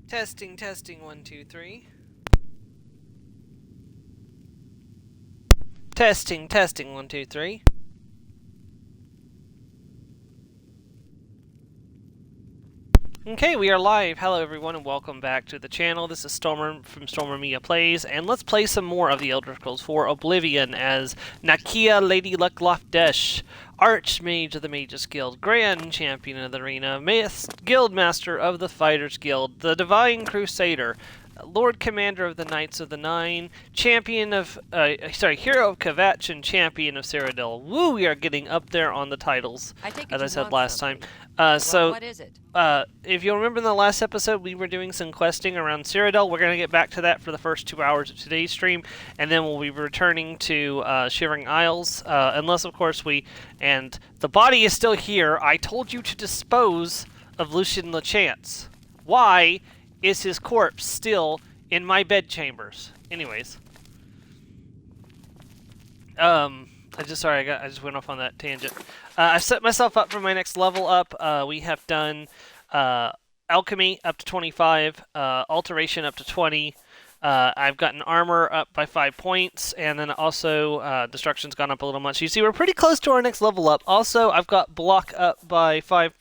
Testing, testing, 1, 2, 3. Testing, testing, 1, 2, 3. Okay, we are live. Hello everyone and welcome back to the channel. This is Stormer from Stormer Mia Plays, and let's play some more of the Elder Scrolls 4 Oblivion as Nakei Lady Luck-Lof-Desh, Archmage of the Mages Guild, Grand Champion of the Arena, Guild Master of the Fighters Guild, the Divine Crusader, Lord Commander of the Knights of the Nine, Champion of, Hero of Kvatch, and Champion of Cyrodiil. Woo, we are getting up there on the titles, as I said last time. What is it? If you'll remember in the last episode, we were doing some questing around Cyrodiil. We're going to get back to that for the first 2 hours of today's stream, and then we'll be returning to Shivering Isles, unless, of course, and the body is still here. I told you to dispose of Lucian Lachance. Why is his corpse still in my bedchambers? Anyways. I just went off on that tangent. I've set myself up for my next level up. We have done Alchemy up to 25, Alteration up to 20. I've gotten Armor up by 5 points, and then also Destruction's gone up a little much. You see, we're pretty close to our next level up. Also, I've got Block up by 5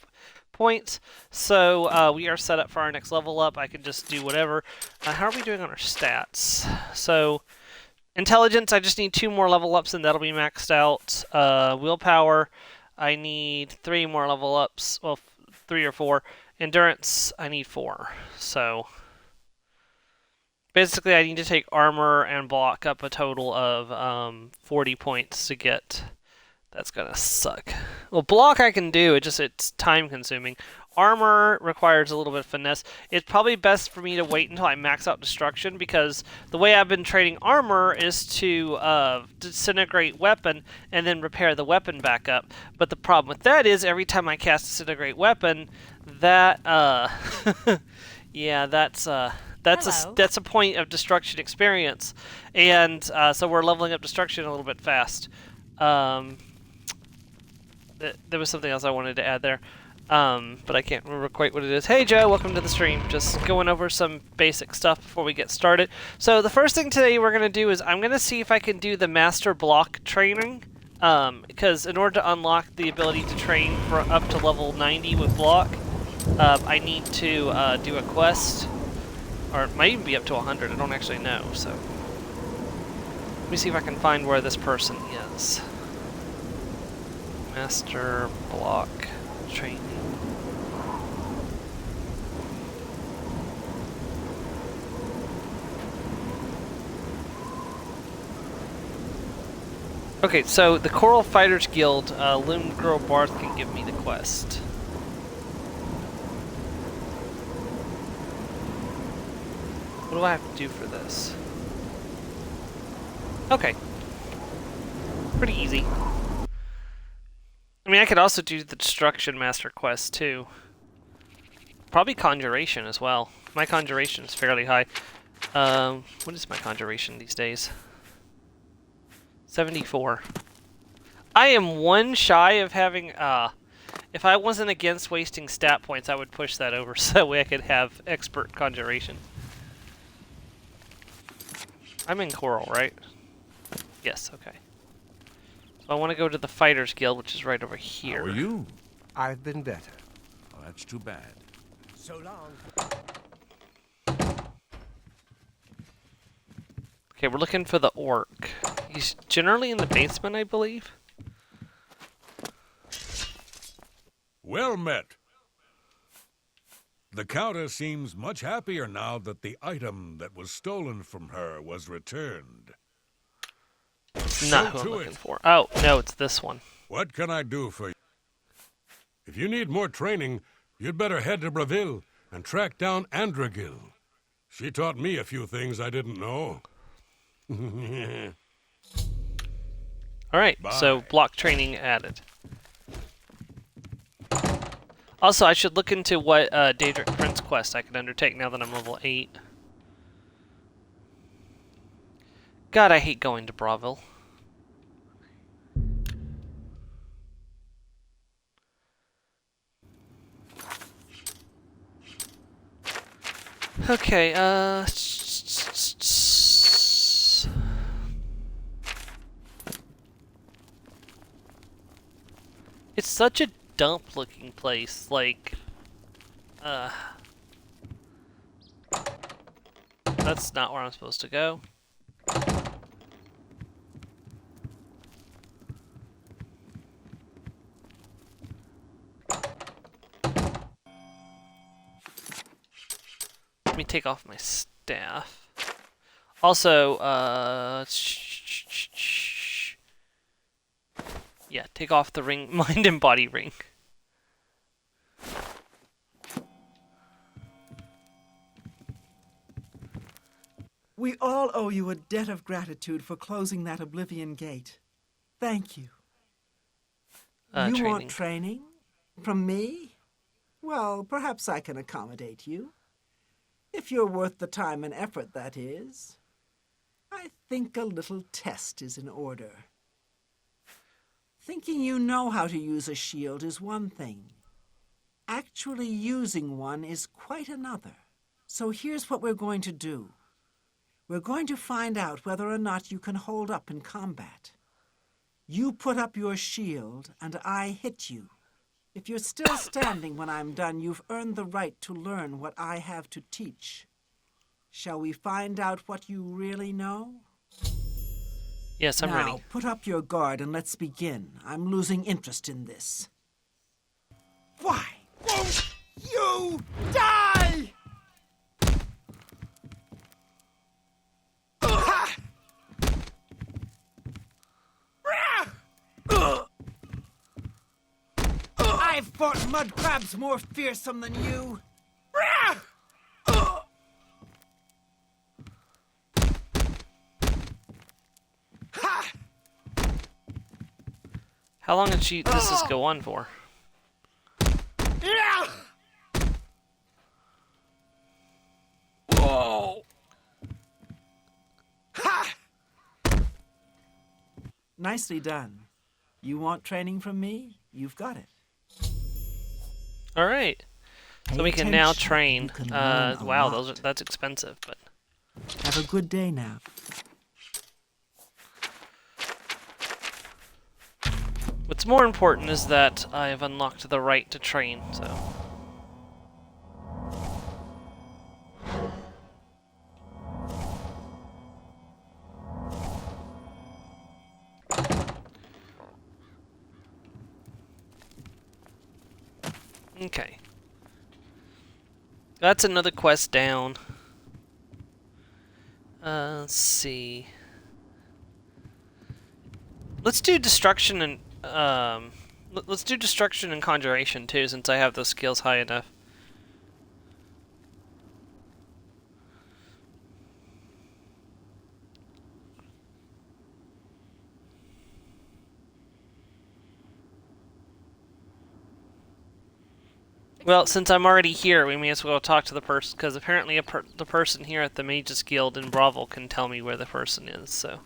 points, so we are set up for our next level up. I can just do whatever. How are we doing on our stats? So, Intelligence, I just need 2 more level ups and that'll be maxed out. Willpower, I need 3 more level ups. Well, 3 or 4. Endurance, I need 4. So, basically I need to take Armor and Block up a total of 40 points to get. That's gonna suck. Well, Block I can do, it's time consuming. Armor requires a little bit of finesse. It's probably best for me to wait until I max out Destruction, because the way I've been trading Armor is to disintegrate weapon and then repair the weapon back up. But the problem with that is every time I cast disintegrate weapon, that yeah, that's a point of Destruction experience, and so we're leveling up Destruction a little bit fast. There was something else I wanted to add there. But I can't remember quite what it is. Hey Joe, welcome to the stream. Just going over some basic stuff before we get started. So the first thing today we're going to do is I'm going to see if I can do the Master Block training. Because in order to unlock the ability to train for up to level 90 with Block, I need to do a quest. Or it might even be up to 100, I don't actually know. So let me see if I can find where this person is. Master Block training. Okay, so the Coral Fighters Guild, Loom Girl Barth can give me the quest. What do I have to do for this? Okay. Pretty easy. I mean, I could also do the Destruction Master quest, too. Probably Conjuration as well. My Conjuration is fairly high. What is my Conjuration these days? 74. I am 1 shy of having, if I wasn't against wasting stat points, I would push that over so that way I could have Expert Conjuration. I'm in Coral, right? Yes, okay. I want to go to the Fighters Guild, which is right over here. How are you? I've been better. Oh, that's too bad. So long. Okay, we're looking for the orc. He's generally in the basement, I believe. Well met. The Countess seems much happier now that the item that was stolen from her was returned. Not who I'm looking for. Oh, no, it's this one. What can I do for you? If you need more training, you'd better head to Breville and track down Andragil. She taught me a few things I didn't know. Alright, so block training added. Also, I should look into what Daedric Prince quest I can undertake now that I'm level 8. God, I hate going to Breville. Okay, it's such a dump looking place, like, that's not where I'm supposed to go. Let me take off my staff. Also, yeah, take off the ring, mind and body ring. We all owe you a debt of gratitude for closing that Oblivion gate. Thank you. You want training? From me? Well, perhaps I can accommodate you. If you're worth the time and effort, that is. I think a little test is in order. Thinking you know how to use a shield is one thing. Actually using one is quite another. So here's what we're going to do. We're going to find out whether or not you can hold up in combat. You put up your shield, and I hit you. If you're still standing when I'm done, you've earned the right to learn what I have to teach. Shall we find out what you really know? Yes, I'm ready. Now, put up your guard and let's begin. I'm losing interest in this. Why won't you die? I've fought mud crabs more fearsome than you. How long did this go on for? Whoa! Ha! Nicely done. You want training from me? You've got it. All right. So we can now train. Wow, lot. that's expensive, but Have a good day now. what's more important is that I have unlocked the right to train, so. Okay. That's another quest down. Let's see. Let's do destruction and let's do destruction and conjuration too, since I have those skills high enough. Well, since I'm already here, we may as well talk to the person, because apparently the person here at the Mages Guild in Bravo can tell me where the person is, so.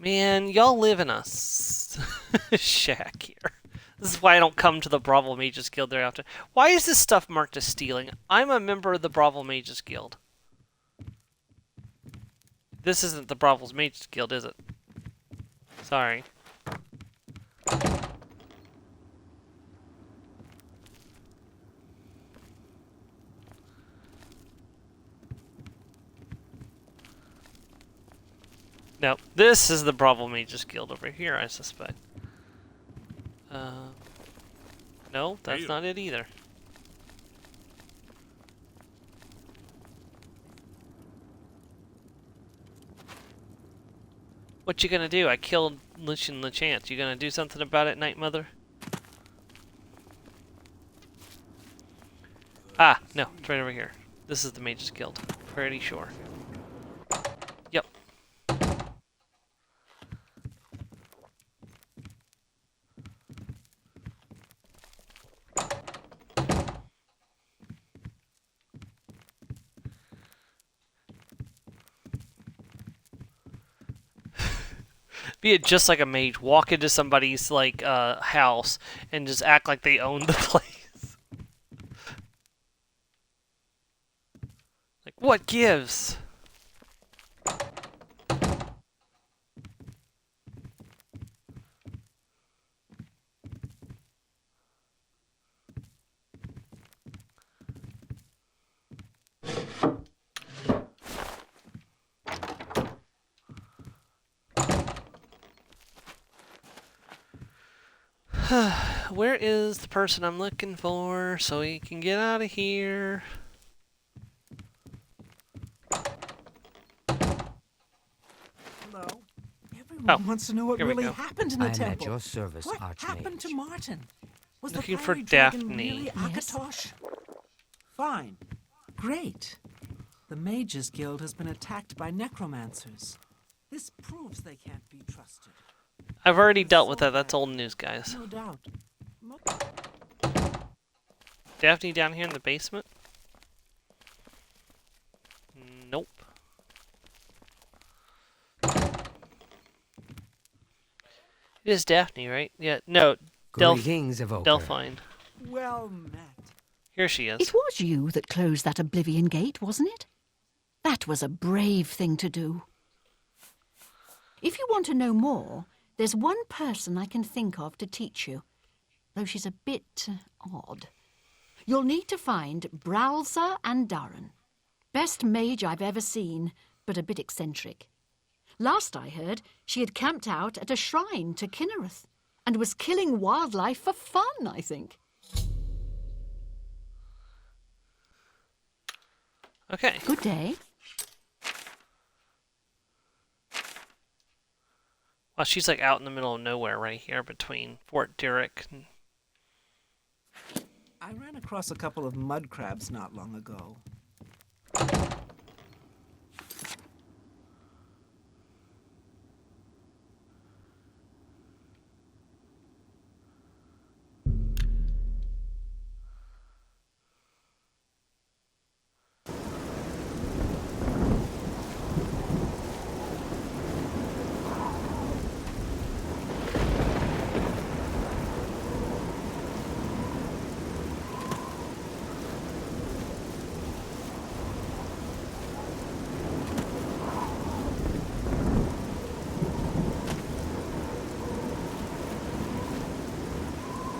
Man, y'all live in a shack here. This is why I don't come to the Bravo Mages Guild very often. Why is this stuff marked as stealing? I'm a member of the Bravo Mages Guild. This isn't the Bravo's Mages Guild, is it? Sorry. No, this is the Bravo Mages Guild over here, I suspect. No, that's not it either. What you gonna do? I killed Lucian LeChance. You gonna do something about it, Night Mother? Ah, no, it's right over here. This is the Mages Guild. Pretty sure. Yep. Be it just like a mage, walk into somebody's like house and just act like they own the place. Like, what gives? Where is the person I'm looking for so he can get out of here? Hello? Everyone Oh, wants to know what here we really go. happened in the I am temple. at your service, What Archmage. happened to Martin? Was Looking the for fiery dragon Daphne. really Yes. Akatosh? Fine. Great. The Mages Guild has been attacked by necromancers. This proves they can't be trusted. I've already dealt with that. That's old news, guys. No doubt. Daphne down here in the basement? Nope. It is Daphne, right? Yeah, no. Greetings, Evoker. Delphine. Well met. Here she is. It was you that closed that Oblivion gate, wasn't it? That was a brave thing to do. If you want to know more, there's one person I can think of to teach you, though she's a bit odd. You'll need to find Browser and Darren. Best mage I've ever seen, but a bit eccentric. Last I heard, she had camped out at a shrine to Kinnereth and was killing wildlife for fun, I think. Okay. Good day. Well, she's like out in the middle of nowhere right here between Fort Derrick and... I ran across a couple of mud crabs not long ago.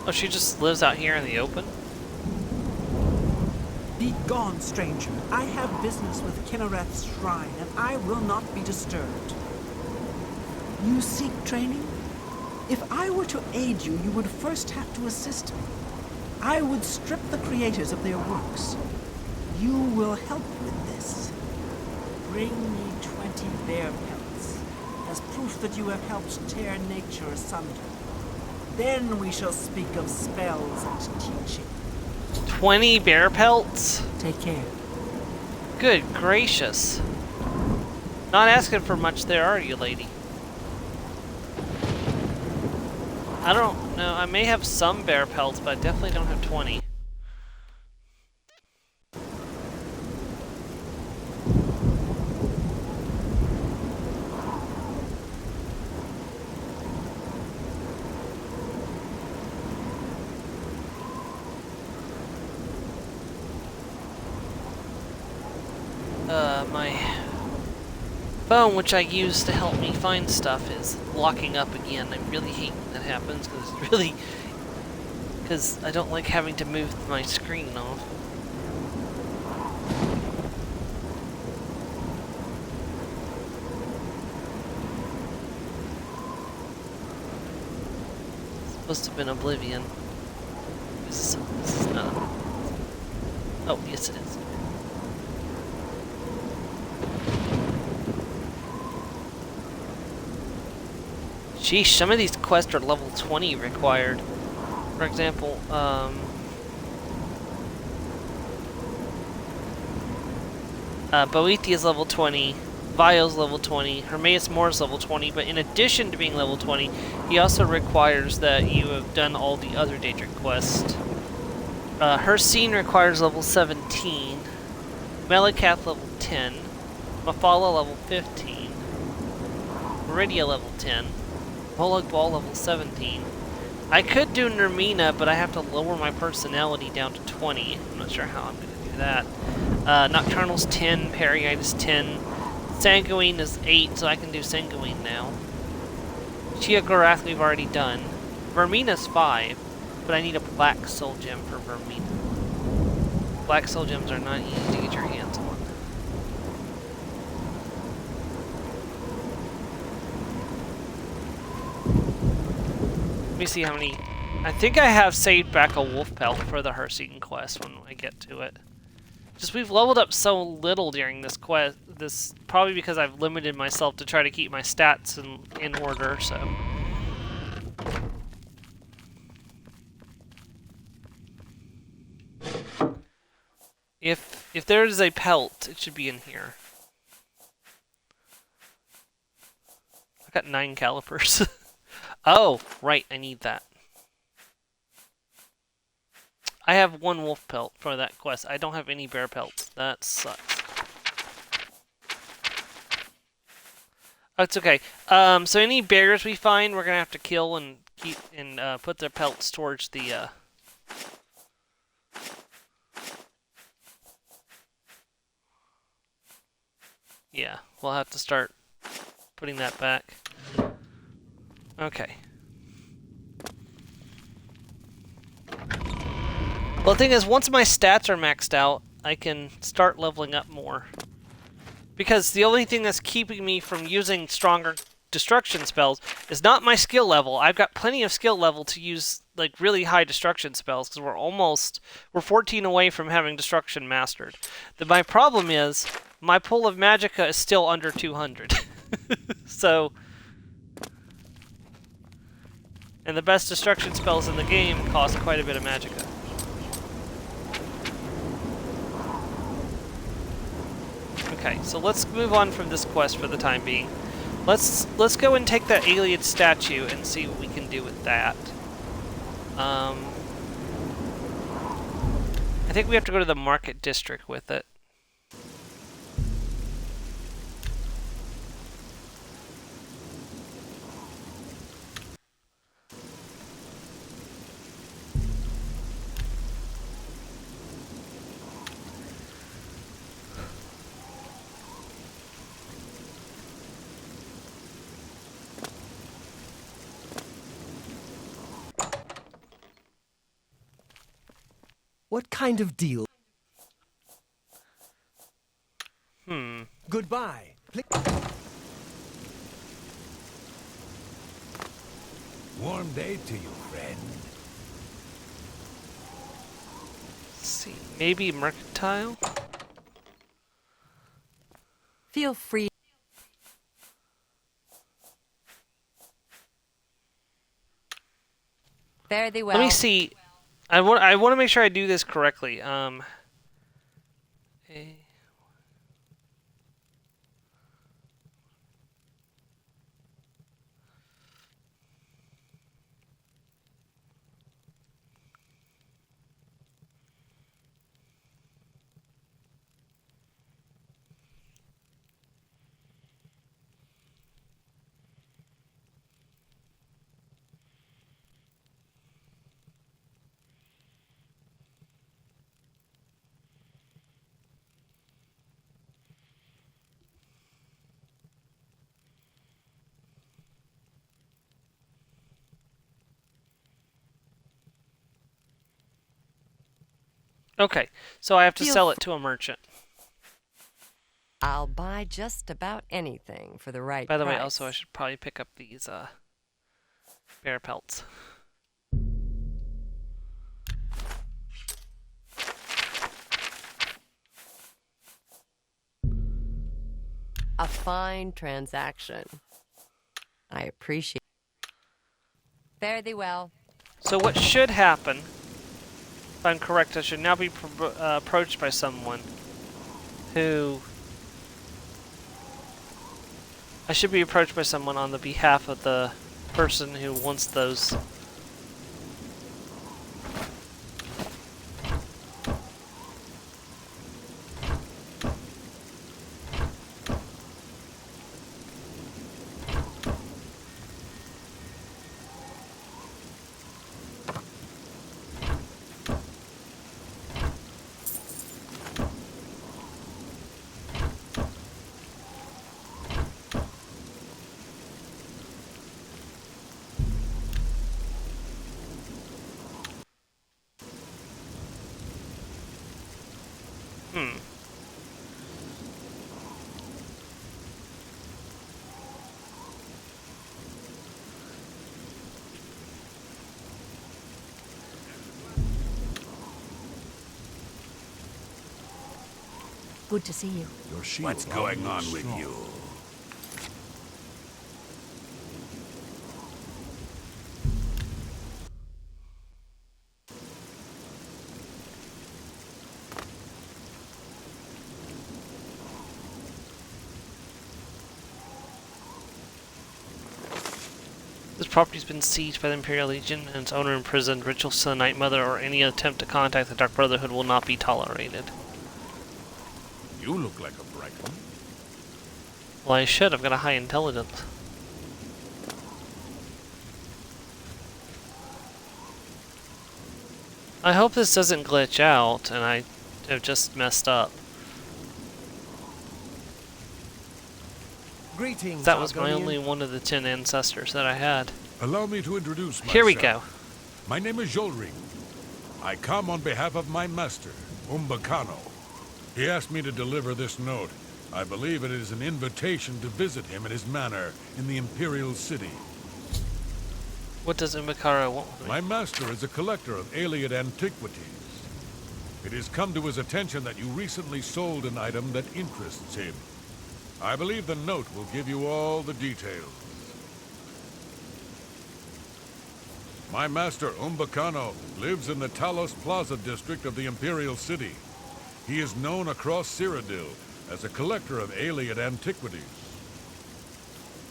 Oh, she just lives out here in the open? Be gone, stranger. I have business with Kinnereth's shrine, and I will not be disturbed. You seek training? If I were to aid you, you would first have to assist me. I would strip the creators of their works. You will help with this. Bring me 20 bear pelts, as proof that you have helped tear nature asunder. Then we shall speak of spells and teaching. 20 bear pelts? Take care. Good gracious. Not asking for much there, are you, lady? I don't know. I may have some bear pelts, but I definitely don't have 20. My phone, which I use to help me find stuff, is locking up again. I really hate when that happens because I don't like having to move my screen off. It's supposed to have been Oblivion. This is not. Oh, yes it is. Sheesh, some of these quests are level 20 required. For example, Boethiah is level 20, Vio's level 20, Hermaeus Moore's level 20, but in addition to being level 20, he also requires that you have done all the other Daedric quests. Her scene requires level 17, Melikath level 10, Mafala level 15, Meridia level 10, Bullock Ball level 17. I could do Nermina, but I have to lower my personality down to 20. I'm not sure how I'm going to do that. Nocturnal's 10, Periite is 10. Sanguine is 8, so I can do Sanguine now. Chiagorath we've already done. Vermina's 5, but I need a Black Soul Gem for Vermina. Black Soul Gems are not easy to get your hands on. Let me see how many... I think I have saved back a wolf pelt for the Herseeton quest when I get to it. Just we've leveled up so little during this quest. This probably because I've limited myself to try to keep my stats in order, so... If there is a pelt, it should be in here. I got 9 calipers. Oh, right, I need that. I have 1 wolf pelt for that quest. I don't have any bear pelts. That sucks. That's okay. So any bears we find, we're gonna have to kill and keep and put their pelts towards the. Yeah, we'll have to start putting that back. Okay. Well, the thing is, once my stats are maxed out, I can start leveling up more. Because the only thing that's keeping me from using stronger destruction spells is not my skill level. I've got plenty of skill level to use like really high destruction spells because we're 14 away from having destruction mastered. My problem is my pull of magicka is still under 200. So, and the best destruction spells in the game cost quite a bit of magicka. Okay, so let's move on from this quest for the time being. Let's go and take that alien statue and see what we can do with that. I think we have to go to the market district with it. What kind of deal? Goodbye. Warm day to you, friend. Let's see, maybe mercantile? Feel free. Fare thee well. Let me see. I want to make sure I do this correctly. Okay, so I have to sell it to a merchant. I'll buy just about anything for the right By the way, price. also I should probably pick up these bear pelts. A fine transaction. I appreciate. Fare thee well. So what should happen, if I'm correct, I should now be approached by someone who... I should be approached by someone on the behalf of the person who wants those. Hmm. Good to see you. Your shield What's going on almost with strong. you? This property's been seized by the Imperial Legion and its owner imprisoned. Rituals to the Night Mother or any attempt to contact the Dark Brotherhood will not be tolerated. You look like a bright one. Well, I should. I've got a high intelligence. I hope this doesn't glitch out and I have just messed up. Greetings, That was my Argonian. only one of the 10 ancestors that I had. Allow me to introduce myself. Here we go. My name is Jolring. I come on behalf of my master, Umbacano. He asked me to deliver this note. I believe it is an invitation to visit him at his manor in the Imperial City. What does Umbakara want with me? My master is a collector of Aliad antiquities. It has come to his attention that you recently sold an item that interests him. I believe the note will give you all the details. My master, Umbacano, lives in the Talos Plaza district of the Imperial City. He is known across Cyrodiil as a collector of Aliad antiquities.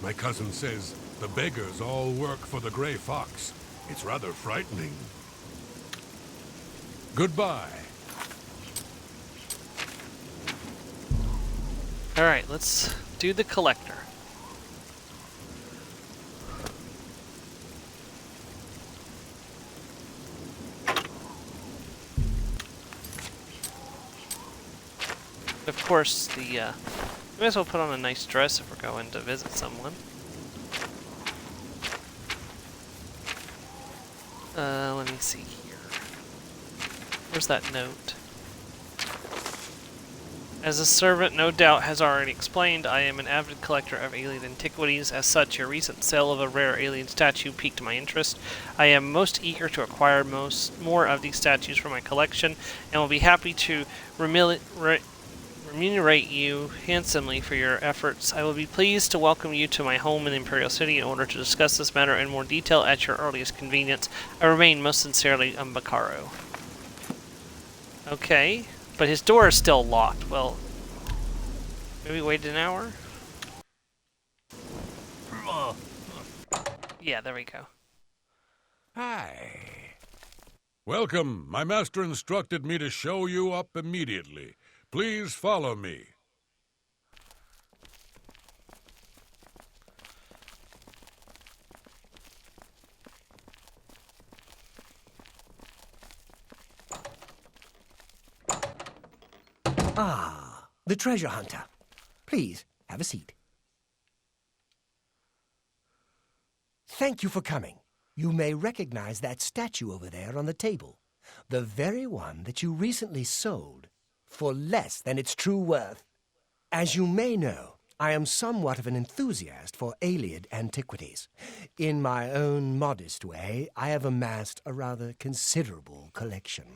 My cousin says the beggars all work for the Grey Fox. It's rather frightening. Goodbye. Alright, let's do the collector. Of course, we may as well put on a nice dress if we're going to visit someone. Let me see here. Where's that note? As a servant no doubt has already explained, I am an avid collector of alien antiquities. As such, your recent sale of a rare alien statue piqued my interest. I am most eager to acquire more of these statues for my collection, and will be happy to remunerate you handsomely for your efforts. I will be pleased to welcome you to my home in the Imperial City in order to discuss this matter in more detail at your earliest convenience. I remain most sincerely, Umbakaro. Okay. But his door is still locked. Well, maybe wait an hour? Yeah, there we go. Hi. Welcome. My master instructed me to show you up immediately. Please follow me. Ah, the treasure hunter. Please, have a seat. Thank you for coming. You may recognize that statue over there on the table. The very one that you recently sold for less than its true worth. As you may know, I am somewhat of an enthusiast for Aliad antiquities. In my own modest way, I have amassed a rather considerable collection.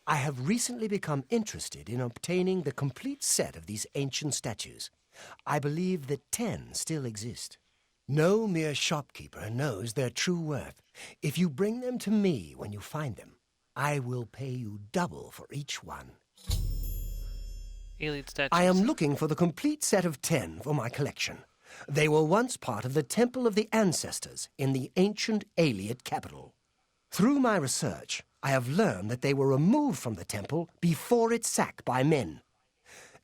I have recently become interested in obtaining the complete set of these ancient statues. I believe that 10 still exist. No mere shopkeeper knows their true worth. If you bring them to me when you find them, I will pay you double for each one. Alien statues. I am looking for the complete set of 10 for my collection. They were once part of the Temple of the Ancestors in the ancient Aliad capital. Through my research, I have learned that they were removed from the temple before its sack by men.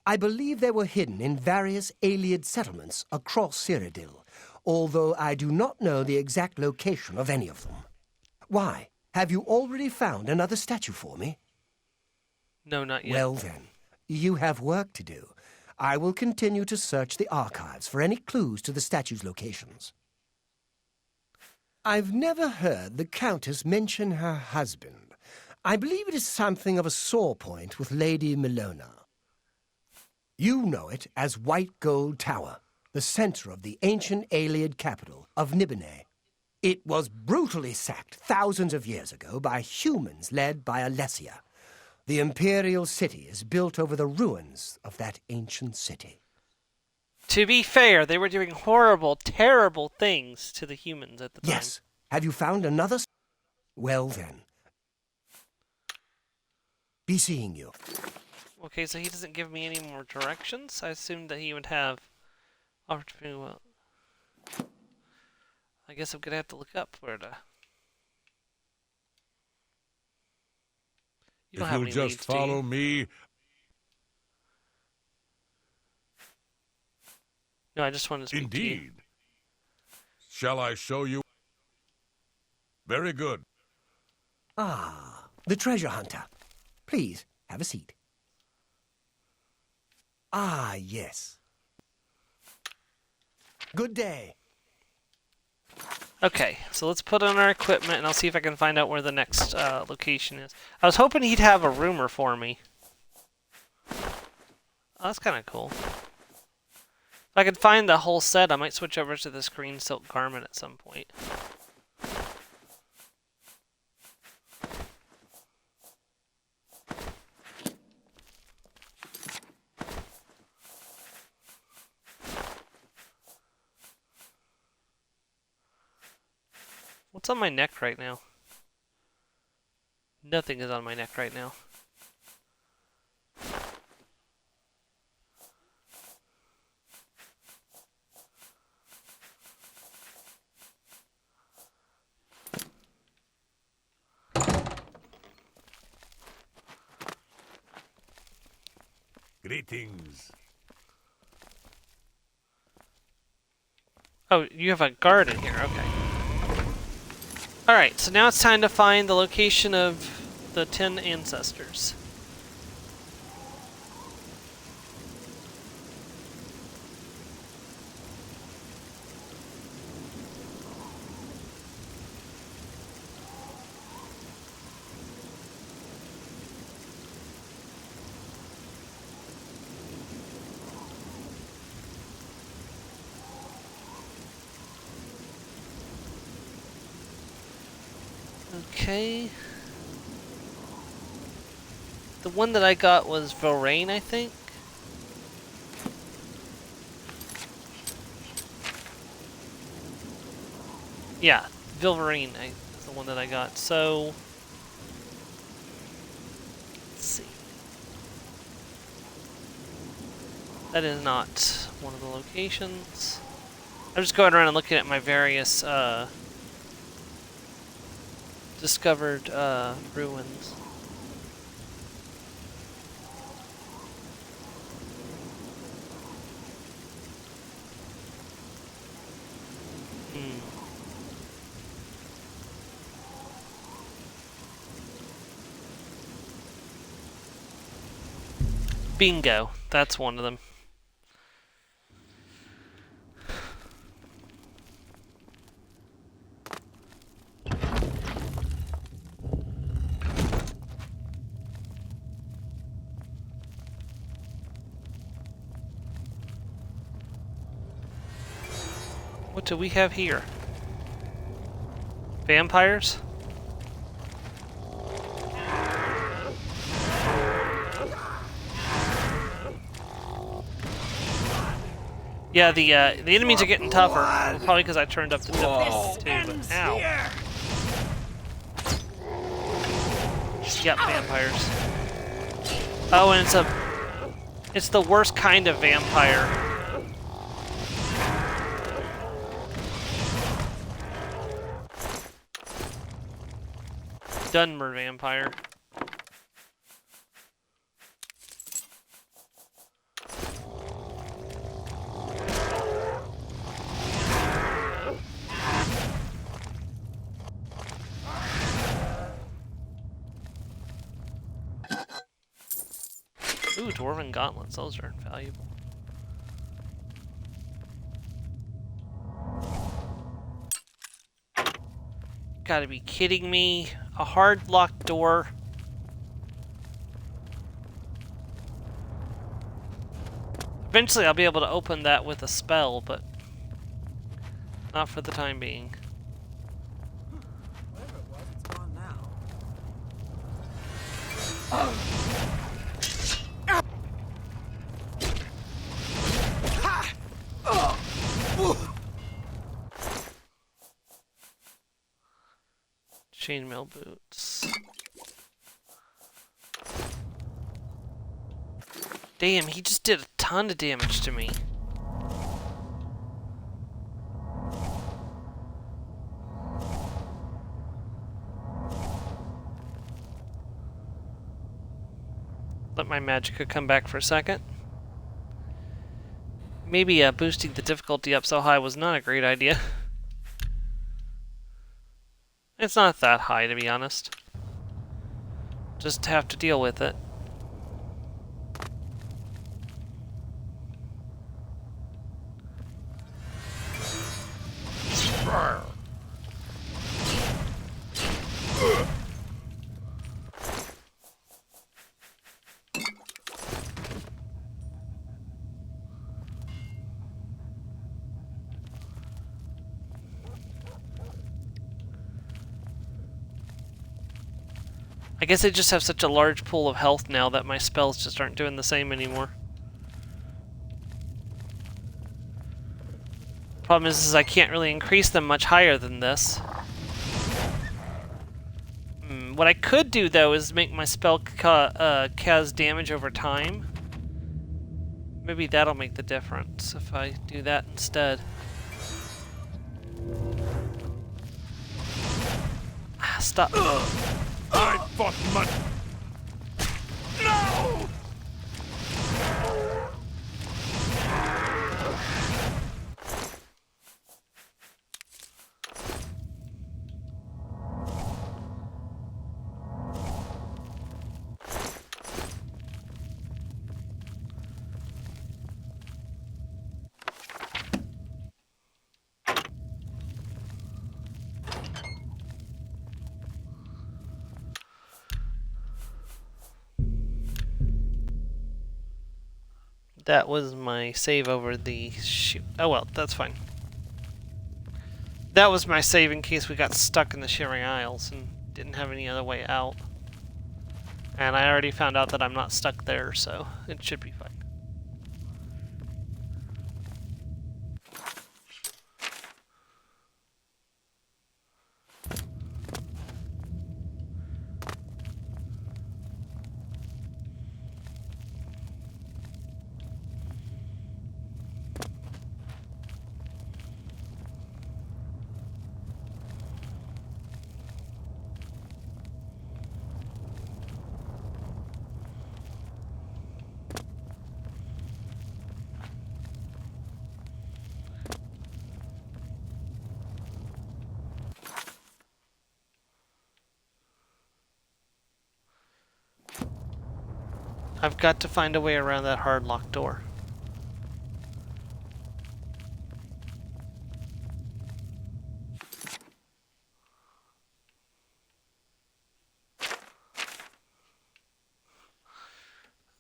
I believe they were hidden in various Aliad settlements across Cyrodiil, although I do not know the exact location of any of them. Why? Have you already found another statue for me? No, not yet. Well then, you have work to do. I will continue to search the archives for any clues to the statue's locations. I've never heard the Countess mention her husband. I believe it is something of a sore point with Lady Milona. You know it as White Gold Tower, the center of the ancient Aliad capital of Nibene. It was brutally sacked thousands of years ago by humans led by Alessia. The Imperial City is built over the ruins of that ancient city. To be fair, they were doing horrible, terrible things to the humans at the time. Yes. Have you found another? Well then. Be seeing you. Okay, so he doesn't give me any more directions. I assumed that he would have opportunity. Well, I guess I'm gonna have to look up where to. You don't If have you'll any just leads, do you? follow me, No, I just wanted to speak to you. indeed. Shall I show you? Very good. Ah, the treasure hunter. Please, have a seat. Ah, yes. Good day. Okay, so let's put on our equipment, and I'll see if I can find out where the next location is. I was hoping he'd have a rumor for me. Oh, that's kind of cool. If I could find the whole set, I might switch over to this green silk garment at some point. What's on my neck right now? Nothing is on my neck right now. Greetings. Oh, you have a guard in here, okay. Alright, so now it's time to find the location of the 10 ancestors. Okay. The one that I got was Vilrain, I think. Yeah, Vilrain is the one that I got. So, let's see. That is not one of the locations. I'm just going around and looking at my various discovered ruins. Bingo, that's one of them. What do we have here? Vampires? Yeah, the enemies are getting tougher. Probably because I turned up the difficulty too. But ow! Yep, vampires. Oh, and it's the worst kind of vampire. Dunmer vampire. Ooh, dwarven gauntlets. Those are invaluable. Gotta be kidding me. A hard locked door. Eventually I'll be able to open that with a spell, but not for the time being. Whatever it was, it's gone now. Chainmail boots. Damn, he just did a ton of damage to me. Let my magicka come back for a second. Maybe boosting the difficulty up so high was not a great idea. It's not that high, to be honest. Just have to deal with it. I guess I just have such a large pool of health now that my spells just aren't doing the same anymore. Problem is I can't really increase them much higher than this. What I could do, though, is make my spell cause damage over time. Maybe that'll make the difference if I do that instead. Stop. I fought much. No! That was my save over the shoot. Oh well, that's fine. That was my save in case we got stuck in the Shivering Isles and didn't have any other way out. And I already found out that I'm not stuck there, so it should be fine. I've got to find a way around that hard locked door.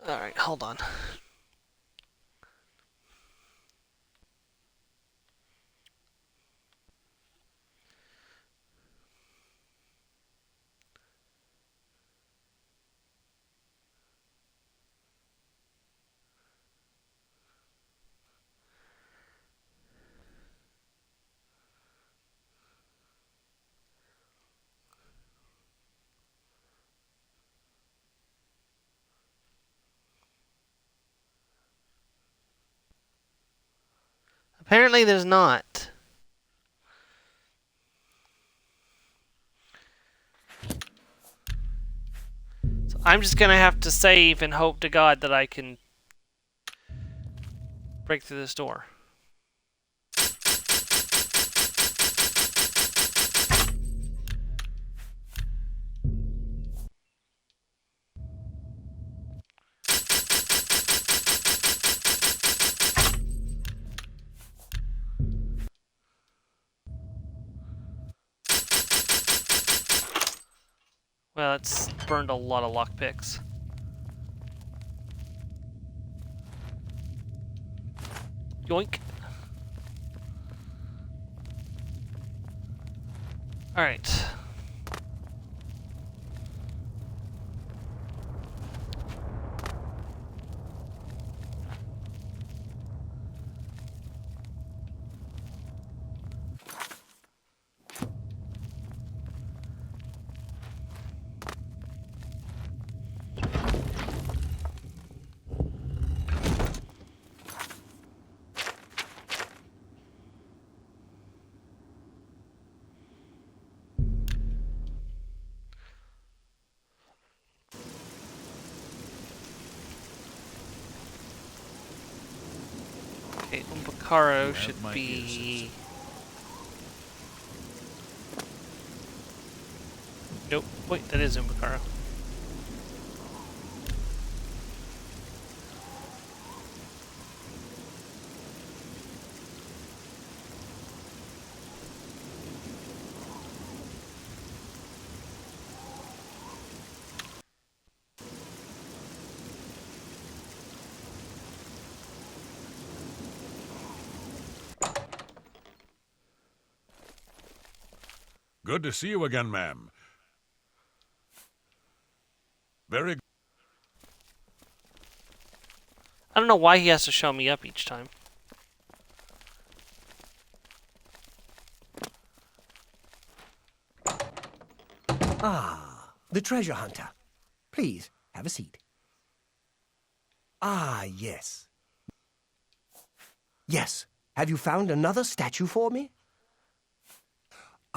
Alright, hold on. Apparently there's not. So I'm just gonna have to save and hope to God that I can break through this door. Well, it's burned a lot of lockpicks. Yoink. Alright. Okay, Umbakaro have should my be... Nope. Wait, that is Umbakaro. Good to see you again, ma'am. Very good. I don't know why he has to show me up each time. Ah, the treasure hunter. Please, have a seat. Ah, yes. Yes. Have you found another statue for me?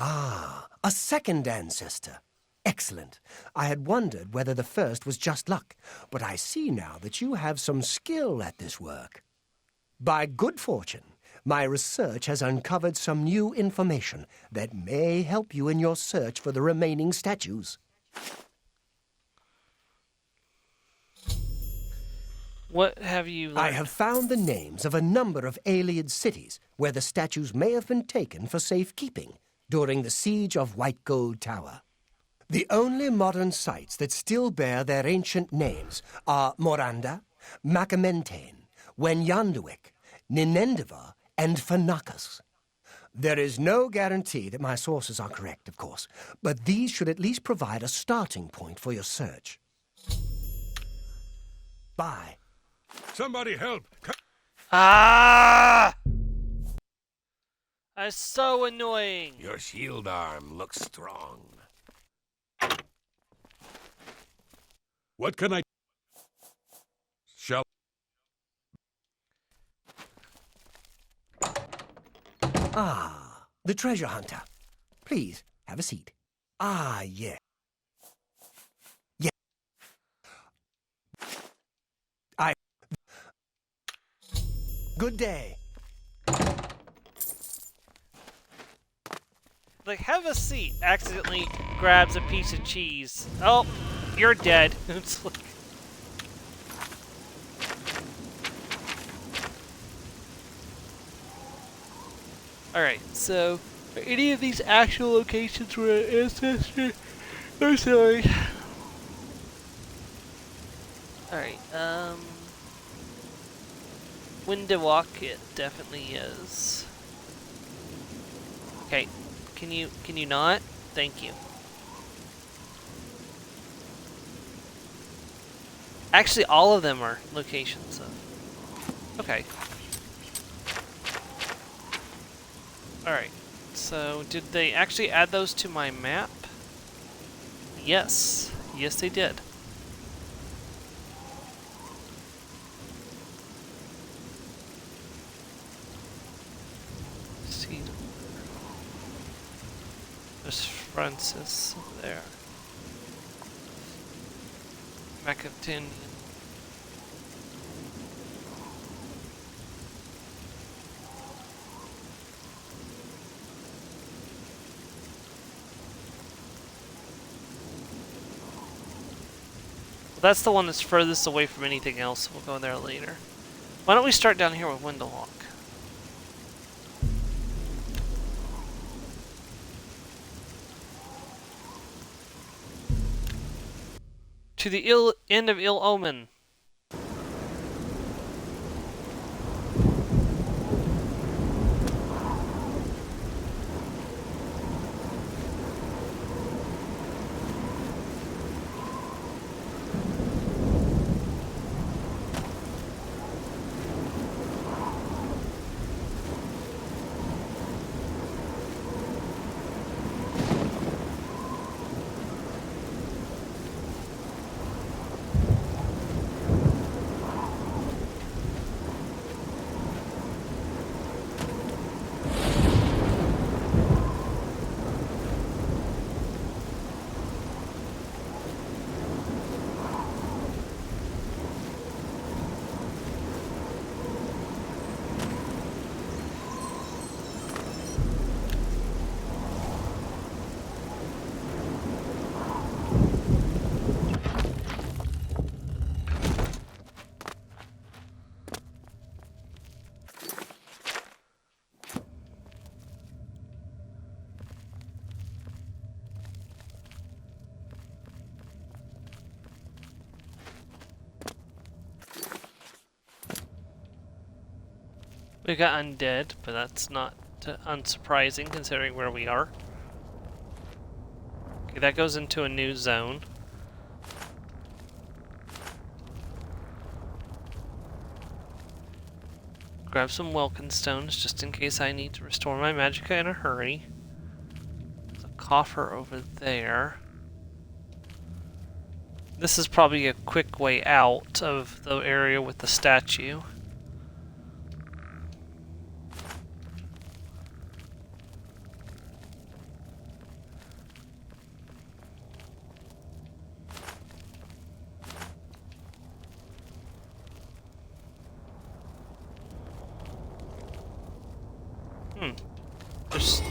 Ah, a second ancestor. Excellent. I had wondered whether the first was just luck, but I see now that you have some skill at this work. By good fortune, my research has uncovered some new information that may help you in your search for the remaining statues. What have you learned? I have found the names of a number of alien cities where the statues may have been taken for safekeeping during the siege of White Gold Tower. The only modern sites that still bear their ancient names are Moranda, Macamentaine, Wenyanduik, Ninendiva, and Fanakas. There is no guarantee that my sources are correct, of course, but these should at least provide a starting point for your search. Bye. Somebody help! Ah! That's so annoying. Your shield arm looks strong. What can I... Shall... Ah, the treasure hunter. Please, have a seat. Ah, yes. Yes. Good day. Like, have a seat. Accidentally grabs a piece of cheese. Oh, you're dead. It's like... Alright, so are any of these actual locations where an ancestor? I'm sorry. Alright, Window Walk, it definitely is. Okay, can you not? Thank you. Actually, all of them are locations of... Okay. Alright, so did they actually add those to my map? Yes. Yes, they did. See, there's Francis over there. Macatinian. That's the one that's furthest away from anything else. We'll go there later. Why don't we start down here with Windowhawk? To the end of Ill Omen. We got undead, but that's not unsurprising considering where we are. Okay, that goes into a new zone. Grab some Welkin stones just in case I need to restore my magicka in a hurry. There's a coffer over there. This is probably a quick way out of the area with the statue. There's...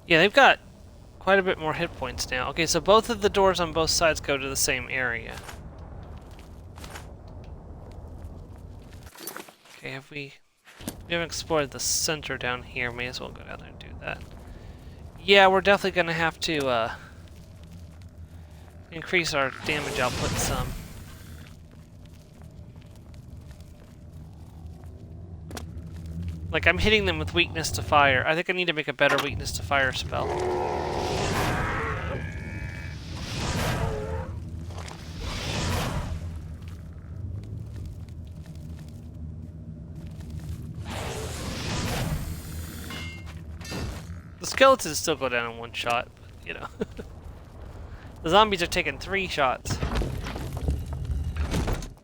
Yeah, they've got quite a bit more hit points now. Okay, so both of the doors on both sides go to the same area. Okay, we haven't explored the center down here. May as well go down there and do that. Yeah, we're definitely gonna have to increase our damage output some. Like, I'm hitting them with weakness to fire. I think I need to make a better weakness to fire spell. The skeletons still go down in one shot, but, you know. The zombies are taking 3 shots.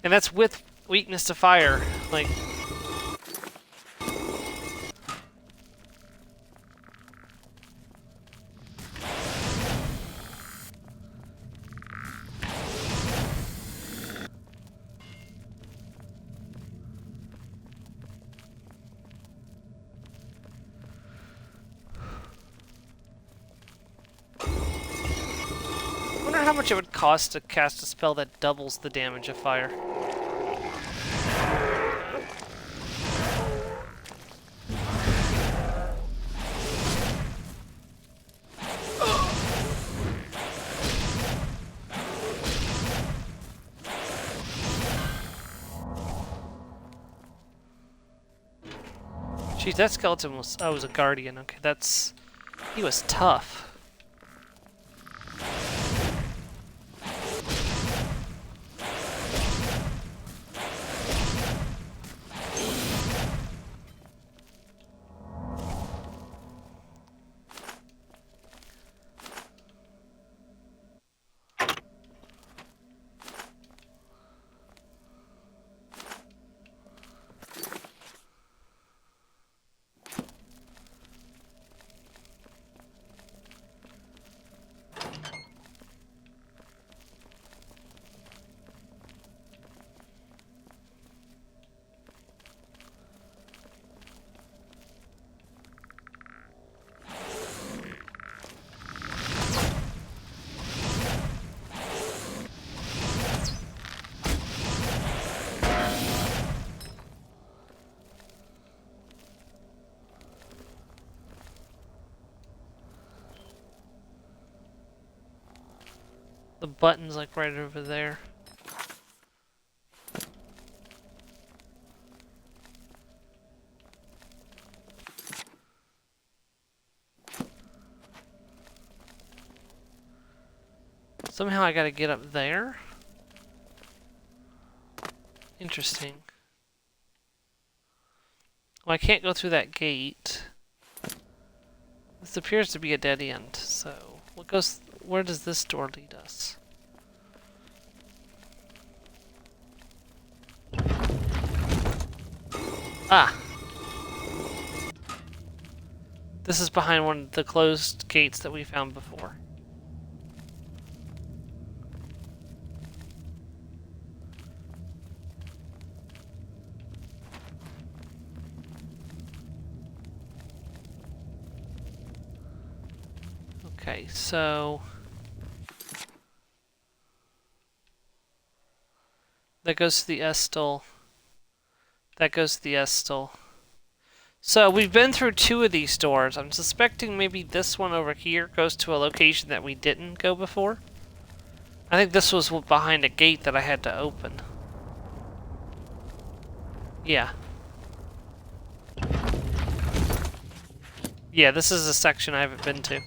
And that's with weakness to fire. Like... I wonder how much it would cost to cast a spell that doubles the damage of fire. Jeez, that skeleton was... Oh, was a guardian. Okay, that's... He was tough. The button's like right over there. Somehow I gotta get up there? Interesting. Well, I can't go through that gate. This appears to be a dead end, so... What goes... Where does this door lead us? Ah! This is behind one of the closed gates that we found before. Okay, so... That goes to the Estel. That goes to the Estel. So we've been through 2 of these doors. I'm suspecting maybe this one over here goes to a location that we didn't go before. I think this was behind a gate that I had to open. Yeah. Yeah, this is a section I haven't been to.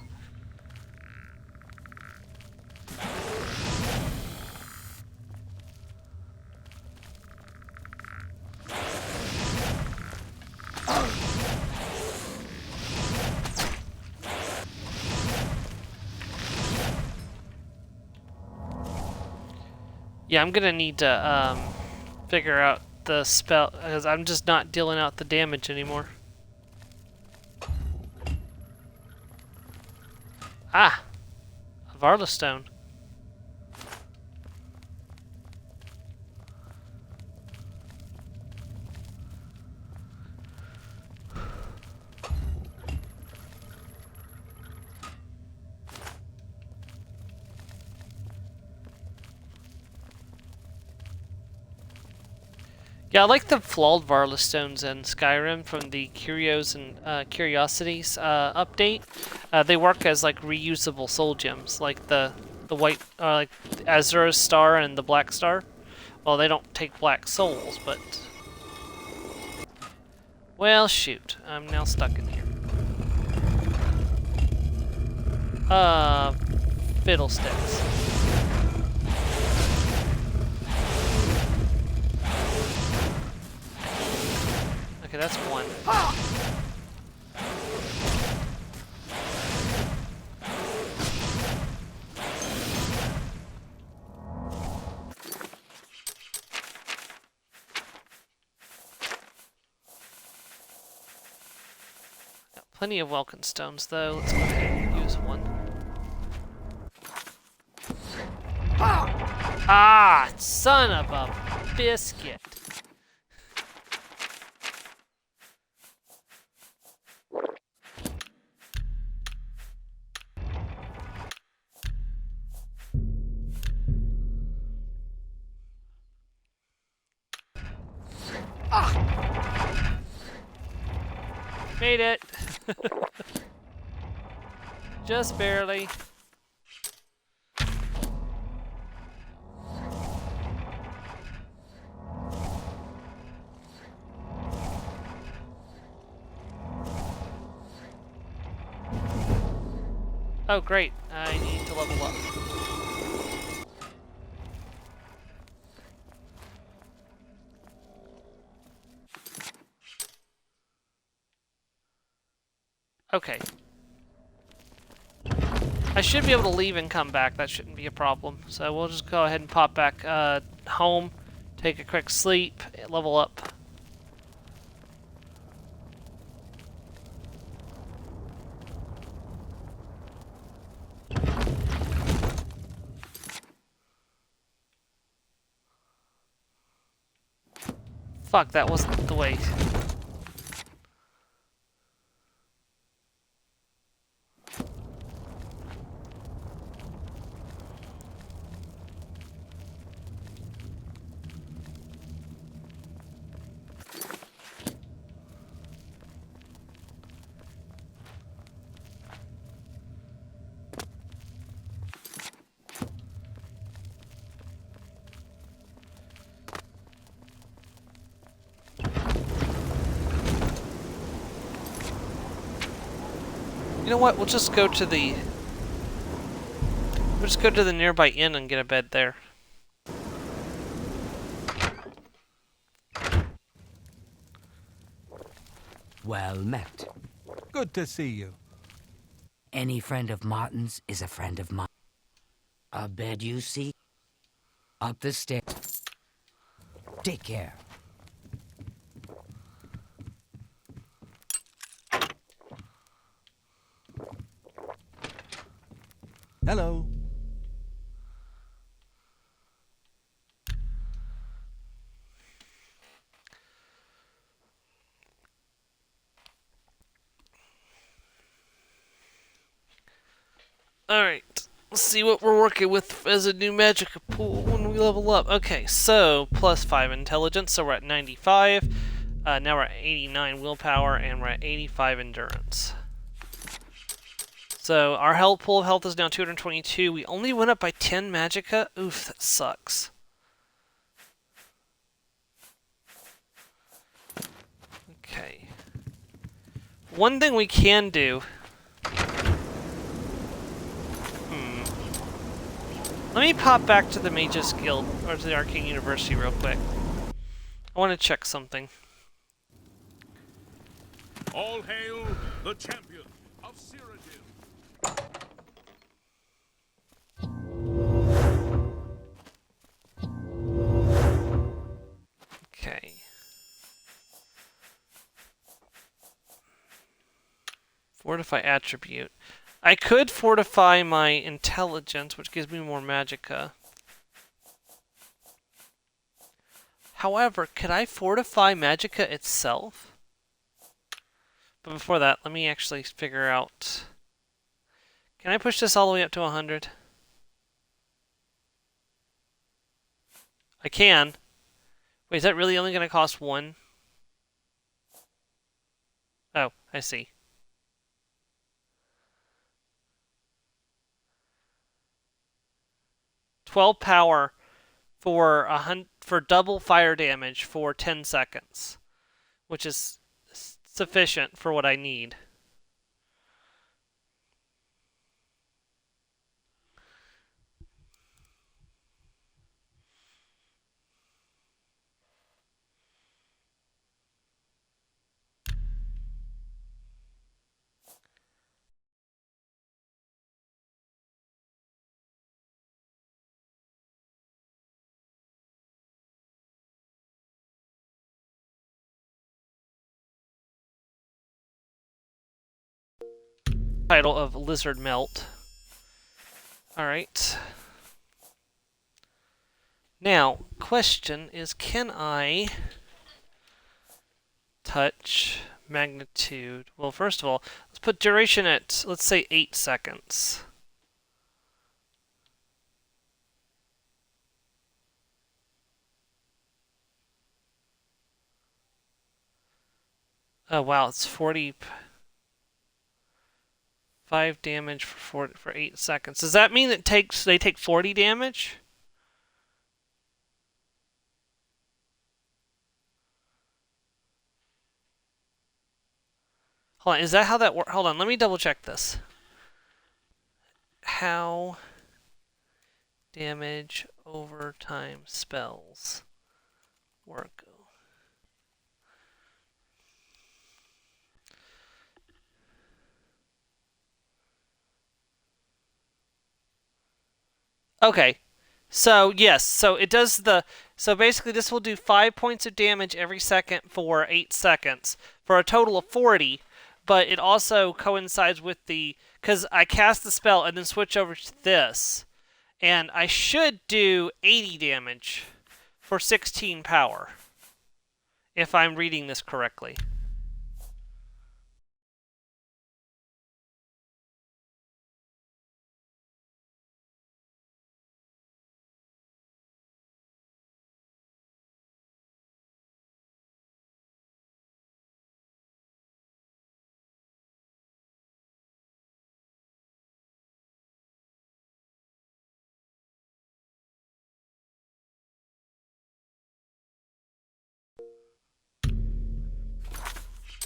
Yeah, I'm gonna need to figure out the spell, because I'm just not dealing out the damage anymore. Ah! A Varla stone. Yeah, I like the flawed Varla stones in Skyrim from the Curios and Curiosities update. They work as like reusable soul gems, like the white, like the Azura's star and the black star. Well, they don't take black souls, but well, shoot, I'm now stuck in here. Fiddlesticks. Okay, that's one. Got plenty of Welkin stones, though. Let's go ahead and use one. Ah, son of a biscuit. Made it. Just barely. Oh, great. I need to level up. Okay. I should be able to leave and come back. That shouldn't be a problem. So we'll just go ahead and pop back home, take a quick sleep, level up. Fuck, that wasn't the way. You know what? We'll just go to the nearby inn and get a bed there. Well met. Good to see you. Any friend of Martin's is a friend of mine. A bed you seek? Up the stairs. Take care. Hello. Alright, let's see what we're working with as a new magic pool when we level up. Okay, so plus 5 intelligence, so we're at 95. Now we're at 89 willpower, and we're at 85 endurance. So our pool of health is now 222. We only went up by 10 magicka. Oof, that sucks. Okay. One thing we can do... Let me pop back to the Mages Guild, or to the Arcane University real quick. I want to check something. All hail the champion of Cyrodiil. Okay. Fortify attribute. I could fortify my intelligence, which gives me more magicka. However, could I fortify magicka itself? But before that, let me actually figure out... Can I push this all the way up to 100? I can. Wait, is that really only going to cost 1? Oh, I see. $12 power for double fire damage for 10 seconds, which is sufficient for what I need. Title of Lizard Melt. Alright. Now, question is, can I touch magnitude? Well, first of all, let's put duration at, let's say, 8 seconds. Oh, wow, it's 45 damage for 8 seconds. Does that mean they take 40 damage? Hold on, is that how that works? Hold on, let me double check this. How damage over time spells work? Okay, so yes, so it does so basically this will do 5 points of damage every second for 8 seconds for a total of 40, but it also coincides with because I cast the spell and then switch over to this, and I should do 80 damage for 16 power, if I'm reading this correctly.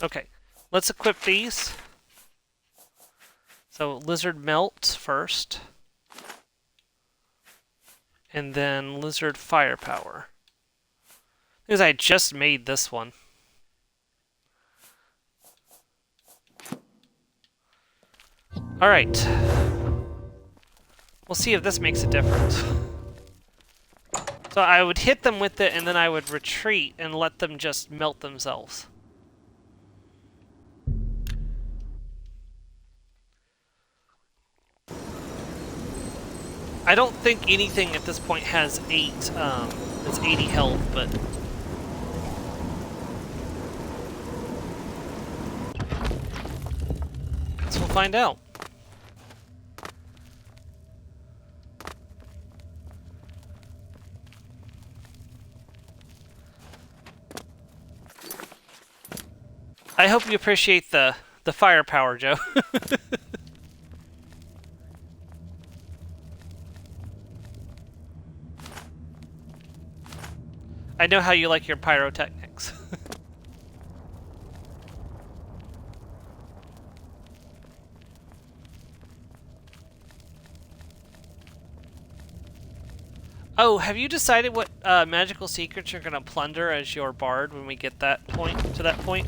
Okay, let's equip these. So Lizard Melt first, and then Lizard Firepower. Because I just made this one. Alright. We'll see if this makes a difference. So I would hit them with it, and then I would retreat and let them just melt themselves. I don't think anything at this point has 8, it's 80 health, but... So we'll find out. I hope you appreciate the firepower, Joe. I know how you like your pyrotechnics. Oh, have you decided what magical secrets you're gonna plunder as your bard when we get that point to that point?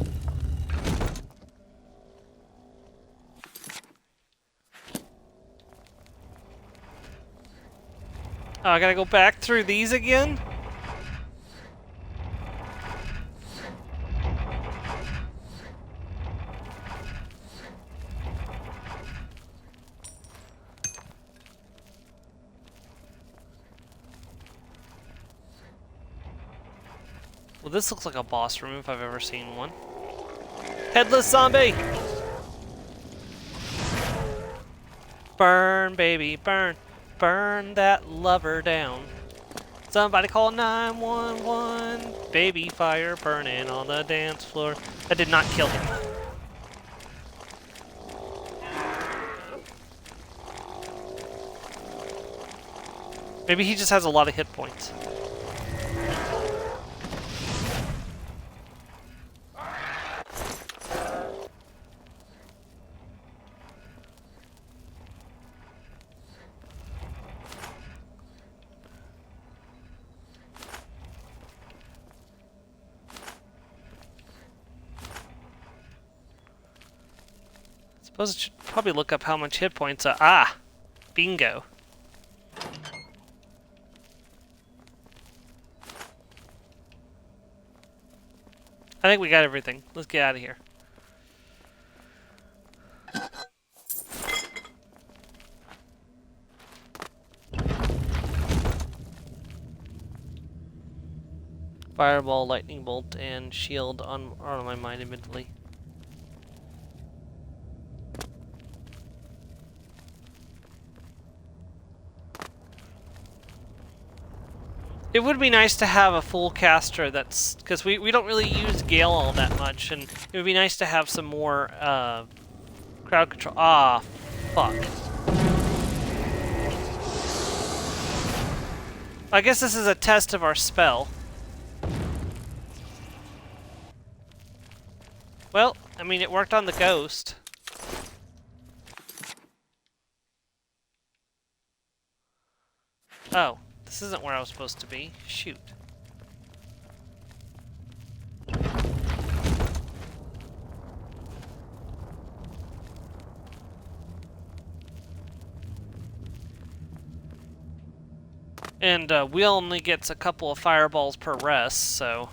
Oh, I gotta go back through these again? Well, this looks like a boss room if I've ever seen one. Headless zombie! Burn, baby, burn. Burn that lover down. Somebody call 911. Baby fire burning on the dance floor. That did not kill him. Maybe he just has a lot of hit points. Suppose I should probably look up how much hit points are. Ah! Bingo. I think we got everything. Let's get out of here. Fireball, lightning bolt, and shield are on my mind immediately. It would be nice to have a full caster that's... because we don't really use Gale all that much, and it would be nice to have some more crowd control. Ah, fuck. I guess this is a test of our spell. Well, I mean, it worked on the ghost. Oh. This isn't where I was supposed to be. Shoot. And Will only gets a couple of fireballs per rest, so...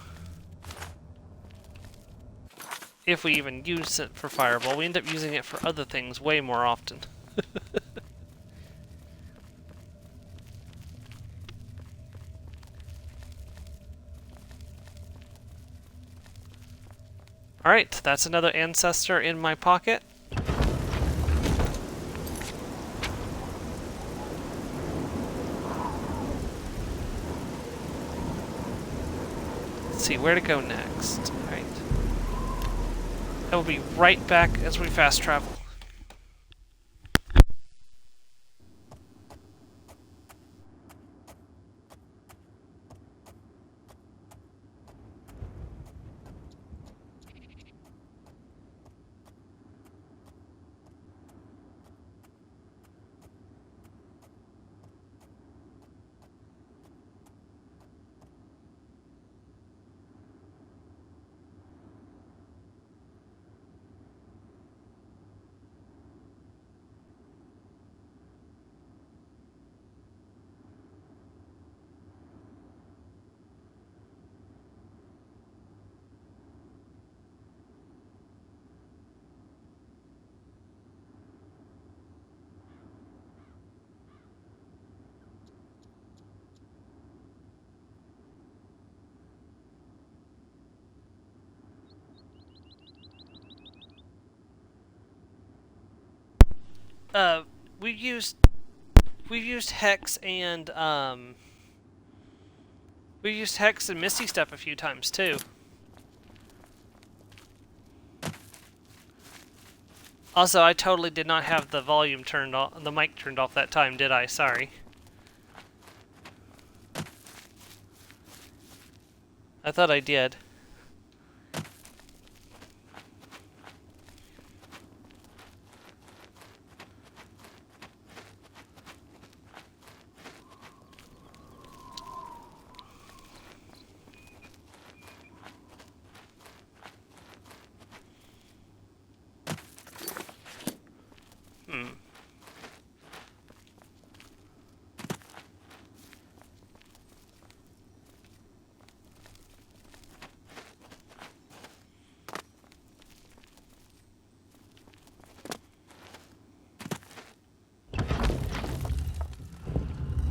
if we even use it for fireball, we end up using it for other things way more often. Alright, that's another ancestor in my pocket. Let's see, where to go next. Alright. I will be right back as we fast travel. We've used Hex and we've used Hex and Misty Step a few times too. Also, I totally did not have the volume turned off, the mic turned off that time, did I? Sorry. I thought I did.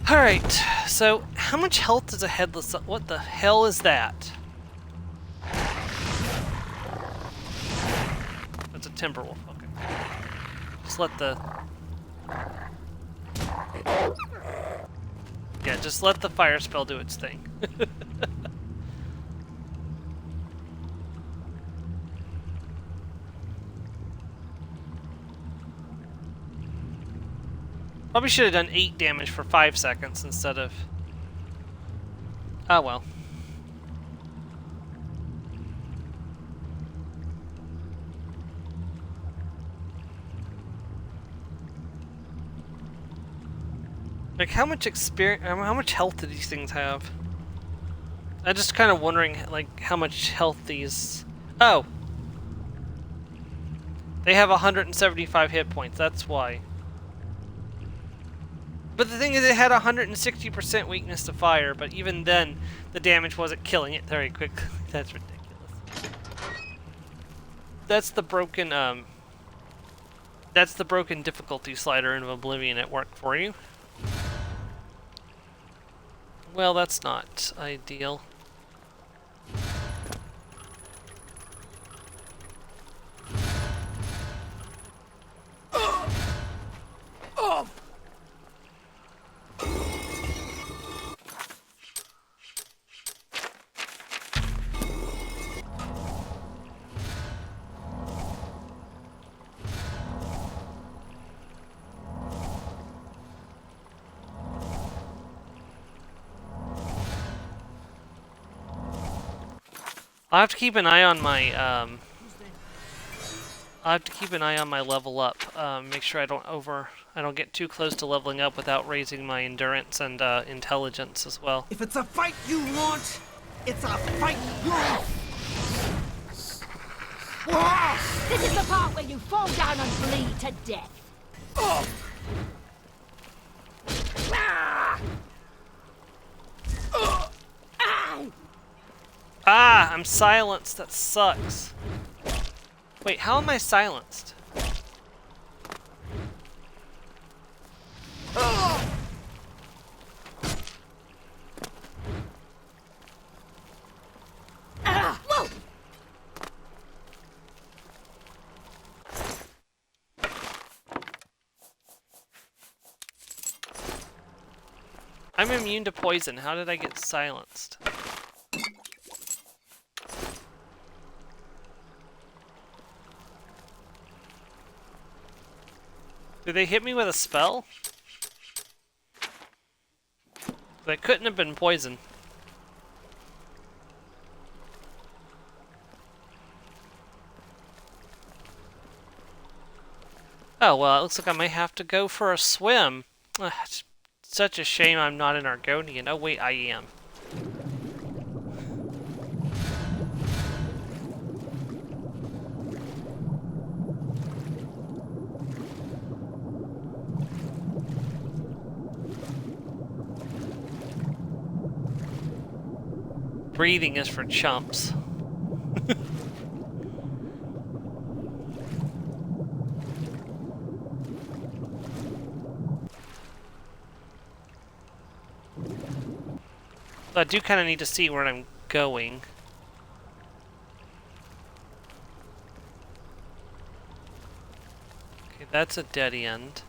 Alright, so how much health does a headless... What the hell is that? That's a Timberwolf, okay. Just let the... Yeah, just let the fire spell do its thing. Probably should have done 8 damage for 5 seconds instead of... Oh well. Like, how much experience... How much health do these things have? I'm just kind of wondering, like, how much health these... Oh! They have 175 hit points, that's why. But the thing is, it had 160% weakness to fire, but even then, the damage wasn't killing it very quickly. That's ridiculous. That's the broken, That's the broken difficulty slider in Oblivion at work for you. Well, that's not ideal. I have to keep an eye on my level up. Make sure I don't get too close to leveling up without raising my endurance and intelligence as well. If it's a fight you want, it's a fight you... This is the part where you fall down and bleed to death. Ah, I'm silenced. That sucks. Wait, how am I silenced? Whoa! I'm immune to poison. How did I get silenced? Did they hit me with a spell? That couldn't have been poison. Oh, well, it looks like I might have to go for a swim. Ugh, it's such a shame I'm not an Argonian. Oh, wait, I am. Breathing is for chumps. I do kind of need to see where I'm going. Okay, that's a dead end.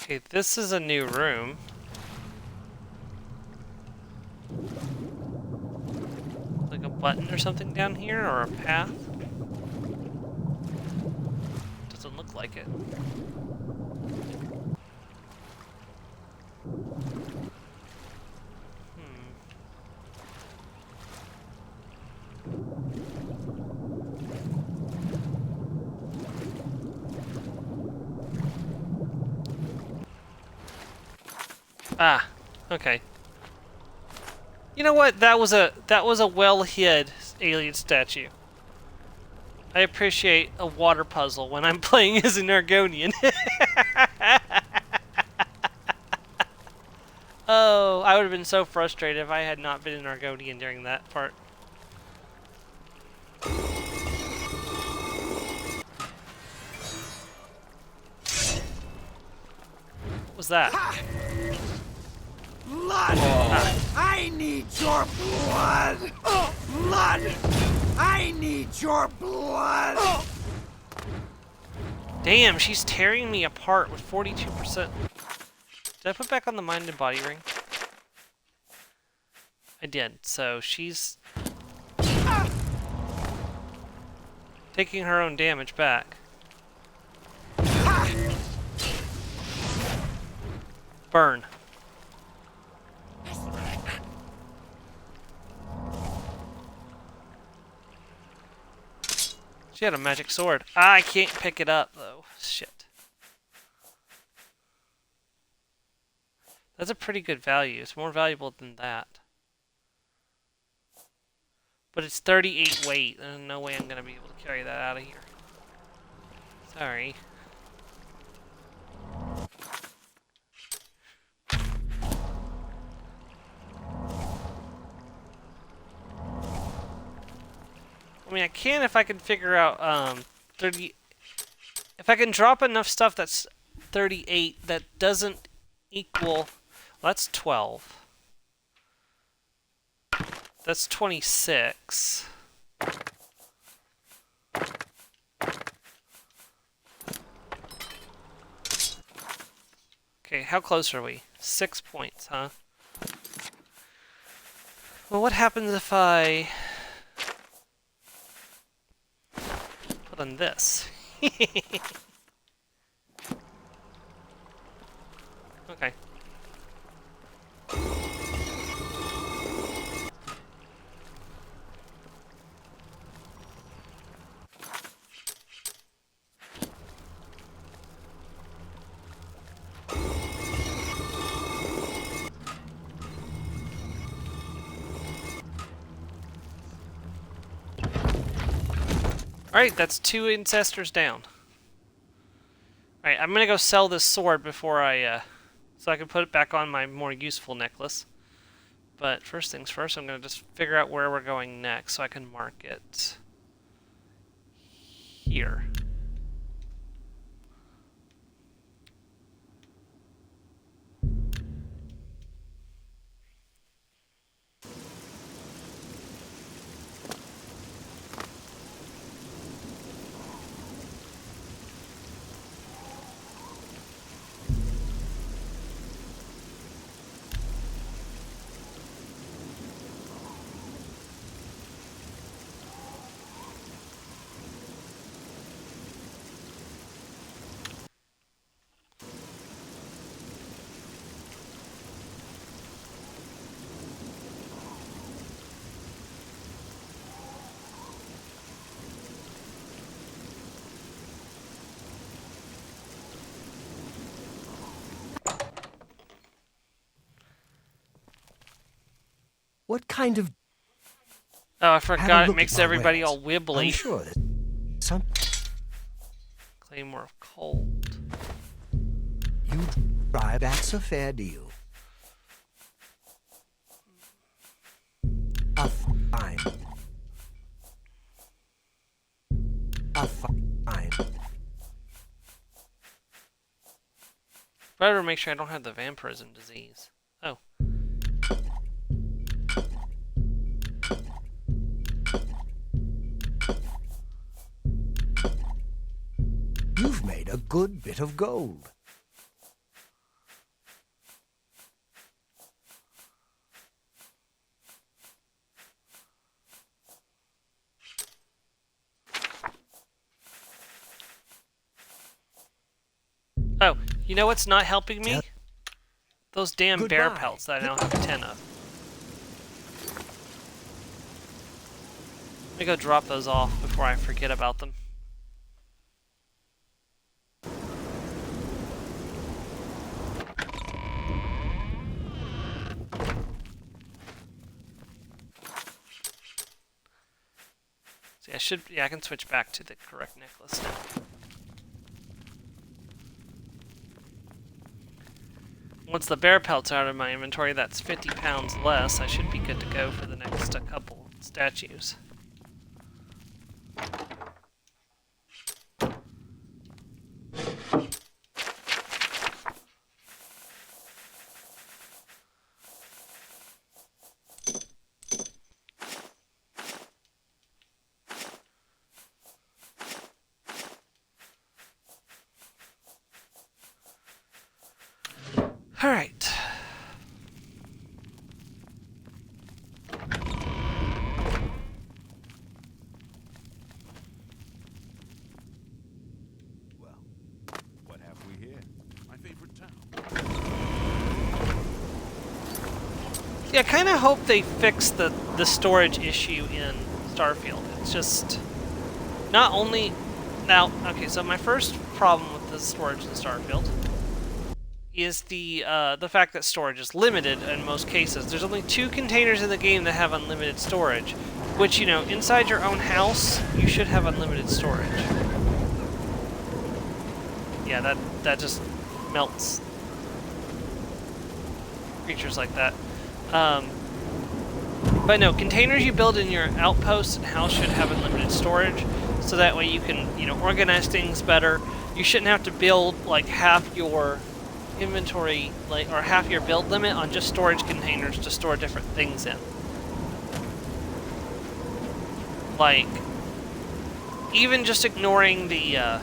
Okay, this is a new room. Like a button or something down here, or a path? Doesn't look like it. Ah, okay. You know what? That was a well-hid alien statue. I appreciate a water puzzle when I'm playing as an Argonian. Oh, I would have been so frustrated if I had not been an Argonian during that part. What was that? Blood! I need your blood! Blood! I need your blood! Damn, she's tearing me apart with 42%. Did I put back on the mind and body ring? I did. So she's taking her own damage back. Burn. She had a magic sword. Ah, I can't pick it up though. Shit. That's a pretty good value. It's more valuable than that. But it's 38 weight. There's no way I'm gonna be able to carry that out of here. Sorry. I mean, I can if I can figure out 30. If I can drop enough stuff that's 38 that doesn't equal. Well, that's 12. That's 26. Okay, how close are we? 6 points, huh? Well, what happens if I put on this? Okay. Alright, that's 2 ancestors down. Alright, I'm gonna go sell this sword before so I can put it back on my more useful necklace. But first things first, I'm gonna just figure out where we're going next so I can mark it here. What kind of... Oh, I Have a forgot it look makes at my everybody wares. all wibbly. I'm sure that some... Claymore of Cold. You try, that's a fair deal. A fine. A fine. Better make sure I don't have the vampirism disease. Oh. You've made a good bit of gold. You know what's not helping me? Yep. Those damn bear Goodbye. pelts that I now have 10 of. Let me go drop those off before I forget about them. See, I can switch back to the correct necklace now. Once the bear pelts are out of my inventory, that's 50 pounds less. I should be good to go for the next couple statues. All right. Well, what have we here? My favorite town. Yeah, I kind of hope they fix the storage issue in Starfield. It's just not only now. Okay, so my first problem with the storage in Starfield is the fact that storage is limited in most cases. There's only 2 containers in the game that have unlimited storage, which, you know, inside your own house, you should have unlimited storage. Yeah, that just melts creatures like that. But no, containers you build in your outposts and house should have unlimited storage, so that way you can, you know, organize things better. You shouldn't have to build like half your inventory, or half your build limit on just storage containers to store different things in. Like, even just ignoring the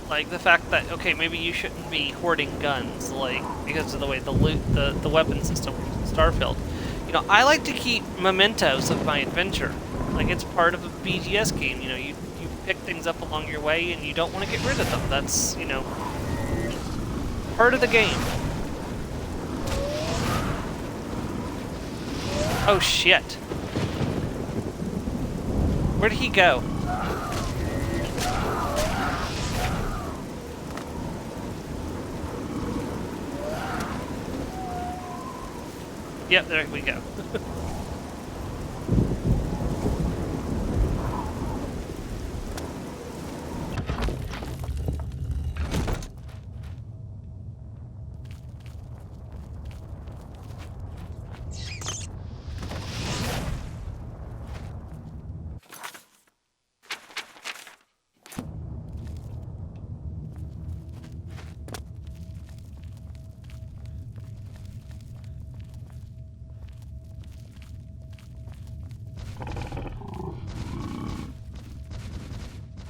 the fact that, okay, maybe you shouldn't be hoarding guns, like, because of the way the loot, the weapon system works in Starfield. You know, I like to keep mementos of my adventure. Like, it's part of a BGS game, you know, you pick things up along your way and you don't want to get rid of them. That's, you know, part of the game. Oh shit. Where did he go? Yep, there we go.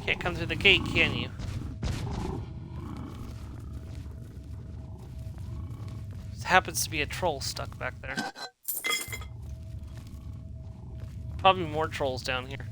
Can't come through the gate, can you? There happens to be a troll stuck back there. Probably more trolls down here.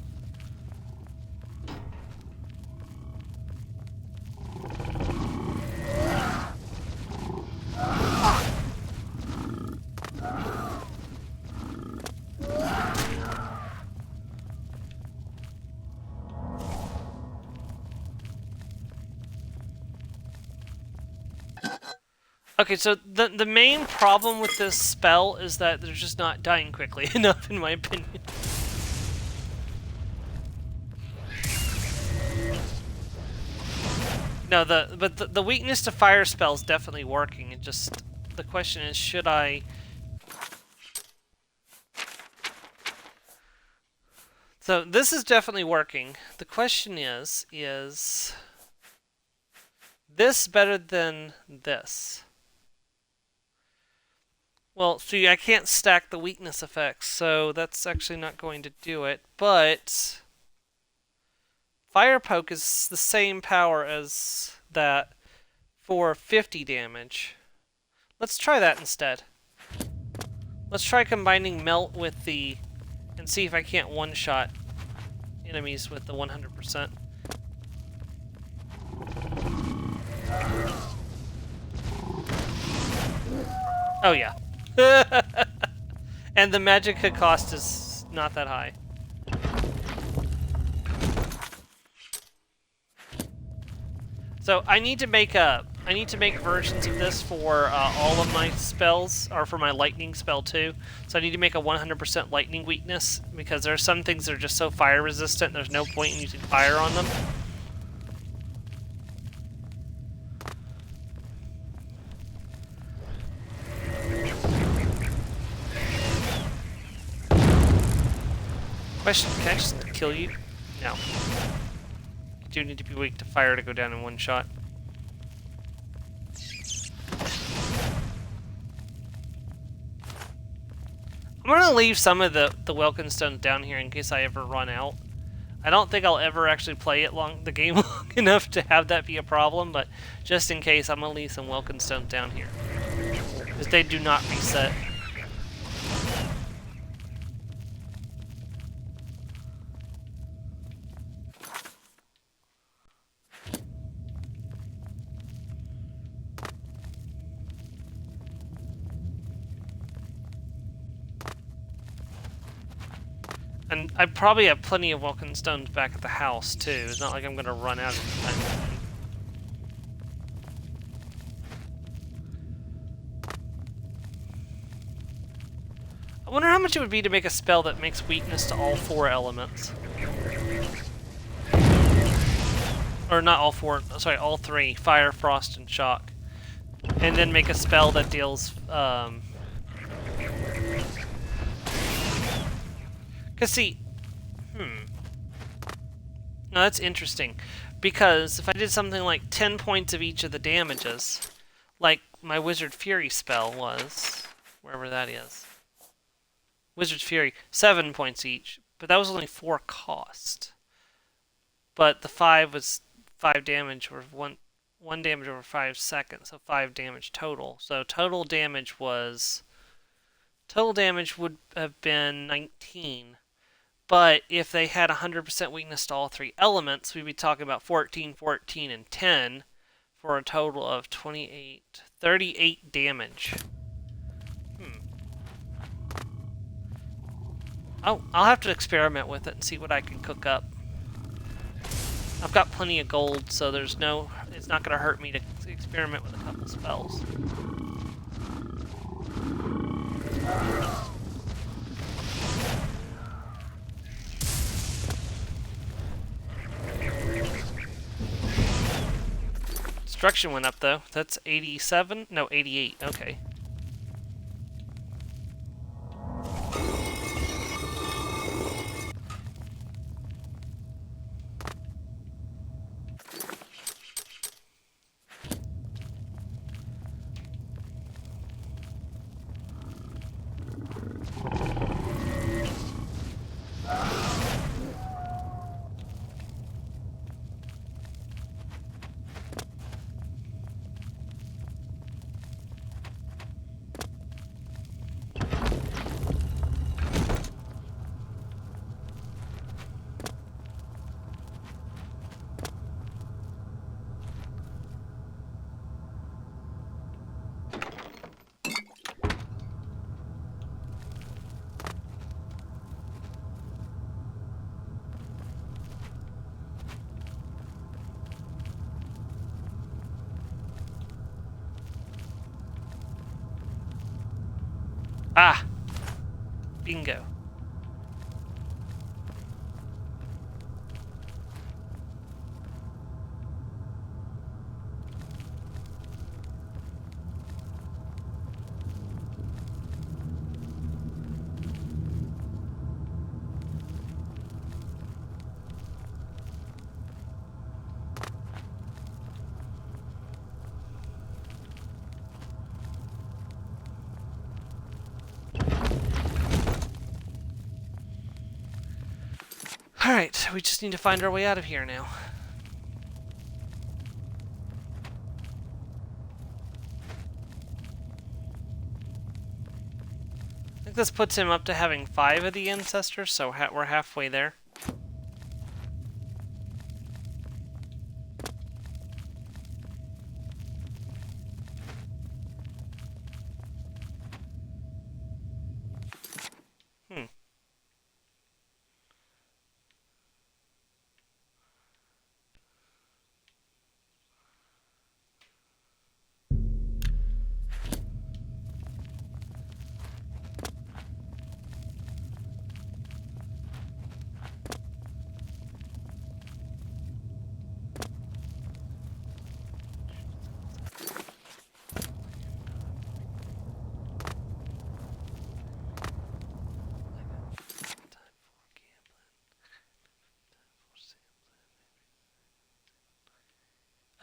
Okay, so the main problem with this spell is that they're just not dying quickly enough, in my opinion. No, the weakness to fire spell is definitely working. It just, the question is, should I? So this is definitely working. The question is this better than this? Well, see, I can't stack the weakness effects, so that's actually not going to do it, but Fire Poke is the same power as that for 50 damage. Let's try that instead. Let's try combining Melt with the, and see if I can't one-shot enemies with the 100%. Oh yeah. And the magicka cost is not that high. So I need to make versions of this for all of my spells, or for my lightning spell too. So I need to make a 100% lightning weakness, because there are some things that are just so fire resistant, there's no point in using fire on them. Question, can I just kill you? No. You do need to be weak to fire to go down in one shot. I'm gonna leave some of the Welkin stones down here in case I ever run out. I don't think I'll ever actually play the game long enough to have that be a problem, but just in case, I'm gonna leave some Welkin stones down here. Because they do not reset. And I probably have plenty of Welkin stones back at the house, too. It's not like I'm going to run out of time. I wonder how much it would be to make a spell that makes weakness to all 4 elements. Or not all 4, sorry, all 3. Fire, frost, and shock. And then make a spell that deals... Because see... No, that's interesting. Because if I did something like 10 points of each of the damages, like my Wizard Fury spell was, wherever that is. Wizard's Fury, 7 points each, but that was only 4 cost. But the 5 was 5 damage, or 1 damage over 5 seconds, so 5 damage total. So total damage would have been 19. But if they had 100% weakness to all 3 elements, we'd be talking about 14, 14, and 10 for a total of 38 damage. Oh, I'll have to experiment with it and see what I can cook up. I've got plenty of gold, so it's not going to hurt me to experiment with a couple spells. Destruction went up though. That's 87? No, 88. Okay. Ah! Bingo. Alright, we just need to find our way out of here now. I think this puts him up to having 5 of the ancestors, so we're halfway there.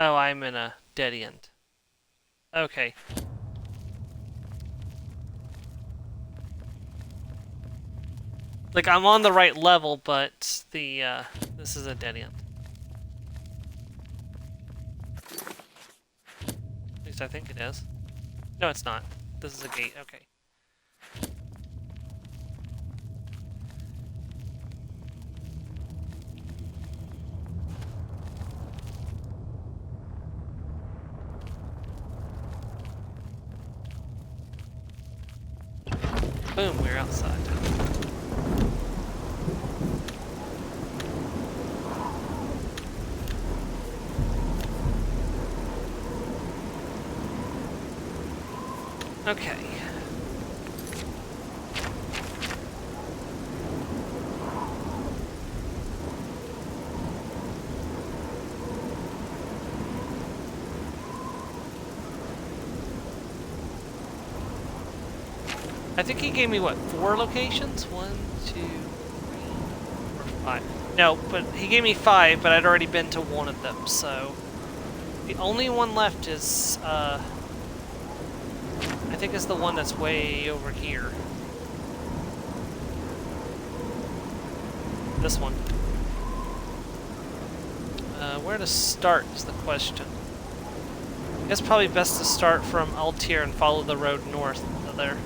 Oh, I'm in a dead end. Okay. Like, I'm on the right level, but the, this is a dead end. At least I think it is. No, it's not. This is a gate, okay. Boom, we're outside. Okay. I think he gave me, what, 4 locations? 1, 2, 3, 4, 5. No, but he gave me 5, but I'd already been to one of them, so... The only one left is, I think is the one that's way over here. This one. Where to start is the question. I guess probably best to start from Altier and follow the road north to there.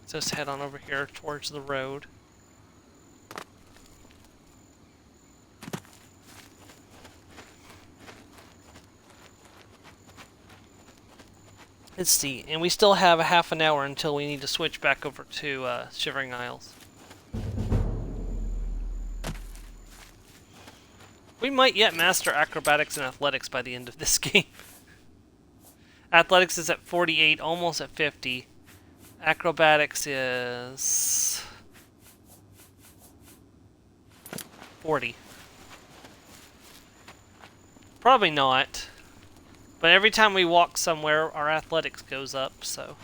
Just head on over here towards the road. Let's see, and we still have a half an hour until we need to switch back over to Shivering Isles. We might yet master acrobatics and athletics by the end of this game. Athletics is at 48, almost at 50. Acrobatics is 40. Probably not. But every time we walk somewhere, our athletics goes up, so...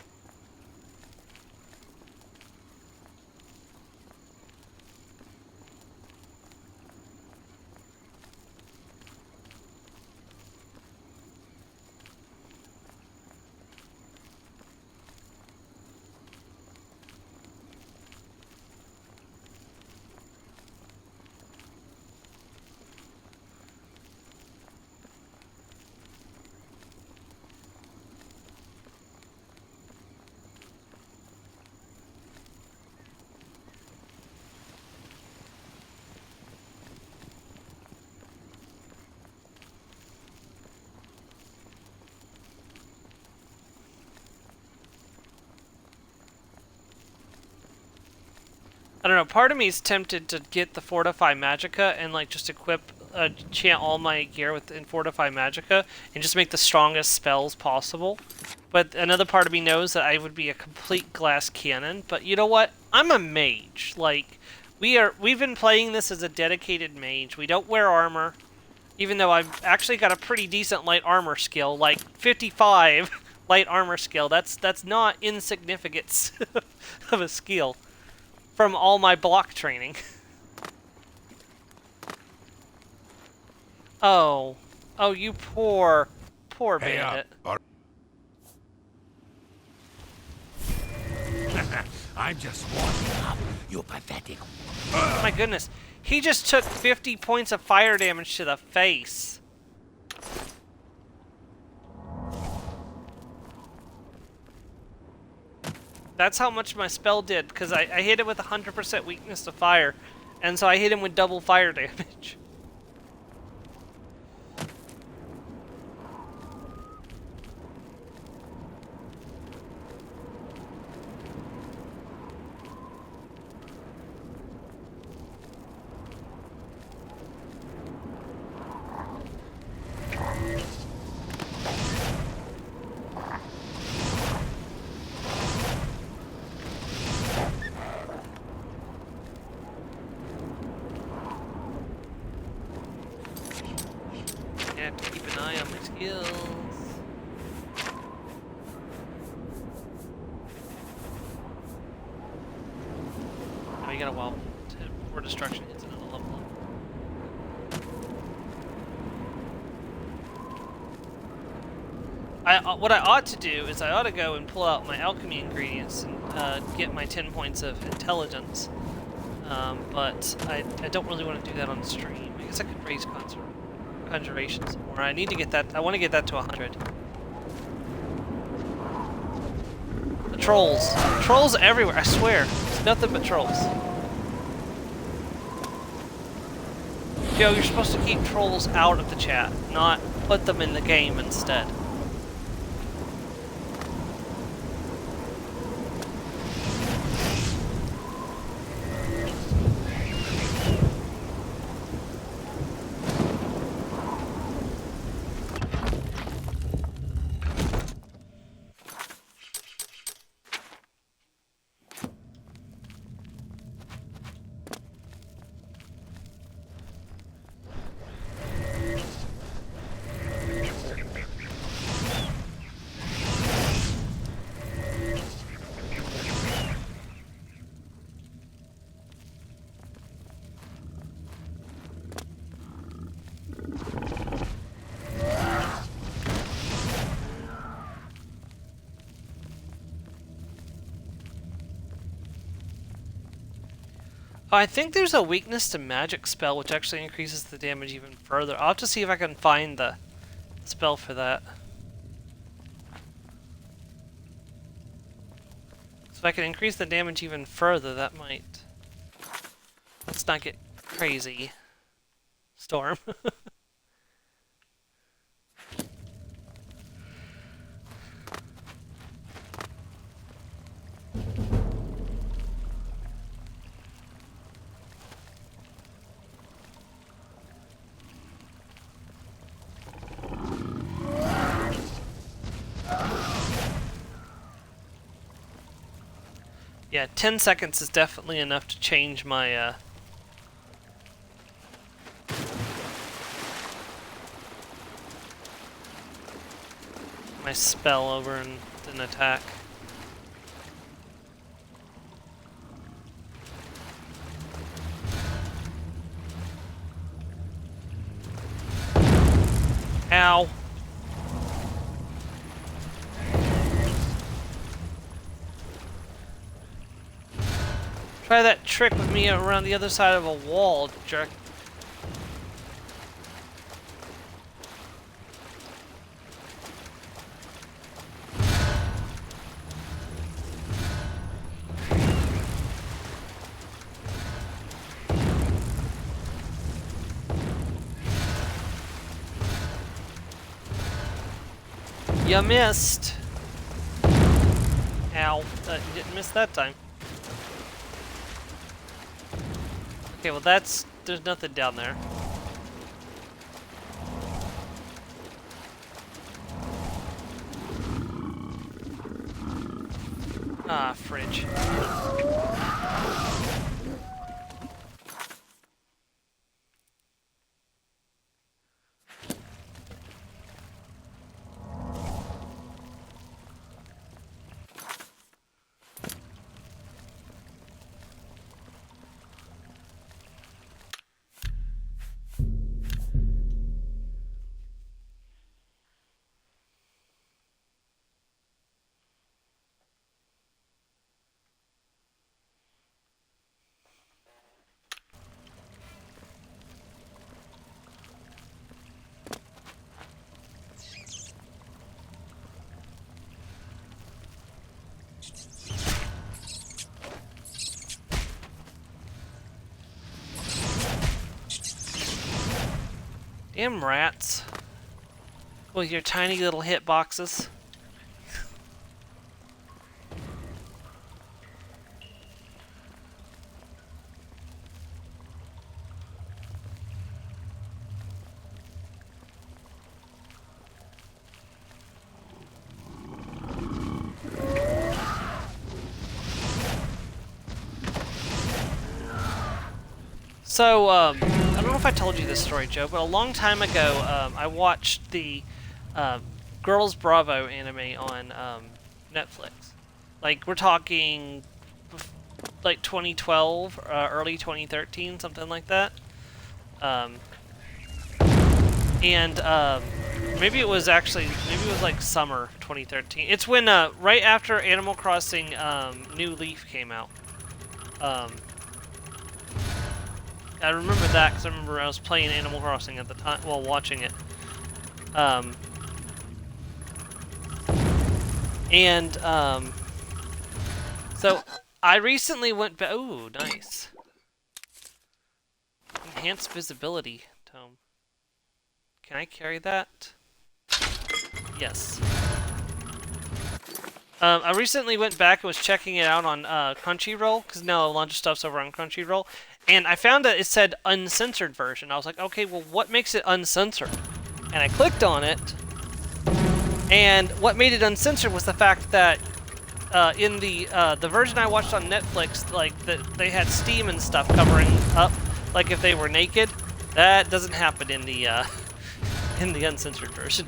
I don't know, part of me is tempted to get the Fortify Magicka and like just equip, chant all my gear within Fortify Magicka and just make the strongest spells possible. But another part of me knows that I would be a complete glass cannon. But you know what? I'm a mage. Like, we've been playing this as a dedicated mage. We don't wear armor, even though I've actually got a pretty decent light armor skill, like 55 light armor skill. That's not insignificant of a skill. From all my block training. Oh. Oh, you poor bandit. I'm just warming up, you pathetic. My goodness. He just took 50 points of fire damage to the face. That's how much my spell did, because I hit it with 100% weakness to fire, and so I hit him with double fire damage. what I ought to do is I ought to go and pull out my alchemy ingredients and get my 10 points of intelligence. But I don't really want to do that on stream. I guess I could raise conjuration some more. I need to get that. I want to get that to 100. The trolls. Trolls everywhere. I swear. It's nothing but trolls. Yo, you're supposed to keep trolls out of the chat, not put them in the game instead. Oh, I think there's a weakness to magic spell which actually increases the damage even further. I'll have to see if I can find the spell for that. So if I can increase the damage even further, that might... Let's not get crazy. Storm. Yeah, 10 seconds is definitely enough to change my, my spell over and an attack. Ow. Try that trick with me around the other side of a wall, jerk. You missed. Ow. You didn't miss that time. Okay, well there's nothing down there. Ah, fridge. Damn rats. With your tiny little hitboxes. So, I don't know if I told you this story, Joe, but a long time ago, I watched the Girls Bravo anime on Netflix. Like, we're talking like 2012, early 2013, something like that. maybe it was like summer 2013. It's when right after Animal Crossing New Leaf came out. I remember that because I remember I was playing Animal Crossing at the time while watching it. So I recently went back. Ooh, nice. Enhanced visibility tome. Can I carry that? Yes. I recently went back and was checking it out on Crunchyroll, because now a bunch of stuff's over on Crunchyroll, and I found that it said uncensored version. I was like, okay, well, what makes it uncensored? And I clicked on it, and what made it uncensored was the fact that in the version I watched on Netflix, like they had steam and stuff covering up, like if they were naked. That doesn't happen in the in the uncensored version.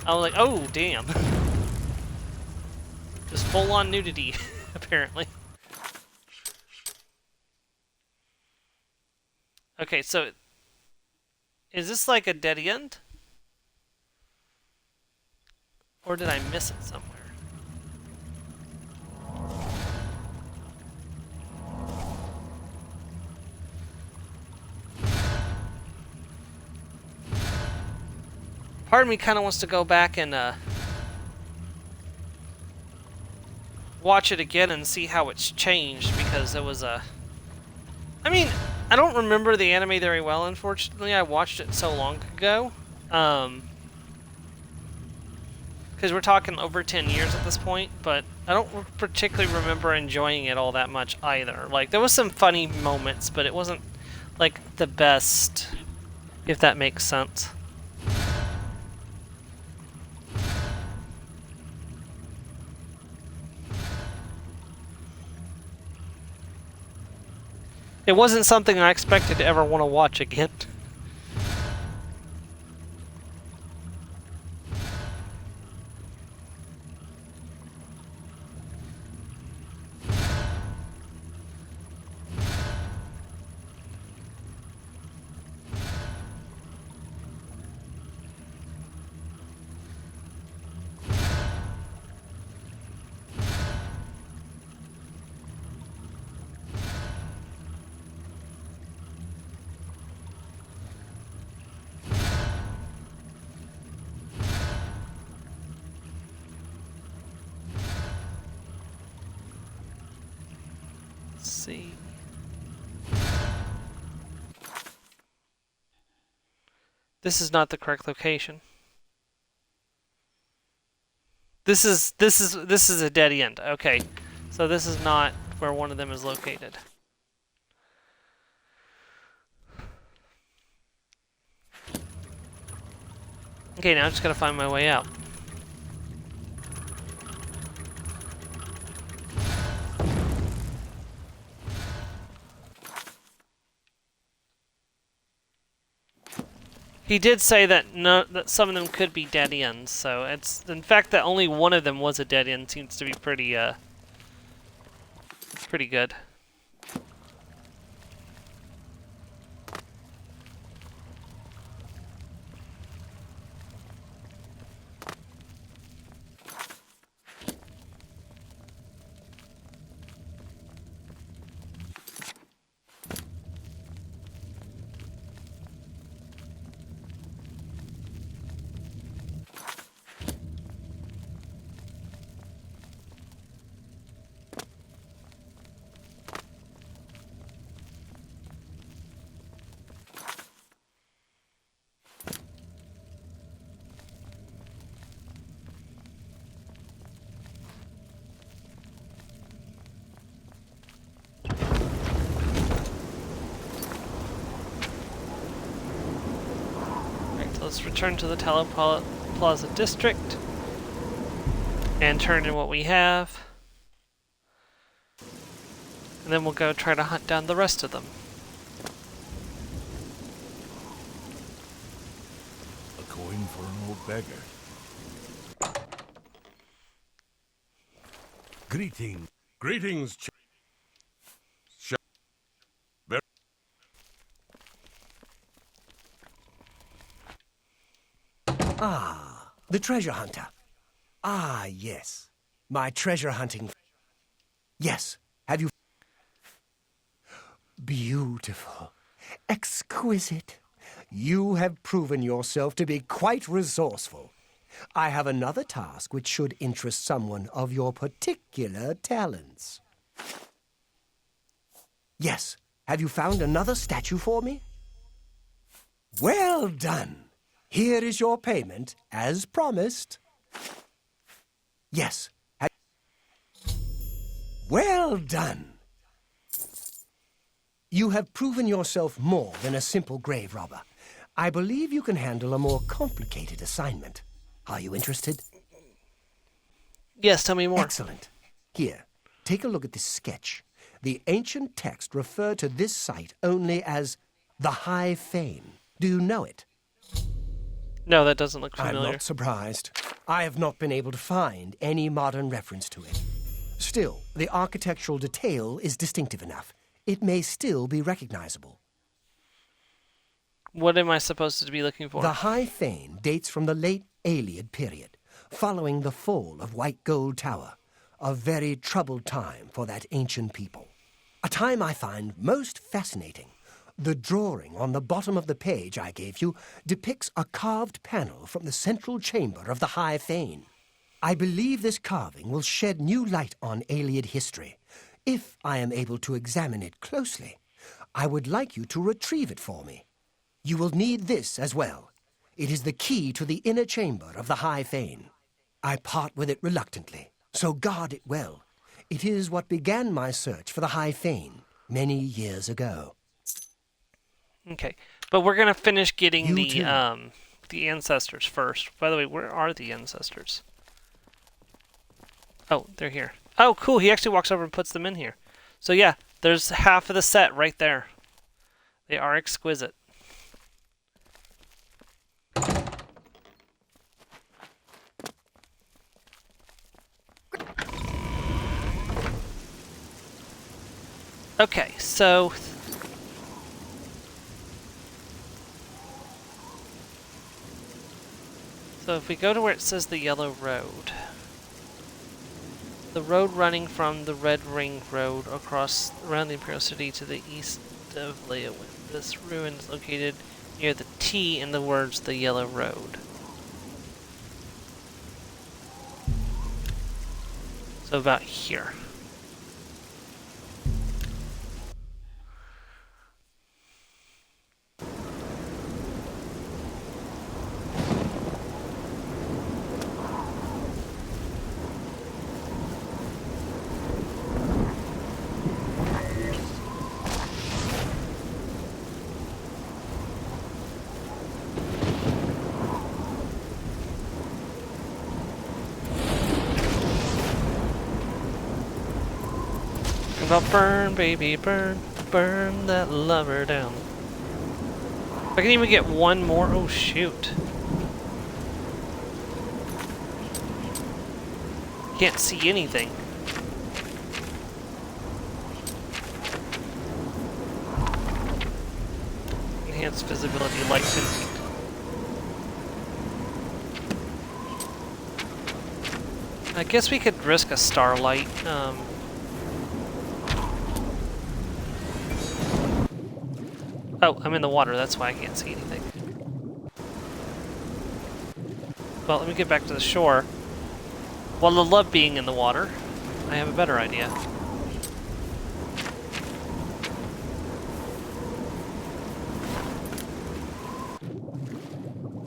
I was like, oh damn. Just full-on nudity, apparently. Okay, so is this like a dead end? Or did I miss it somewhere? Part of me kind of wants to go back and watch it again and see how it's changed, because it was a... I mean, I don't remember the anime very well, unfortunately. I watched it so long ago. Because we're talking over 10 years at this point, but I don't particularly remember enjoying it all that much either. Like, there was some funny moments, but it wasn't, like, the best, if that makes sense. It wasn't something I expected to ever want to watch again. See. This is not the correct location. This is a dead end. Okay. So this is not where one of them is located. Okay, now I just gotta find my way out. He did say that that some of them could be dead ends, so it's in fact that only one of them was a dead end seems to be pretty good. Let's return to the Plaza District and turn in what we have. And then we'll go try to hunt down the rest of them. A coin for an old beggar. Greeting. Greetings, Ah, The treasure hunter. Ah, yes. My treasure hunting. Yes. Have you... Beautiful. Exquisite. You have proven yourself to be quite resourceful. I have another task which should interest someone of your particular talents. Yes. Have you found another statue for me? Well done. Here is your payment, as promised. Yes. Well done. You have proven yourself more than a simple grave robber. I believe you can handle a more complicated assignment. Are you interested? Yes, tell me more. Excellent. Here, take a look at this sketch. The ancient text referred to this site only as the High Fane. Do you know it? No, that doesn't look familiar. I'm not surprised. I have not been able to find any modern reference to it. Still, the architectural detail is distinctive enough. It may still be recognizable. What am I supposed to be looking for? The High Fane dates from the late Aeolian period, following the fall of White Gold Tower, a very troubled time for that ancient people. A time I find most fascinating. The drawing on the bottom of the page I gave you depicts a carved panel from the central chamber of the High Fane. I believe this carving will shed new light on Aeolian history. If I am able to examine it closely, I would like you to retrieve it for me. You will need this as well. It is the key to the inner chamber of the High Fane. I part with it reluctantly, so guard it well. It is what began my search for the High Fane many years ago. Okay, but we're gonna finish getting You the ancestors first. By the way, where are the ancestors? Oh, they're here. Oh, cool. He actually walks over and puts them in here. So yeah, there's half of the set right there. They are exquisite. Okay, so if we go to where it says the yellow road, the road running from the Red Ring Road around the Imperial City to the east of Leawen. This ruin is located near the T in the words the yellow road. So about here. About burn, baby, burn, burn that lover down. If I can even get one more, oh shoot. Can't see anything. Enhanced visibility, light 10 feet. I guess we could risk a starlight. Oh, I'm in the water, that's why I can't see anything. Well, let me get back to the shore. While I love being in the water, I have a better idea.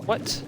What?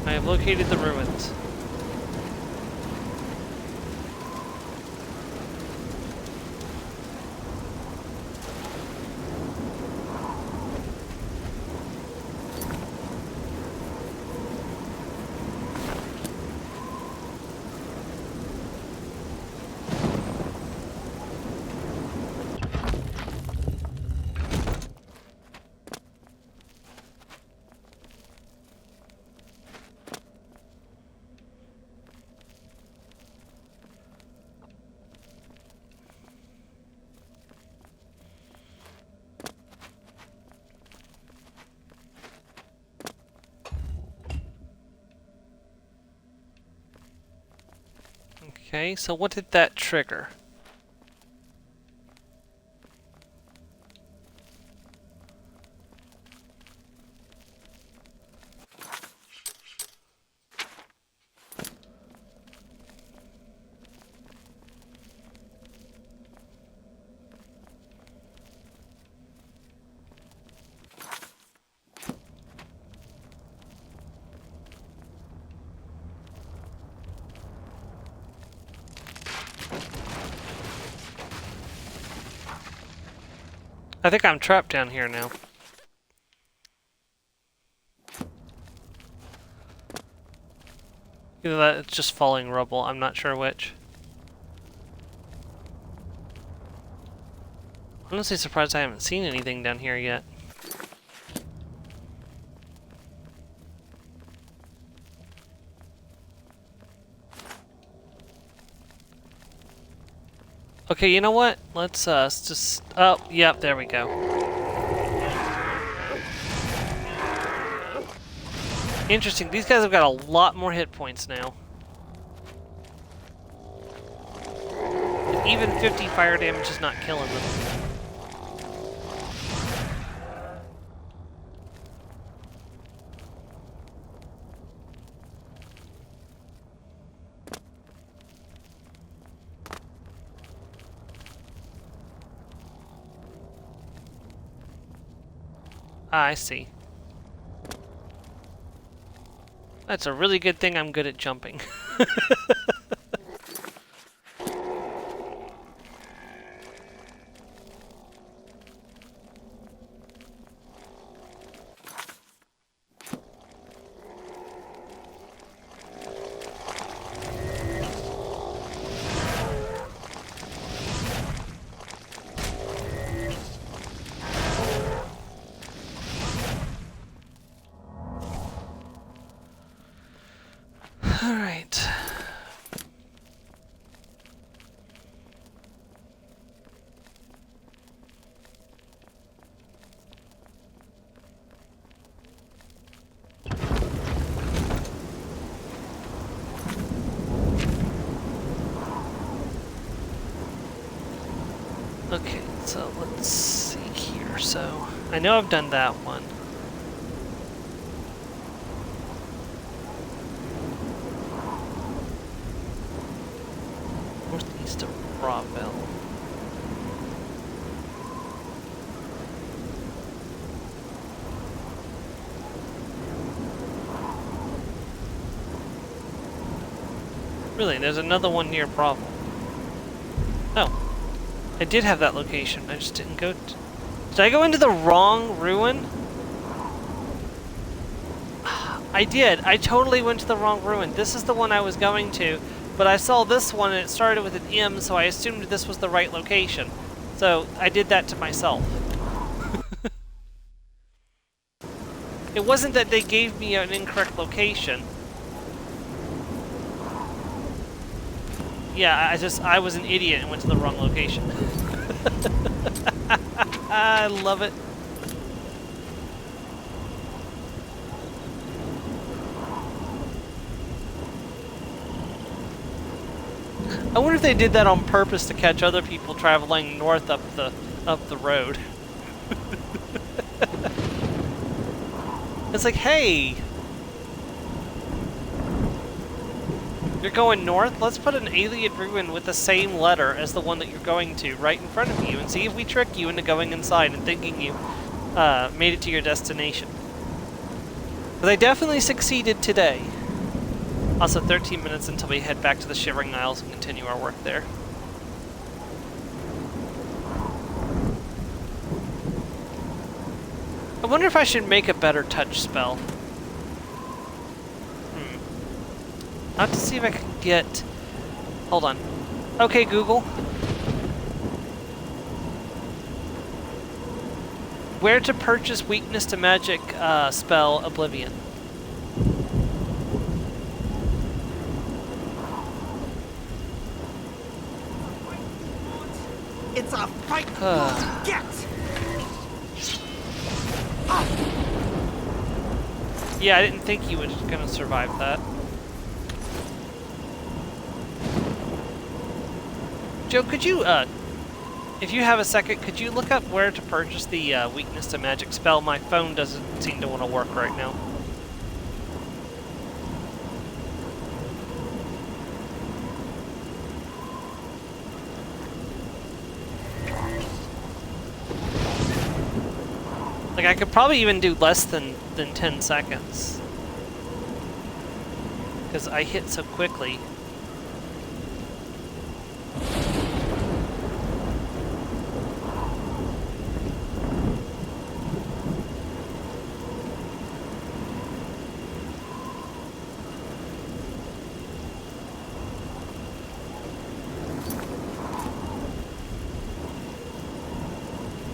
I have located the ruins. Okay, so what did that trigger? I think I'm trapped down here now. Either that, it's just falling rubble. I'm not sure which. Honestly surprised I haven't seen anything down here yet. Okay, you know what? Let's just... Oh, yep, there we go. Interesting. These guys have got a lot more hit points now. And even 50 fire damage is not killing them. Ah, I see. That's a really good thing I'm good at jumping. Alright. Okay, so let's see here. So, I know I've done that one. Northeast of Rawville. Really, there's another one near Bravo. Oh. I did have that location, I just didn't go... Did I go into the wrong ruin? I did. I totally went to the wrong ruin. This is the one I was going to, but I saw this one and it started with an M, so I assumed this was the right location. So I did that to myself. It wasn't that they gave me an incorrect location. Yeah, I was an idiot and went to the wrong location. I love it. I wonder if they did that on purpose to catch other people traveling north up the road. It's like, hey, you're going north? Let's put an alien ruin with the same letter as the one that you're going to right in front of you and see if we trick you into going inside and thinking you made it to your destination. But they definitely succeeded today. Also, 13 minutes until we head back to the Shivering Isles and continue our work there. I wonder if I should make a better touch spell. I have to see if I can get... Hold on. Okay, Google. Where to purchase weakness to magic spell Oblivion? It's a fight to get! Yeah, I didn't think you was gonna survive that. Joe, could you, if you have a second, could you look up where to purchase the weakness to magic spell? My phone doesn't seem to want to work right now. Like, I could probably even do less than 10 seconds. Because I hit so quickly.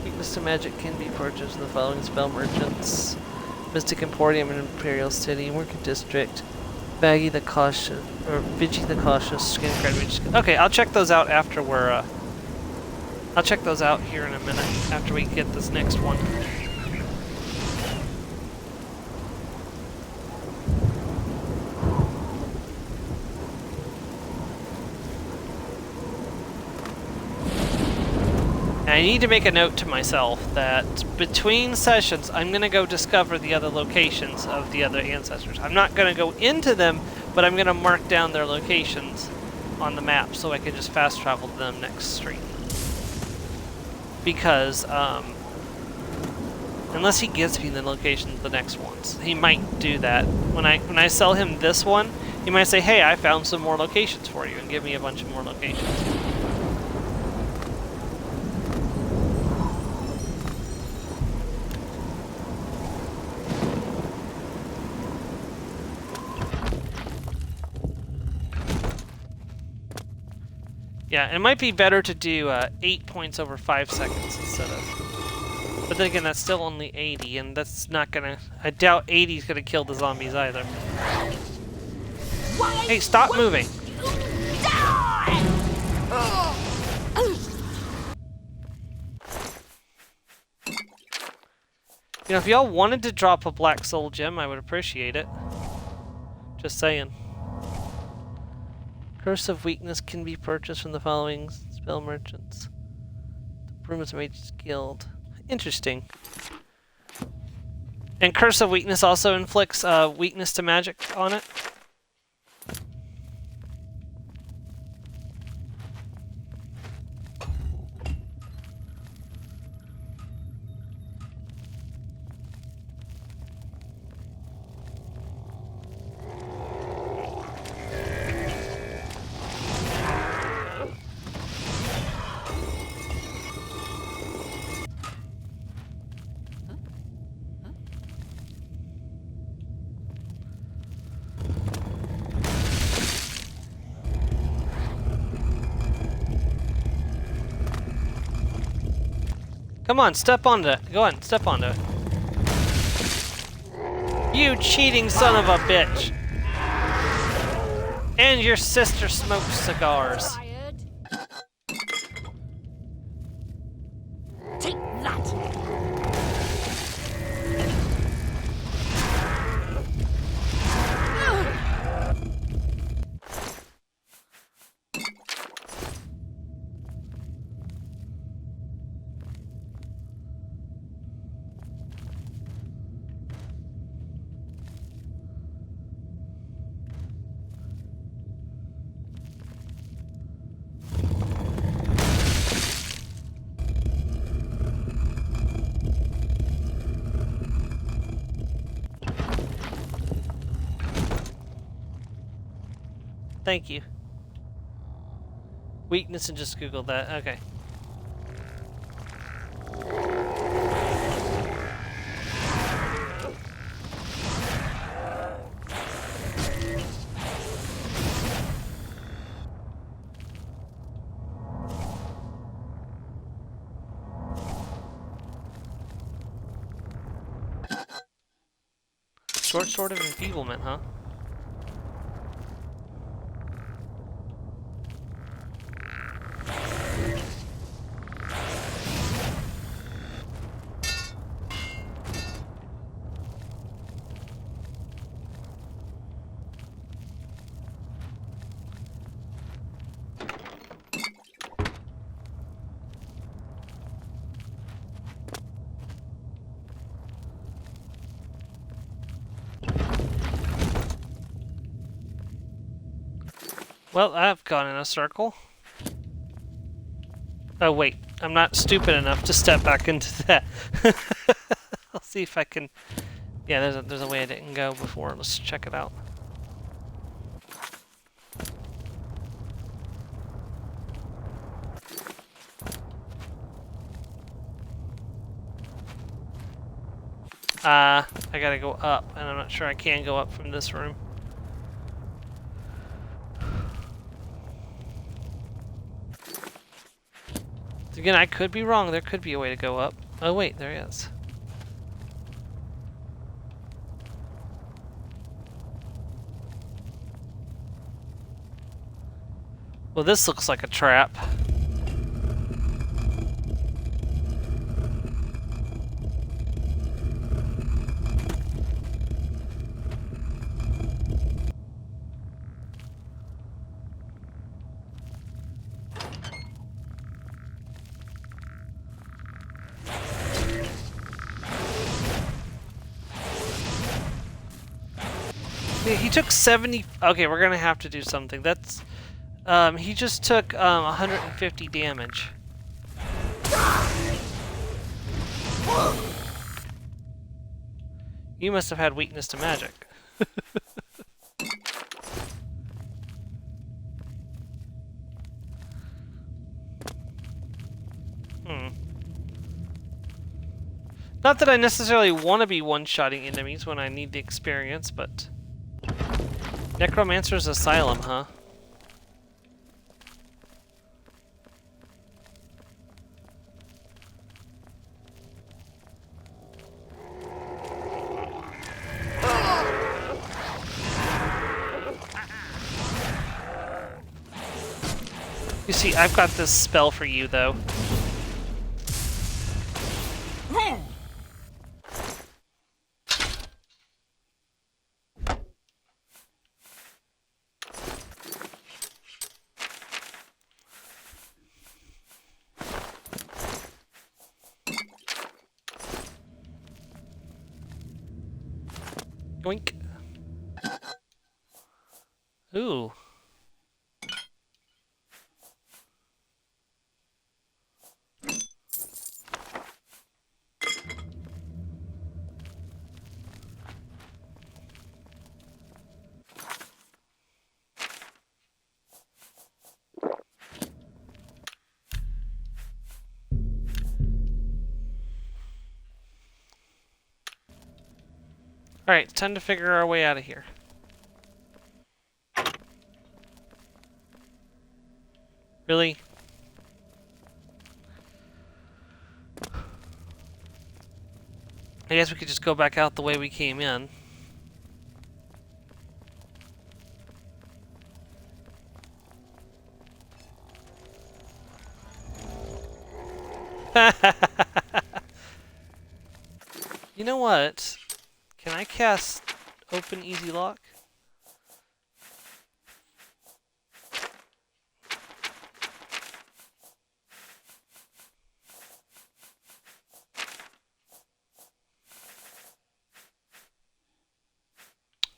Weakness to magic can be purchased in the following spell merchants: Mystic Emporium in Imperial City, Working District, Baggy the Cautious, or Vigi the Cautious, Skin Card Mage. Okay, I'll check those out after we're, I'll check those out here in a minute, after we get this next one. I need to make a note to myself that between sessions, I'm going to go discover the other locations of the other ancestors. I'm not going to go into them, but I'm going to mark down their locations on the map so I can just fast travel to them next stream. Because, unless he gives me the locations of the next ones, he might do that. When I sell him this one, he might say, hey, I found some more locations for you, and give me a bunch of more locations. Yeah, it might be better to do 8 points over 5 seconds instead of... But then again, that's still only 80, and that's not gonna... I doubt 80 is gonna kill the zombies either. Hey, stop moving! You know, if y'all wanted to drop a Black Soul Gem, I would appreciate it. Just saying. Curse of Weakness can be purchased from the following spell merchants: the Brumous Mage's Guild. Interesting. And Curse of Weakness also inflicts weakness to magic on it. Come on, step onto it. Go on, step onto it. You cheating son of a bitch! And your sister smokes cigars. Take that! Thank you. Weakness, and just Google that. Okay. Short Sword of Enfeeblement, huh? Well, I've gone in a circle. Oh wait, I'm not stupid enough to step back into that. I'll see if I can... Yeah, there's a way I didn't go before. Let's check it out. I gotta go up, and I'm not sure I can go up from this room. Again, I could be wrong. There could be a way to go up. Oh wait, there is. Well, this looks like a trap. He took 70... Okay, we're gonna have to do something. That's... he just took 150 damage. You must have had weakness to magic. Not that I necessarily want to be one-shotting enemies when I need the experience, but... Necromancer's Asylum, huh? You see, I've got this spell for you, though. Yoink. Ooh. Alright, it's time to figure our way out of here. Really? I guess we could just go back out the way we came in. You know what? Can I cast Open Easy Lock?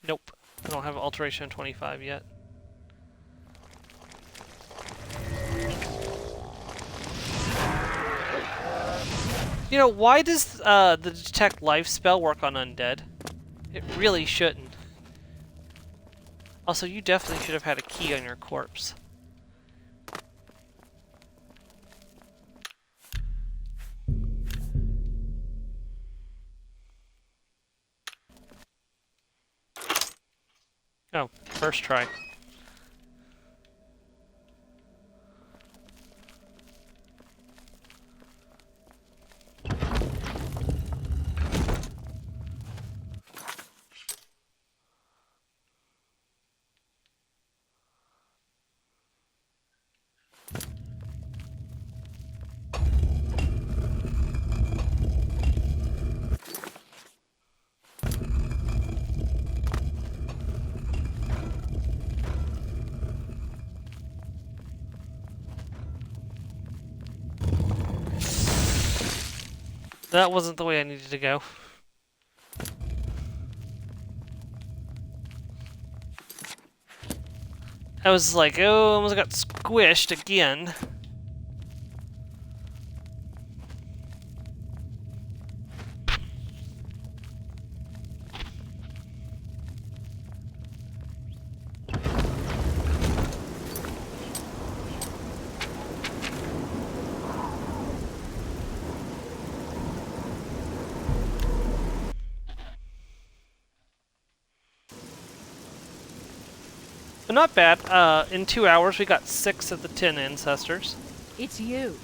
Nope. I don't have Alteration 25 yet. You know, why does the Detect Life spell work on undead? It really shouldn't. Also, you definitely should have had a key on your corpse. Oh, first try. That wasn't the way I needed to go. I was like, oh, almost got squished again. But not bad. In 2 hours, we got 6 of the 10 ancestors. It's you.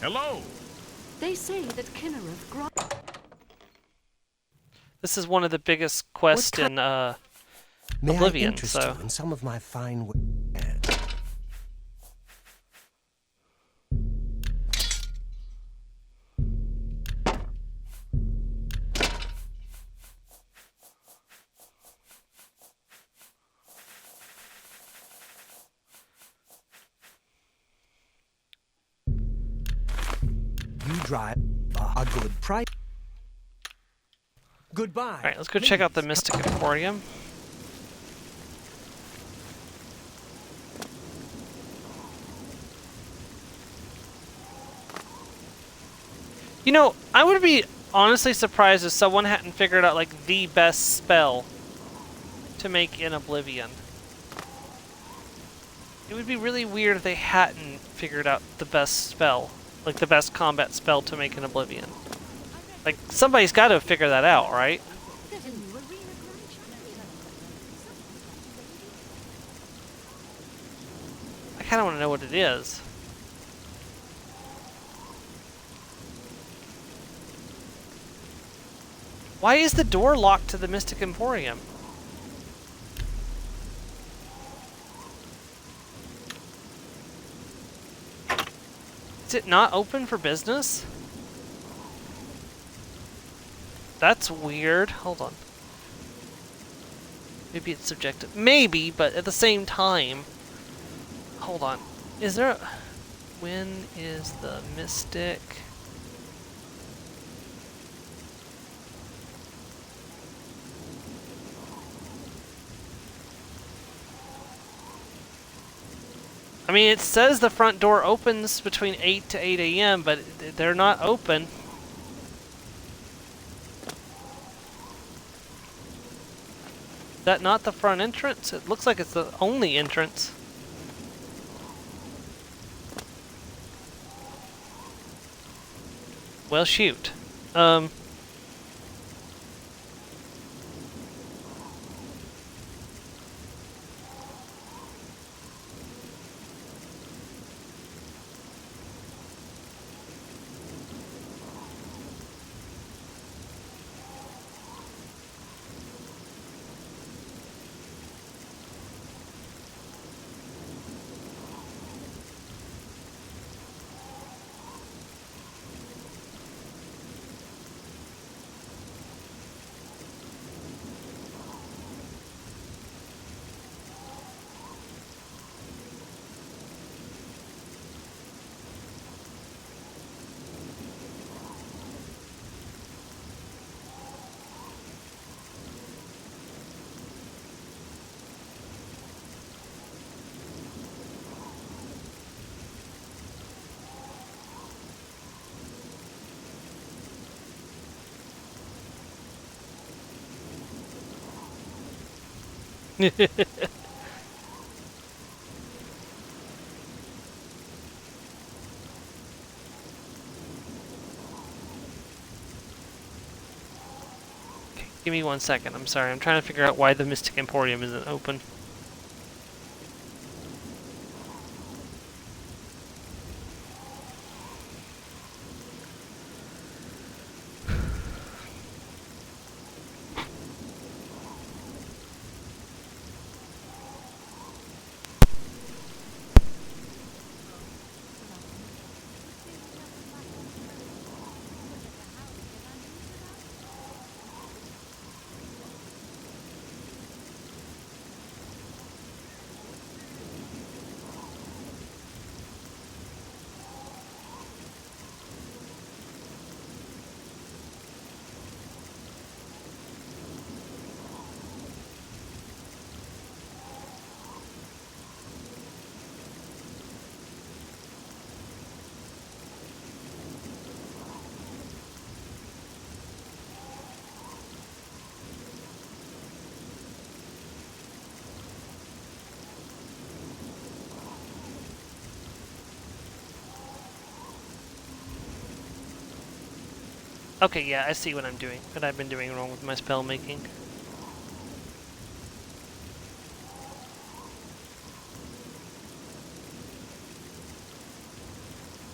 Hello! They say that Kinnereth grant. This is one of the biggest quests in May I Oblivion, interest so... you in some of my fine You drive a good price. Goodbye. Alright, let's go check out the Please. Mystic Emporium. You know, I would be honestly surprised if someone hadn't figured out, like, the best spell to make in Oblivion. It would be really weird if they hadn't figured out the best spell. Like, the best combat spell to make in Oblivion. Like, somebody's got to figure that out, right? I kind of want to know what it is. Why is the door locked to the Mystic Emporium? Is it not open for business? That's weird. Hold on. Maybe it's subjective. Maybe, but at the same time... Hold on. Is there a... When is the Mystic... I mean, it says the front door opens between 8 to 8 a.m., but they're not open. Is that not the front entrance? It looks like it's the only entrance. Well, shoot. Give me 1 second. I'm sorry. I'm trying to figure out why the Mystic Emporium isn't open. Okay, yeah, I see what I'm doing. What I've been doing wrong with my spell making.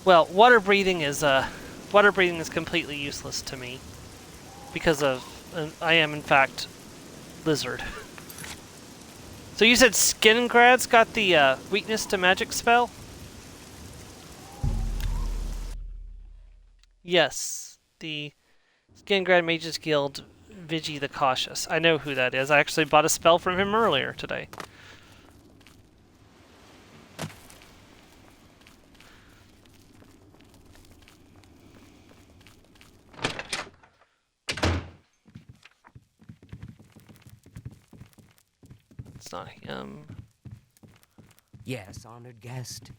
Well, water breathing is completely useless to me because of I am in fact lizard. So you said Skingrad's got the weakness to magic spell? Yes, the Skingrad Mages Guild Vigi the Cautious. I know who that is. I actually bought a spell from him earlier today. It's not him. Yes, honored guest.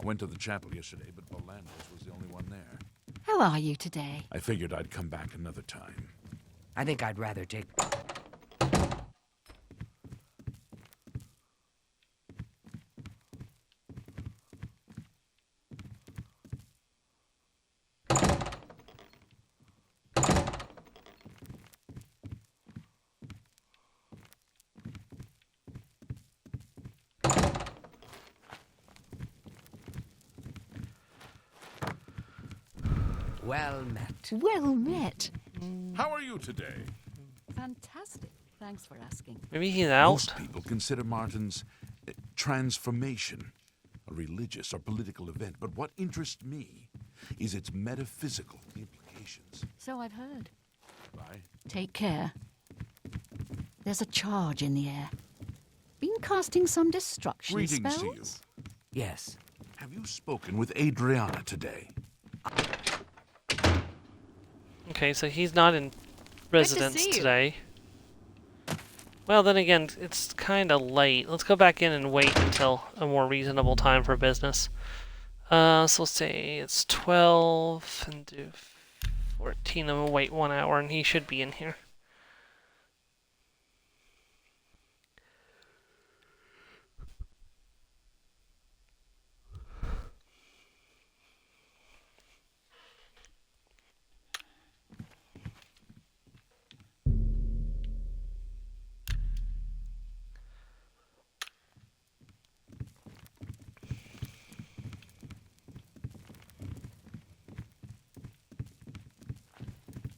I went to the chapel yesterday, but Bolandos was the only one there. How are you today? I figured I'd come back another time. I think I'd rather take... Well met. Well met. How are you today? Fantastic. Thanks for asking. Maybe he's out. Most people consider Martin's transformation a religious or political event, but what interests me is its metaphysical implications. So I've heard. Right? Take care. There's a charge in the air. Been casting some destruction Greetings spells? to you. Yes. Have you spoken with Adriana today? Okay, so he's not in residence today. Well, then again, it's kind of late. Let's go back in and wait until a more reasonable time for business. So let's say it's 12 and do 14. I'm gonna wait 1 hour, and he should be in here.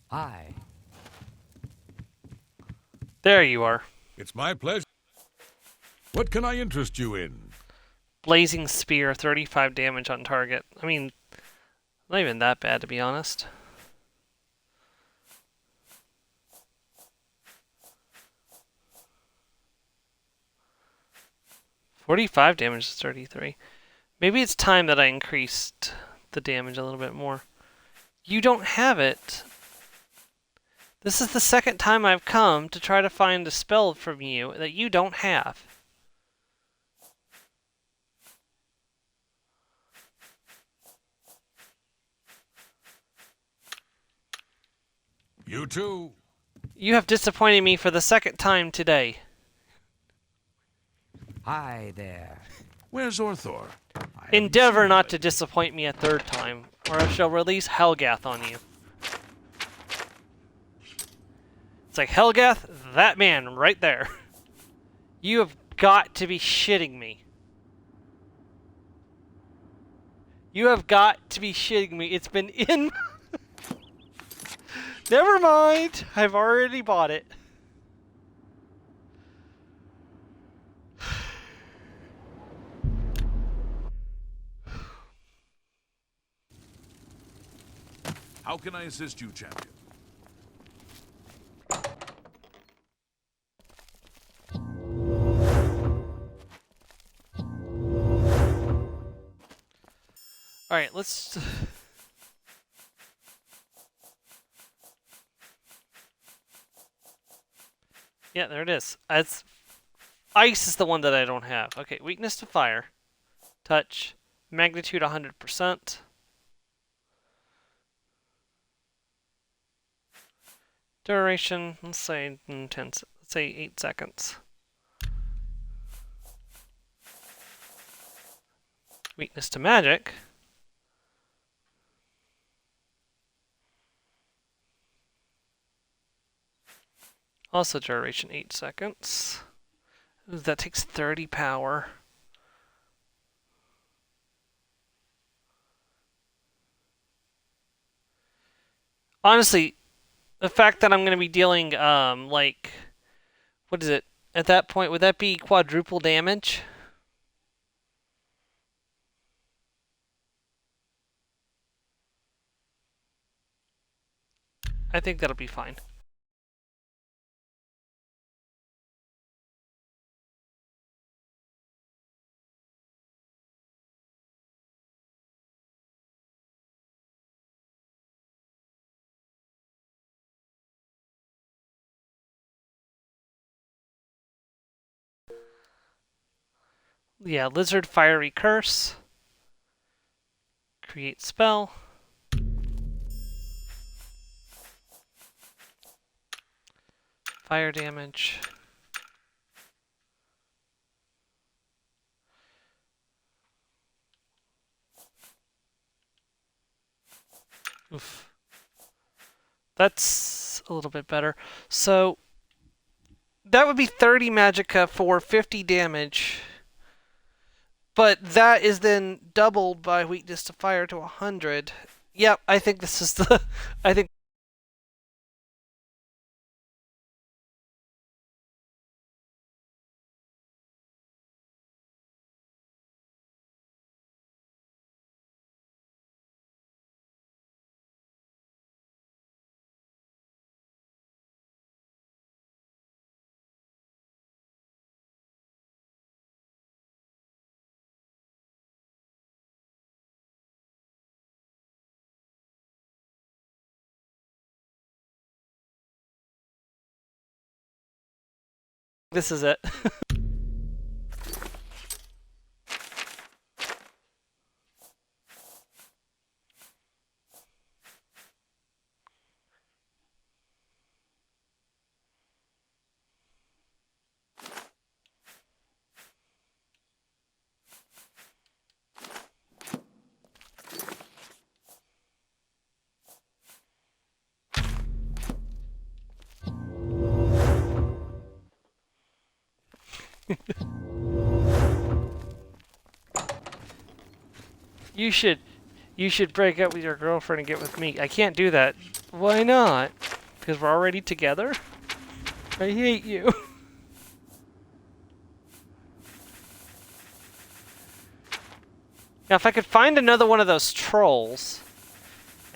Hi. There you are. It's my pleasure. What can I interest you in? Blazing Spear, 35 damage on target. I mean, not even that bad, to be honest. $45 damage is 33. Maybe it's time that I increased the damage a little bit more. You don't have it. This is the second time I've come to try to find a spell from you that you don't have. You too. You have disappointed me for the second time today. Hi there. Where's Orthor? I haven't Endeavor seen not him to lately. disappoint me a third time, or I shall release Helgath on you. It's like, Helgath, that man right there. You have got to be shitting me. You have got to be shitting me. It's been in... Never mind. I've already bought it. How can I assist you, champion? Alright, let's... Yeah, there it is. It's... Ice is the one that I don't have. Okay, weakness to fire. Touch. Magnitude 100%. Duration, let's say let's say 8 seconds. Weakness to magic. Also duration 8 seconds. Ooh, that takes 30 power. Honestly, the fact that I'm going to be dealing, like, what is it? At that point, would that be quadruple damage? I think that'll be fine. Yeah, Lizard Fiery Curse. Create spell. Fire damage. Oof. That's a little bit better. So that would be 30 magicka for 50 damage. But that is then doubled by weakness to fire to 100. Yep, I think this is the I think this is it. You should break up with your girlfriend and get with me. I can't do that. Why not? Because we're already together? I hate you. Now, if I could find another one of those trolls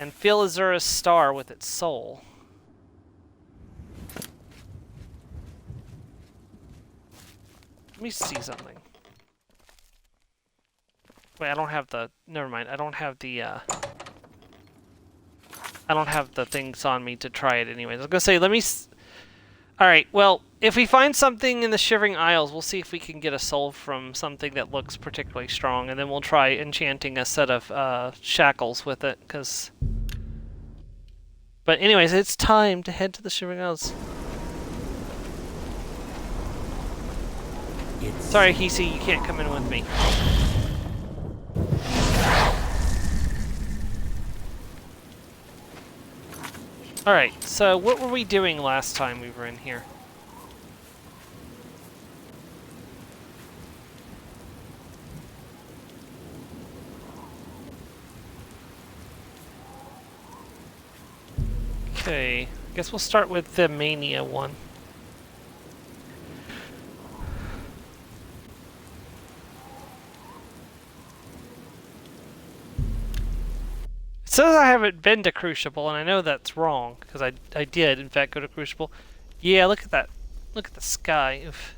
and fill Azura's star with its soul. Let me see something. Wait, I don't have the... Never mind. I don't have the things on me to try it anyways. I was gonna say, let me... Alright, well, if we find something in the Shivering Isles, we'll see if we can get a soul from something that looks particularly strong, and then we'll try enchanting a set of shackles with it, because... But anyways, it's time to head to the Shivering Isles. Sorry, Hisi, you can't come in with me. Alright, so what were we doing last time we were in here? Okay, I guess we'll start with the Mania one. It says I haven't been to Crucible, and I know that's wrong, because I did, in fact, go to Crucible. Yeah, look at that. Look at the sky. Oof.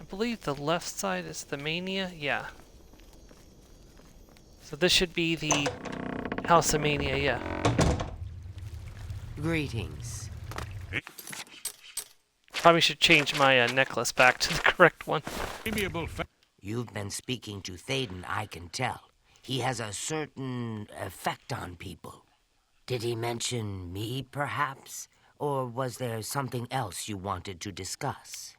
I believe the left side is the Mania. Yeah. So this should be the House of Mania, yeah. Greetings. Probably should change my necklace back to the correct one. You've been speaking to Thaden, I can tell. He has a certain effect on people. Did he mention me, perhaps? Or was there something else you wanted to discuss?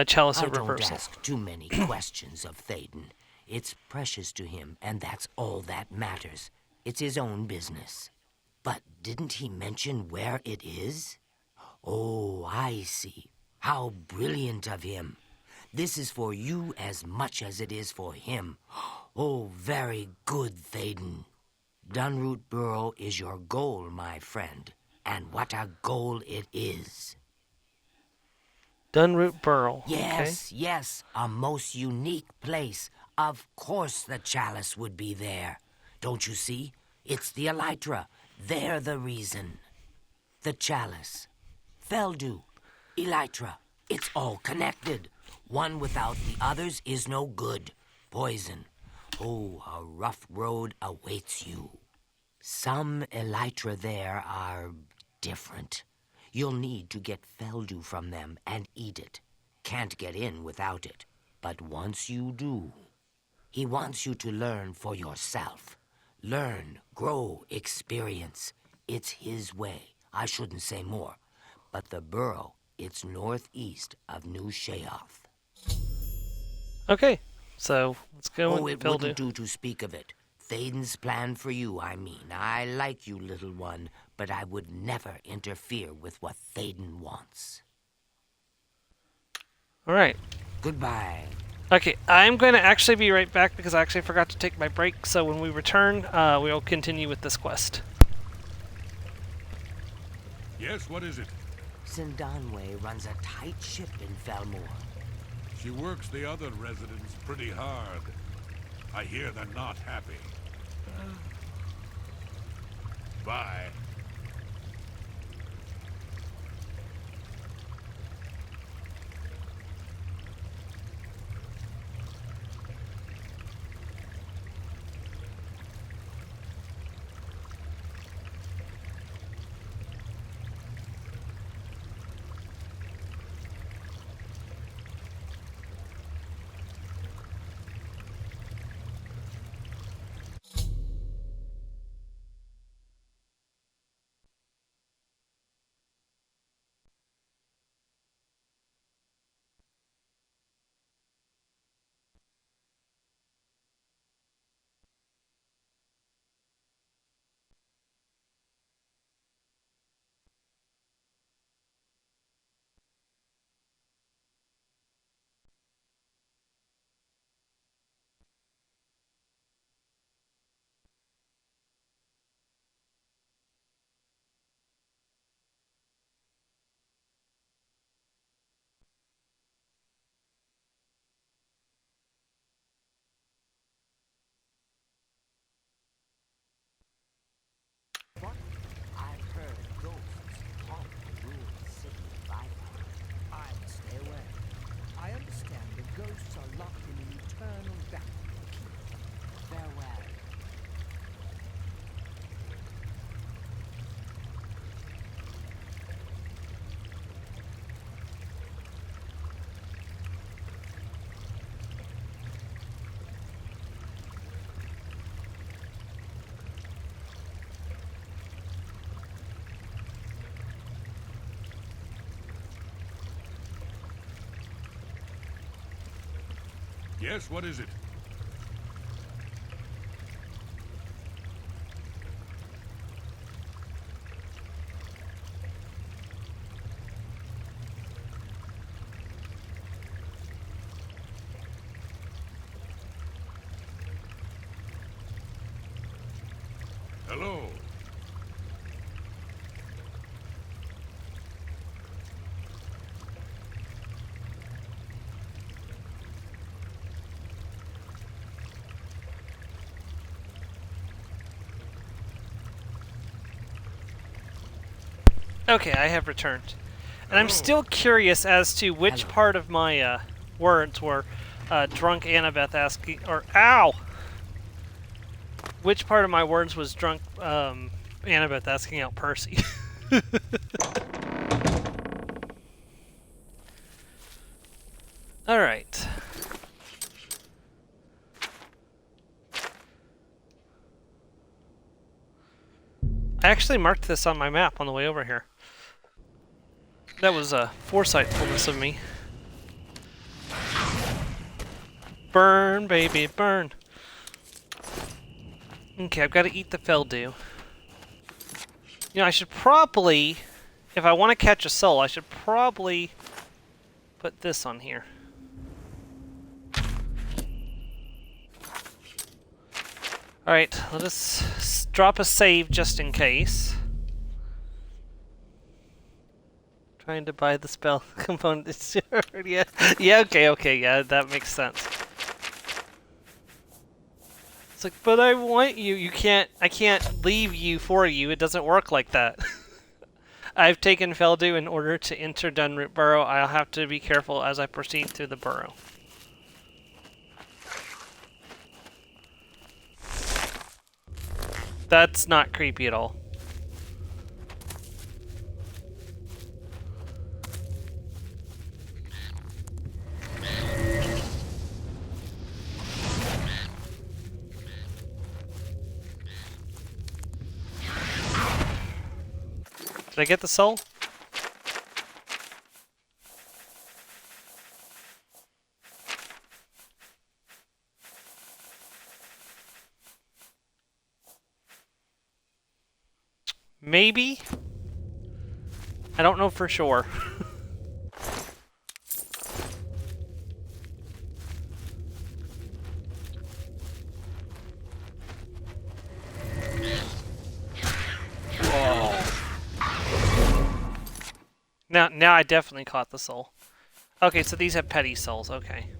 Chalice I of don't Reversal. ask too many questions of Thaden. It's precious to him, and that's all that matters. It's his own business. But didn't he mention where it is? Oh, I see. How brilliant of him. This is for you as much as it is for him. Oh, very good, Thaden. Dunroot Burrow is your goal, my friend. And what a goal it is. Dunroot Burrow. Yes, yes, a most unique place. Of course the chalice would be there. Don't you see? It's the elytra. They're the reason. The chalice. Feldu. Elytra. It's all connected. One without the others is no good. Poison. Oh, a rough road awaits you. Some elytra there are different. You'll need to get Feldu from them and eat it. Can't get in without it. But once you do, he wants you to learn for yourself. Learn, grow, experience. It's his way. I shouldn't say more. But the burrow, it's northeast of New Sheoth. Okay, so let's go Oh, and it wouldn't do to speak of it. Thaden's plan for you, I mean. I like you, little one, but I would never interfere with what Thaden wants. All right. Goodbye. Okay, I'm going to actually be right back because I actually forgot to take my break. So when we return, we'll continue with this quest. Yes, what is it? Sindanwe runs a tight ship in Felmore. She works the other residents pretty hard. I hear they're not happy. Bye. I've heard ghosts haunt the ruined city of Viper. I must stay away. I understand the ghosts are locked in an eternal battle for the keep. Farewell. Yes, what is it? Hello. Okay, I have returned. And I'm still curious as to which part of my words were drunk Annabeth asking, or ow! Which part of my words was drunk Annabeth asking out Percy? Alright. I actually marked this on my map on the way over here. That was a foresightfulness of me. Burn, baby, burn. Okay, I've got to eat the Feldu. You know, I should probably, if I want to catch a soul, I should probably put this on here. Alright, let us drop a save just in case. Trying to buy the spell component. Yeah, okay, yeah, that makes sense. It's like, but I want you. I can't leave you for you. It doesn't work like that. I've taken Feldu in order to enter Dunroot Burrow. I'll have to be careful as I proceed through the burrow. That's not creepy at all. Did I get the soul? Maybe? I don't know for sure. Now I definitely caught the soul. Okay, so these have petty souls, okay.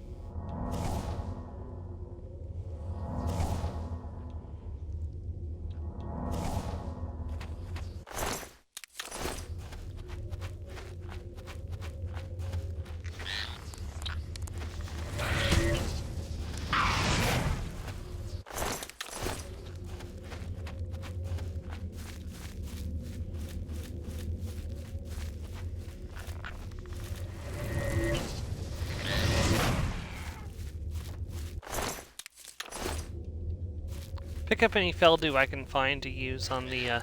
Pick up any Feldu I can find to use on the,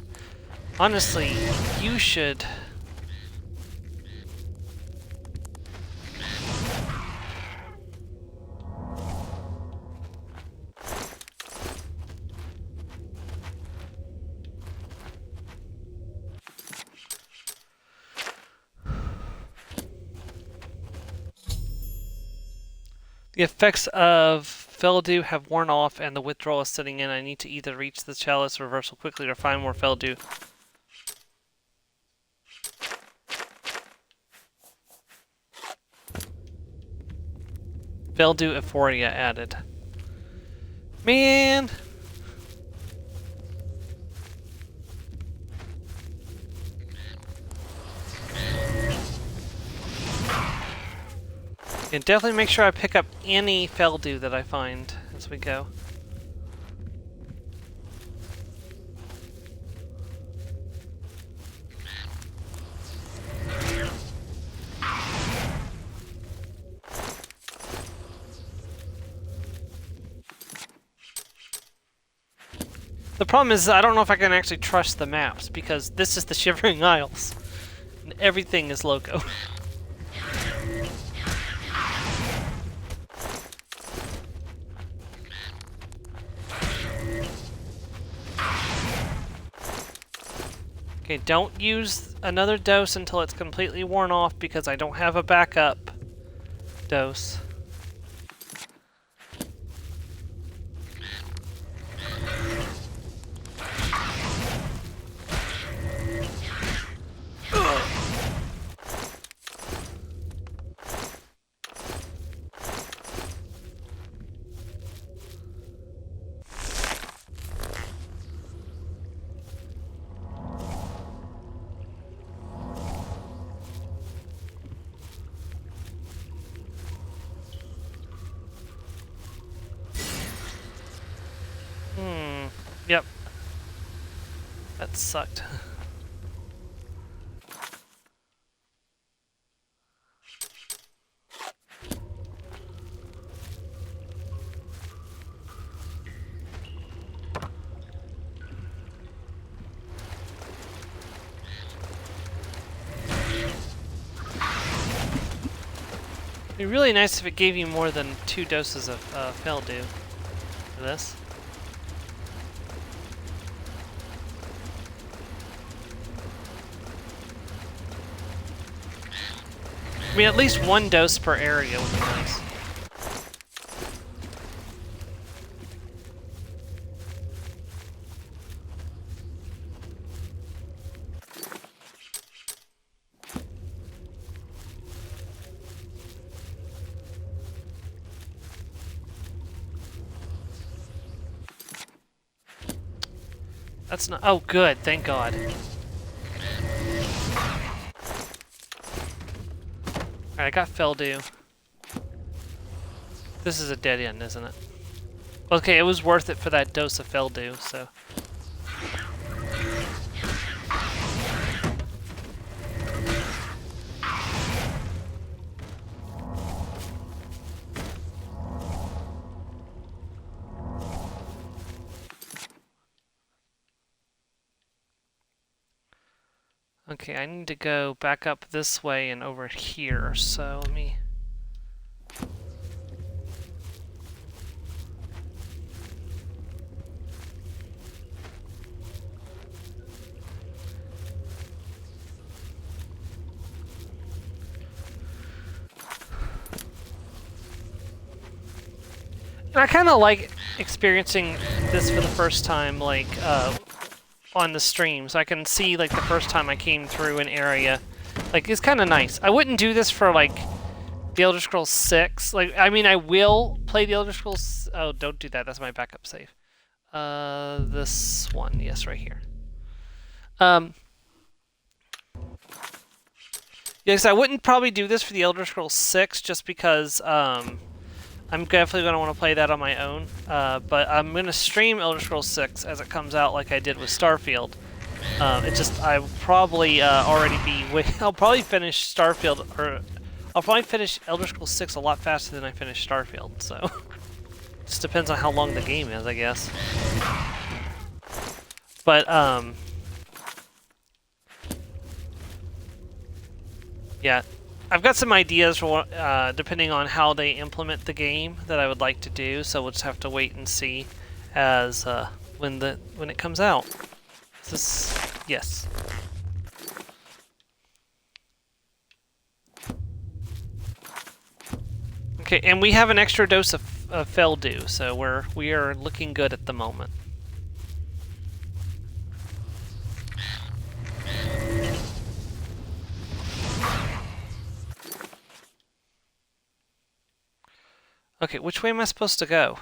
honestly, you should... The effects of Feldu have worn off and the withdrawal is setting in. I need to either reach the chalice reversal quickly or find more Feldu. Feldu Euphoria added. Man! And definitely make sure I pick up any Feldu that I find as we go. The problem is I don't know if I can actually trust the maps because this is the Shivering Isles. And everything is loco. Okay, don't use another dose until it's completely worn off because I don't have a backup dose. Yep. That sucked. It'd be really nice if it gave you more than 2 doses of Feldu for this. I mean, at least one dose per area would be nice. That's not. Oh, good. Thank God. Alright, I got Feldew. This is a dead end, isn't it? Okay, it was worth it for that dose of Feldew, so. Okay, I need to go back up this way and over here, so let me... And I kind of like experiencing this for the first time, like, on the stream, so I can see, like, the first time I came through an area. Like, it's kind of nice. I wouldn't do this for, like, the Elder Scrolls 6. Like, I mean, I will play the Elder Scrolls... Oh, don't do that. That's my backup save. This one. Yes, right here. Yes, I wouldn't probably do this for the Elder Scrolls 6 just because, I'm definitely going to want to play that on my own, but I'm going to stream Elder Scrolls 6 as it comes out like I did with Starfield. I'll probably already be... I'll probably finish Starfield, or... I'll probably finish Elder Scrolls 6 a lot faster than I finished Starfield, so... Just depends on how long the game is, I guess. But, yeah. I've got some ideas for depending on how they implement the game that I would like to do, so we'll just have to wait and see as when it comes out. Is this... Yes. Okay, and we have an extra dose of Feldew, so we are looking good at the moment. Okay, which way am I supposed to go?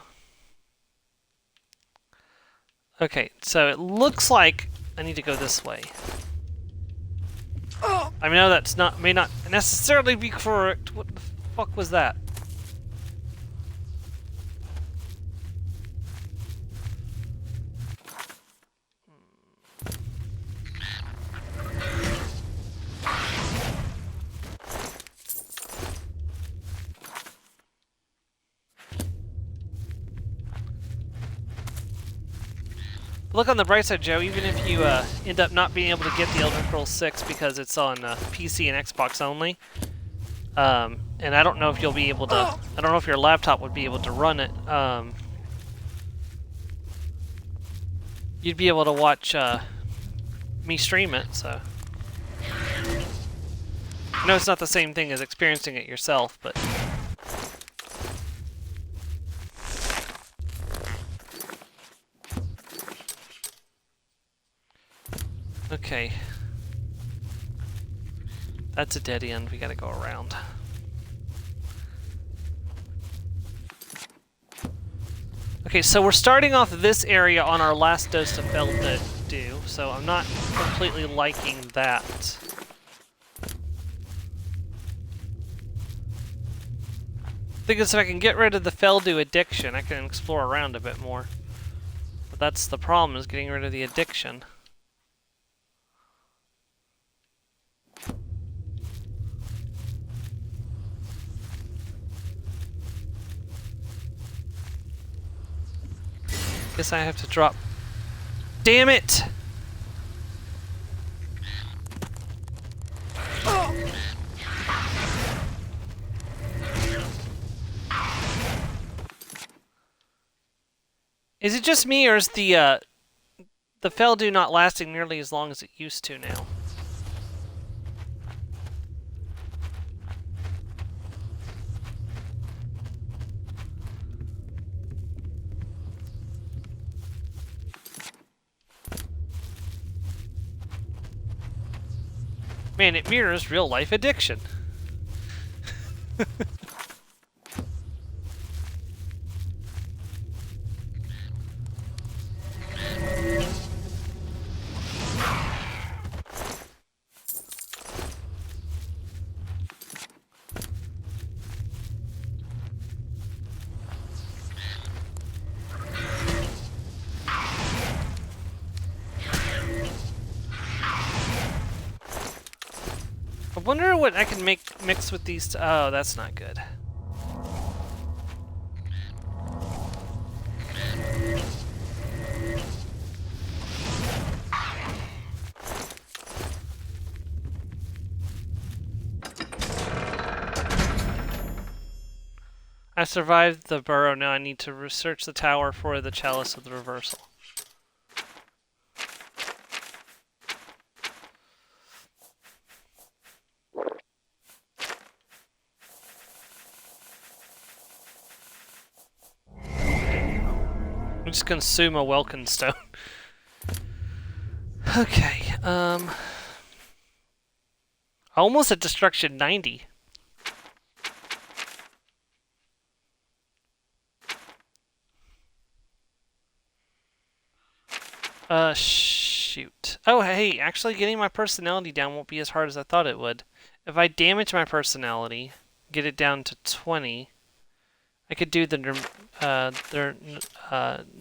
Okay, so it looks like I need to go this way. I know that's may not necessarily be correct. What the fuck was that? Look on the bright side, Joe, even if you end up not being able to get the Elder Scrolls 6 because it's on PC and Xbox only, and I don't know if you'll be able to, I don't know if your laptop would be able to run it, you'd be able to watch me stream it, so. I know it's not the same thing as experiencing it yourself, but... Okay. That's a dead end. We gotta go around. Okay, so we're starting off this area on our last dose of Feldew, so I'm not completely liking that. Thing is, if I can get rid of the Feldew addiction, I can explore around a bit more. But that's the problem, is getting rid of the addiction. Guess I have to drop. Damn it! Is it just me, or is the Feldew not lasting nearly as long as it used to now? Man, it mirrors real-life addiction. I wonder what I can mix with these. Oh, that's not good. I survived the burrow. Now I need to research the tower for the chalice of the reversal. I'm just consume a Welkin stone. Okay, almost at destruction 90. Shoot. Oh, hey, actually getting my personality down won't be as hard as I thought it would. If I damage my personality, get it down to 20, I could do the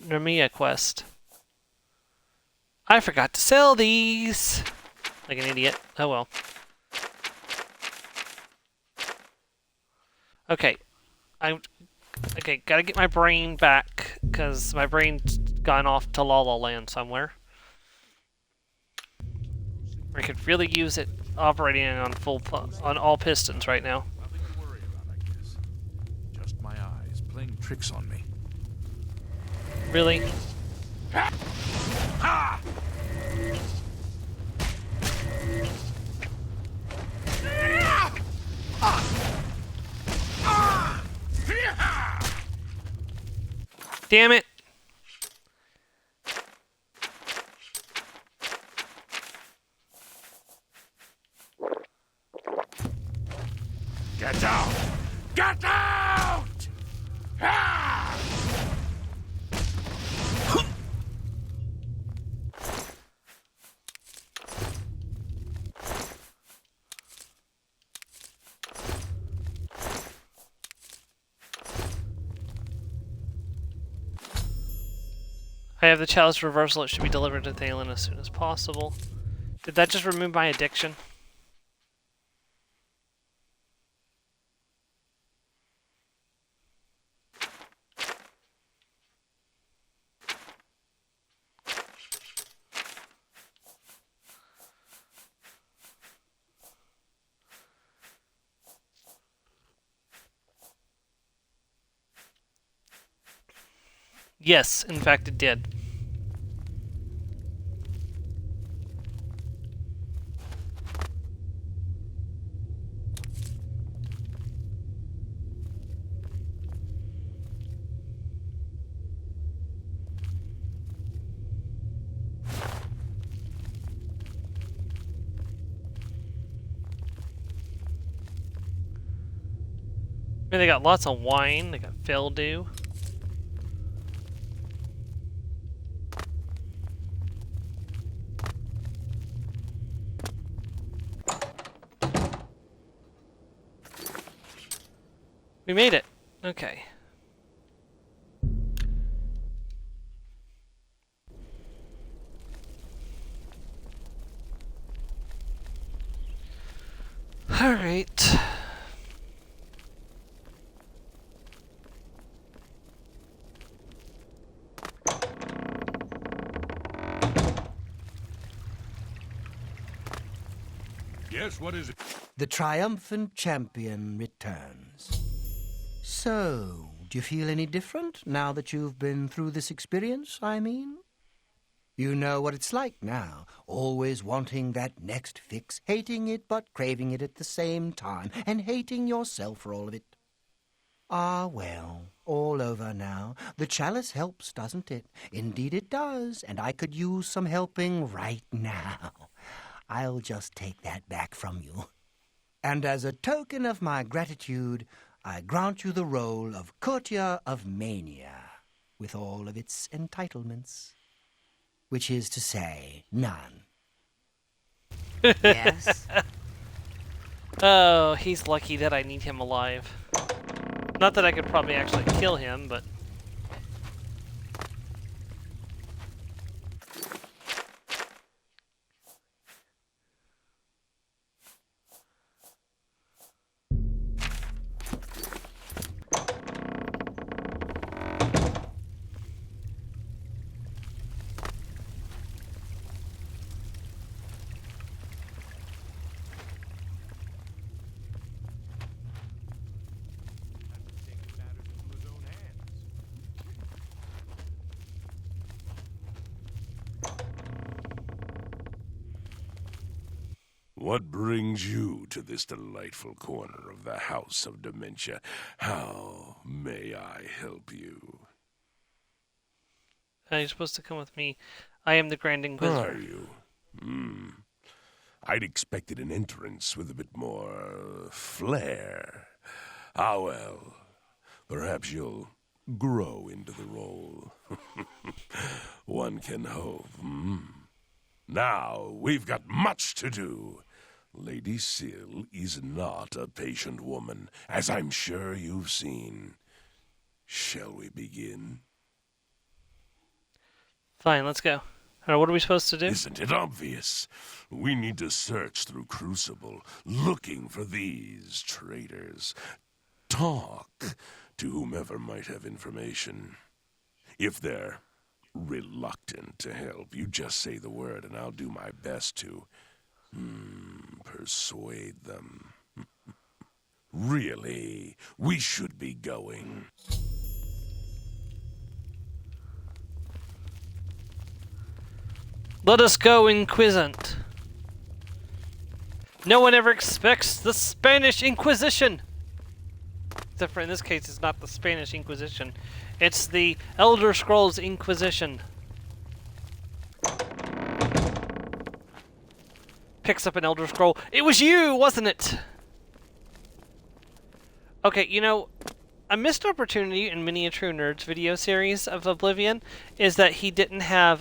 Nermia quest. I forgot to sell these! Like an idiot. Oh well. Okay. Okay, gotta get my brain back, because my brain's gone off to La La Land somewhere. I could really use it operating on on all pistons right now. Nothing to worry about, I guess. Just my eyes playing tricks on me. Really? Ha! Damn it! Get out! Get out! Ah! I have the chalice reversal. It should be delivered to Thalen as soon as possible. Did that just remove my addiction? Yes, in fact it did. I mean, they got lots of wine, they got Feldew. We made it. Okay. All right. Yes, what is it? The triumphant champion returns. So, do you feel any different now that you've been through this experience, I mean? You know what it's like now, always wanting that next fix, hating it but craving it at the same time, and hating yourself for all of it. Ah, well, all over now. The chalice helps, doesn't it? Indeed it does, and I could use some helping right now. I'll just take that back from you. And as a token of my gratitude, I grant you the role of Courtier of Mania, with all of its entitlements. Which is to say, none. Yes? Oh, he's lucky that I need him alive. Not that I could probably actually kill him, but... What brings you to this delightful corner of the House of Dementia? How may I help you? You're supposed to come with me. I am the Grand Inquisitor. Are you? I'd expected an entrance with a bit more flair. Ah, well. Perhaps you'll grow into the role. One can hope. Now, we've got much to do. Lady Syl is not a patient woman, as I'm sure you've seen. Shall we begin? Fine, let's go. What are we supposed to do? Isn't it obvious? We need to search through Crucible, looking for these traitors. Talk to whomever might have information. If they're reluctant to help, you just say the word and I'll do my best to persuade them. Really, we should be going. Let us go, Inquisant. No one ever expects the Spanish Inquisition. Except for in this case, it's not the Spanish Inquisition. It's the Elder Scrolls Inquisition. Picks up an Elder Scroll. It was you, wasn't it? Okay, you know, a missed opportunity in Miniature Nerds video series of Oblivion is that he didn't have,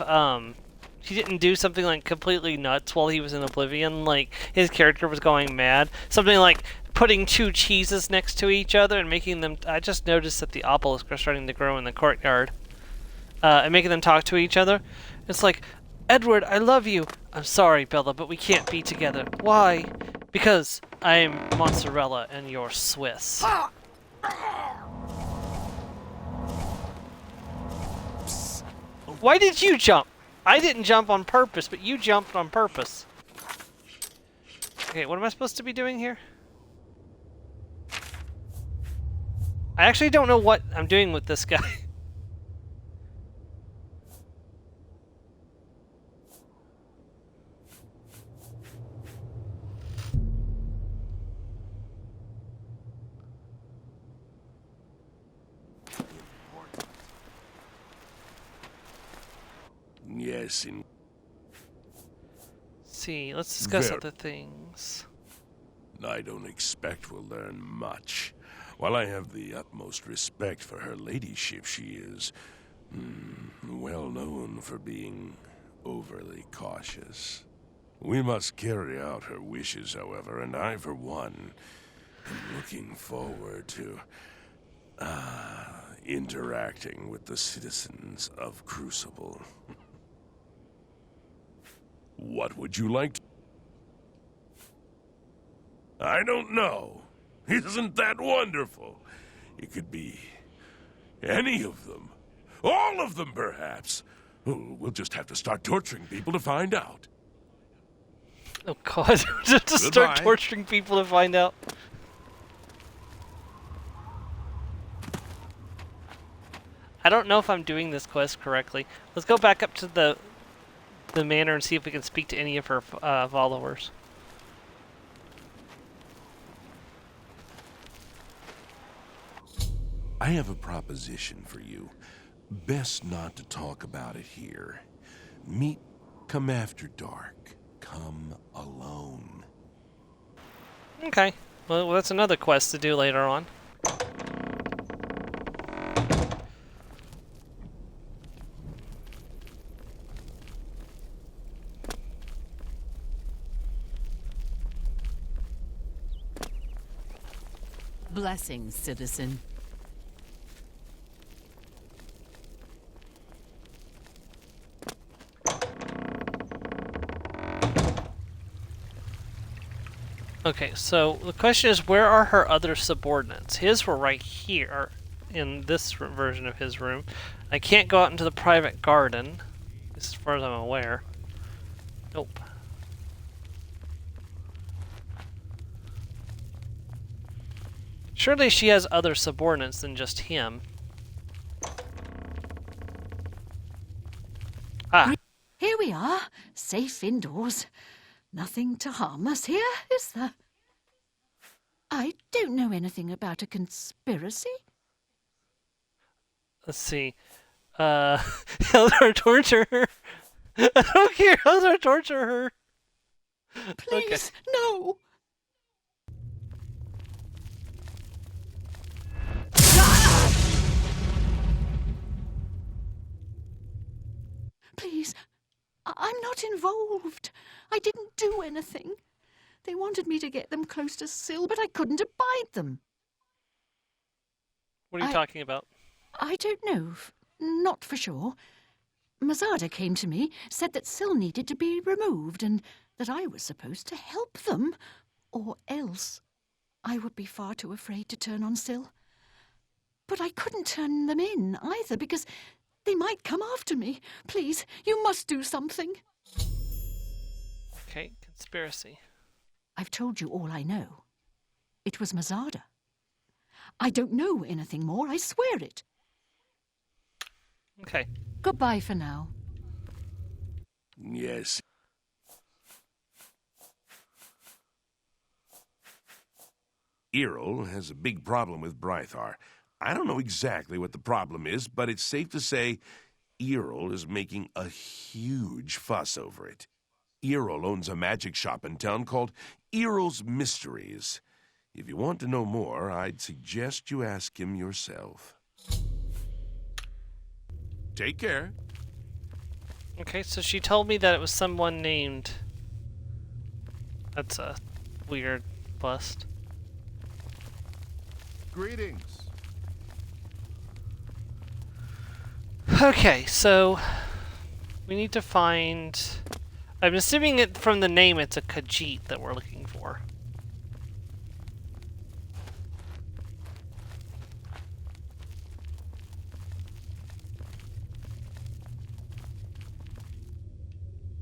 he didn't do something like completely nuts while he was in Oblivion. Like, his character was going mad. Something like putting two cheeses next to each other and making them... I just noticed that the obelisks are starting to grow in the courtyard. And making them talk to each other. It's like, Edward, I love you. I'm sorry, Bella, but we can't be together. Why? Because I'm mozzarella and you're Swiss. Why did you jump? I didn't jump on purpose, but you jumped on purpose. Okay, what am I supposed to be doing here? I actually don't know what I'm doing with this guy. Yes, See, let's discuss other things. I don't expect we'll learn much. While I have the utmost respect for her ladyship, she is well known for being overly cautious. We must carry out her wishes, however, and I, for one, am looking forward to interacting with the citizens of Crucible. What would you like to... I don't know. Isn't that wonderful? It could be any of them. All of them, perhaps. Oh, we'll just have to start torturing people to find out. Oh god, just to start torturing people to find out. I don't know if I'm doing this quest correctly. Let's go back up to the manor and see if we can speak to any of her followers. I have a proposition for you. Best not to talk about it here. Come after dark. come alone. Okay. Well, that's another quest to do later on. Blessings, citizen. Okay, so the question is, where are her other subordinates? His were right here in this version of his room. I can't go out into the private garden, as far as I'm aware. Nope. Surely she has other subordinates than just him. Ah, Here we are, safe indoors. Nothing to harm us here, is there? I don't know anything about a conspiracy. let's see. Eldar torture her. I don't care. Eldar torture her. Please, no! Please, I'm not involved. I didn't do anything. They wanted me to get them close to Syl, but I couldn't abide them. What are you talking about? I don't know. Not for sure. Mazada came to me, said that Syl needed to be removed and that I was supposed to help them, or else I would be far too afraid to turn on Syl. But I couldn't turn them in either because they might come after me. Please, you must do something. Okay, conspiracy. I've told you all I know. It was Mazada. I don't know anything more, I swear it. Okay. Goodbye for now. Yes. Errol has a big problem with Brythar. I don't know exactly what the problem is, but it's safe to say Errol is making a huge fuss over it. Errol owns a magic shop in town called Errol's Mysteries. If you want to know more, I'd suggest you ask him yourself. Take care. Okay, so she told me that it was someone named... That's a weird bust. Greetings. Okay, so we need to find... I'm assuming it from the name it's a Khajiit that we're looking for.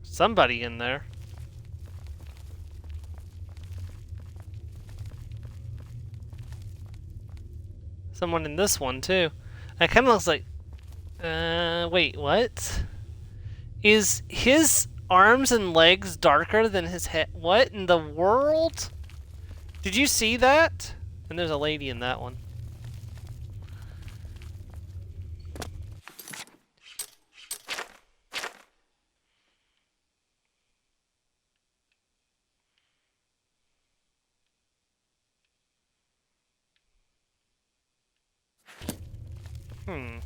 Somebody in there. Someone in this one too. It kind of looks like... wait, what? Is his arms and legs darker than his head? What in the world? Did you see that? And there's a lady in that one. Hmm.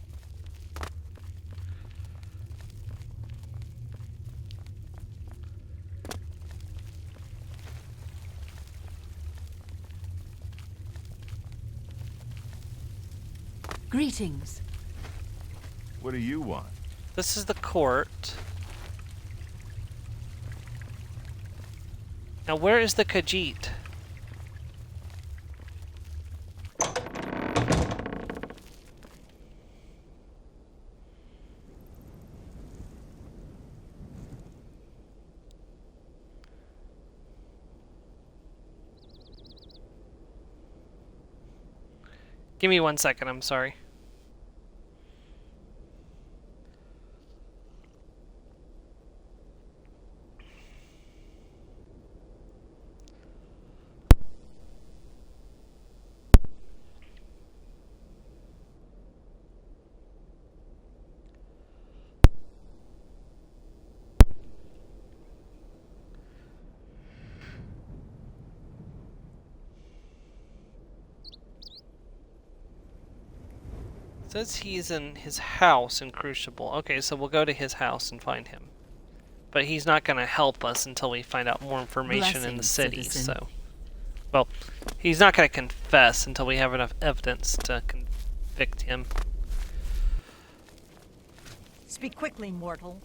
Greetings. What do you want? This is the court. Now where is the Khajiit? Give me 1 second, I'm sorry. Says he's in his house in Crucible. Okay, so we'll go to his house and find him. But he's not going to help us until we find out more information in the Blessings, city, citizen. so... Well, he's not going to confess until we have enough evidence to convict him. Speak quickly, mortal.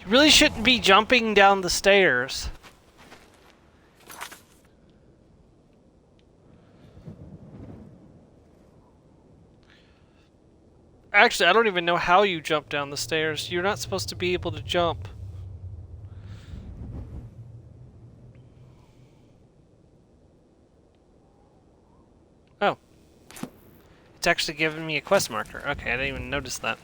You really shouldn't be jumping down the stairs. Actually, I don't even know how you jump down the stairs. You're not supposed to be able to jump. Oh. It's actually giving me a quest marker. Okay, I didn't even notice that.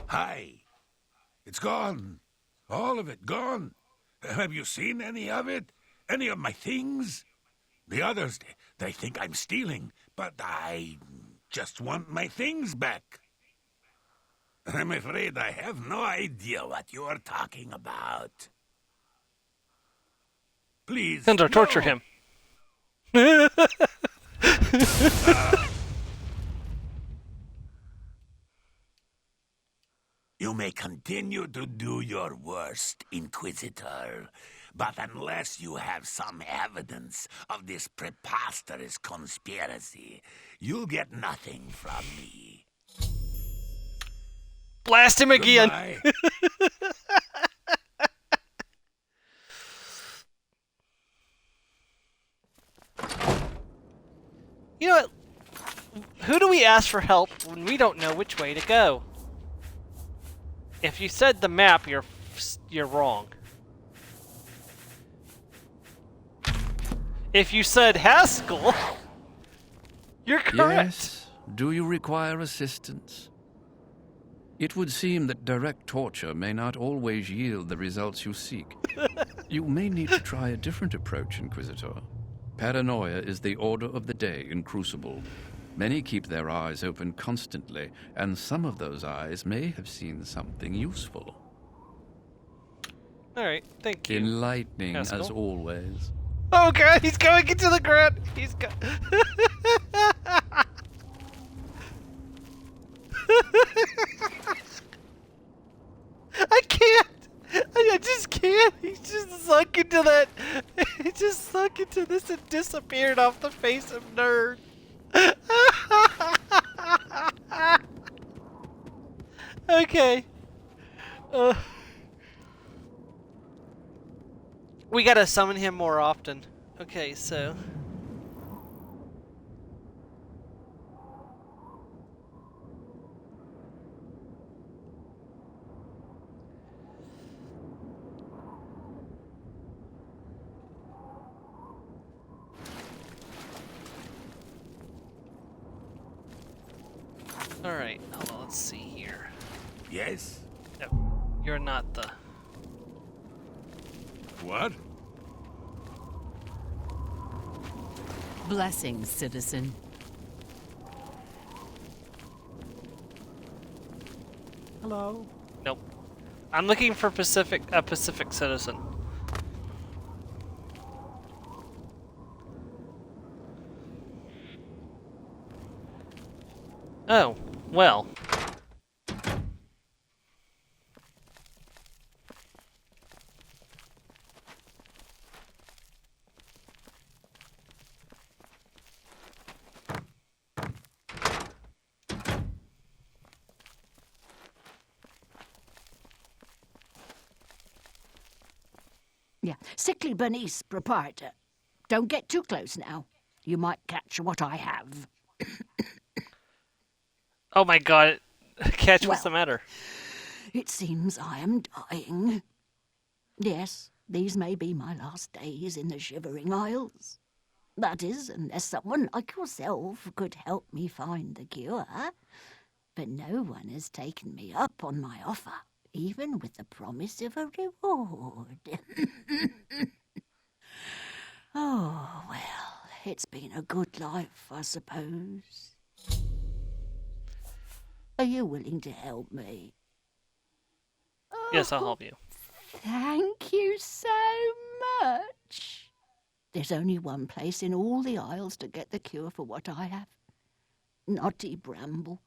Hi. It's gone. All of it gone. Have you seen any of it? Any of my things? The others, they think I'm stealing, but I just want my things back. I'm afraid I have no idea what you're talking about. Please, Send or torture no. him. You may continue to do your worst, Inquisitor, but unless you have some evidence of this preposterous conspiracy, you'll get nothing from me. Blast him again! Goodbye. You know what? Who do we ask for help when we don't know which way to go? If you said the map, you're wrong. If you said Haskell, you're correct. Yes. Do you require assistance? It would seem that direct torture may not always yield the results you seek. You may need to try a different approach, Inquisitor. Paranoia is the order of the day in Crucible. Many keep their eyes open constantly, and some of those eyes may have seen something useful. Alright, thank you. Enlightening, Haskell. as always. Oh god, he's going into the ground! He's go- I can't! I just can't! He's just sunk into that... He just sunk into this and disappeared off the face of Nerd. Okay. We gotta summon him more often. Okay, so... Alright, hold on, let's see here. Yes? No, you're not the... What? Blessings, citizen. Hello? Nope. I'm looking for a Pacific citizen. Oh, well. Yeah. Sickly Bernice, proprietor. Don't get too close now. You might catch what I have. Oh my god. Catch, what's the Well, matter? It seems I am dying. Yes, these may be my last days in the Shivering Isles. That is, unless someone like yourself could help me find the cure. But no one has taken me up on my offer, even with the promise of a reward. Oh, well, it's been a good life, I suppose. Are you willing to help me? Yes, I'll help you. Thank you so much. There's only one place in all the Isles to get the cure for what I have. Knotty Bramble.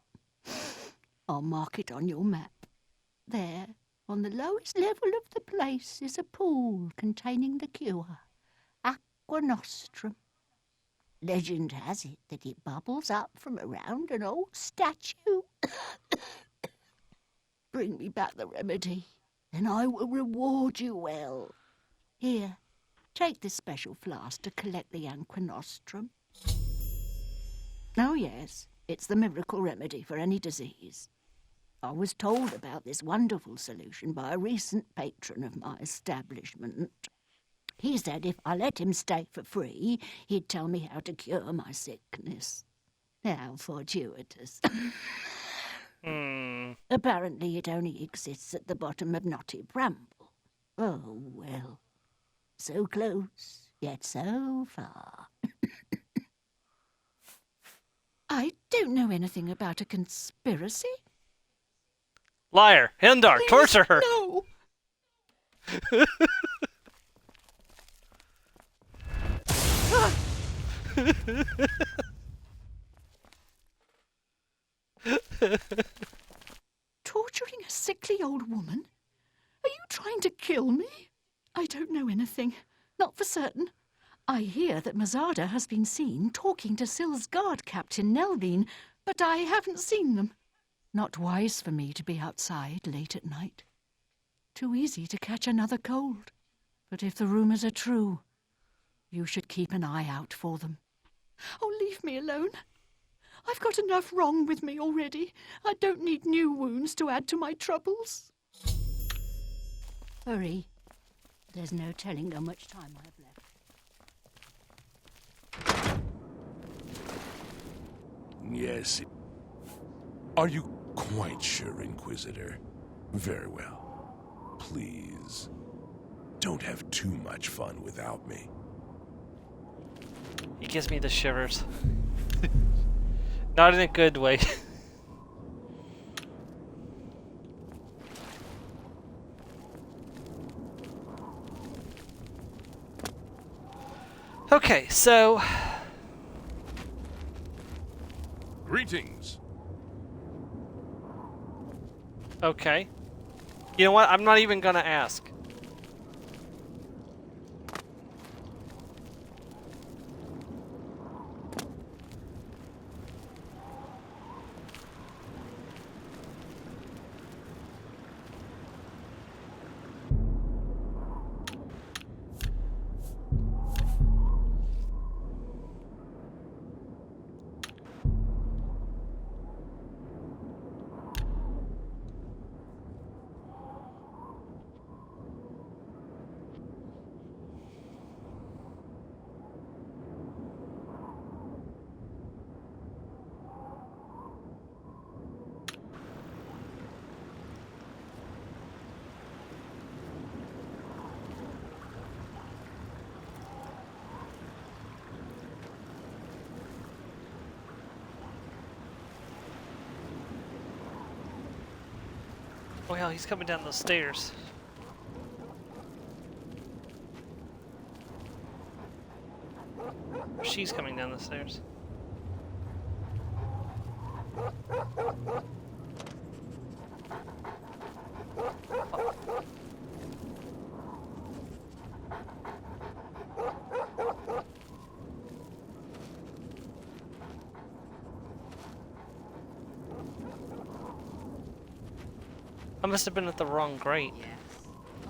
I'll mark it on your map. There, on the lowest level of the place, is a pool containing the cure. Aqua Nostrum. Legend has it that it bubbles up from around an old statue. Bring me back the remedy, and I will reward you well. Here, take this special flask to collect the Aqua Nostrum. Oh yes, it's the miracle remedy for any disease. I was told about this wonderful solution by a recent patron of my establishment. He said if I let him stay for free, he'd tell me how to cure my sickness. How fortuitous. Apparently it only exists at the bottom of Knotty Bramble. Oh, well. So close, yet so far. I don't know anything about a conspiracy. Liar! Hendar, torture her! No! Torturing a sickly old woman? Are you trying to kill me? I don't know anything. Not for certain. I hear that Mazada has been seen talking to Syl's guard captain Nelvine, but I haven't seen them. Not wise for me to be outside late at night. Too easy to catch another cold. But if the rumours are true, you should keep an eye out for them. Oh, leave me alone. I've got enough wrong with me already. I don't need new wounds to add to my troubles. Hurry. There's no telling how much time I have left. Yes. Are you quite sure, Inquisitor? Very well. Please, don't have too much fun without me. He gives me the shivers. Not in a good way. Okay, so... Greetings. Okay. You know what? I'm not even gonna ask. Oh hell, he's coming down those stairs. She's coming down the stairs. I must have been at the wrong grate. Yes.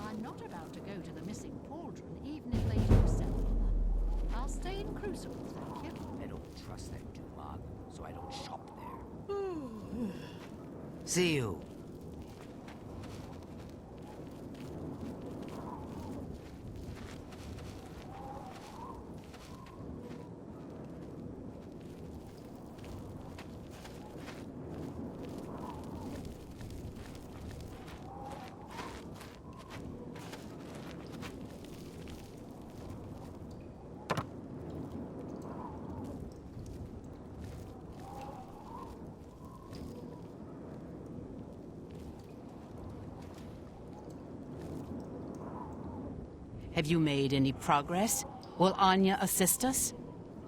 I'm not about to go to the missing pauldron, even if they do sell one. I'll stay in Crucible, thank you. I don't trust that Dulag, so I don't shop there. See you. Have you made any progress? Will Anya assist us?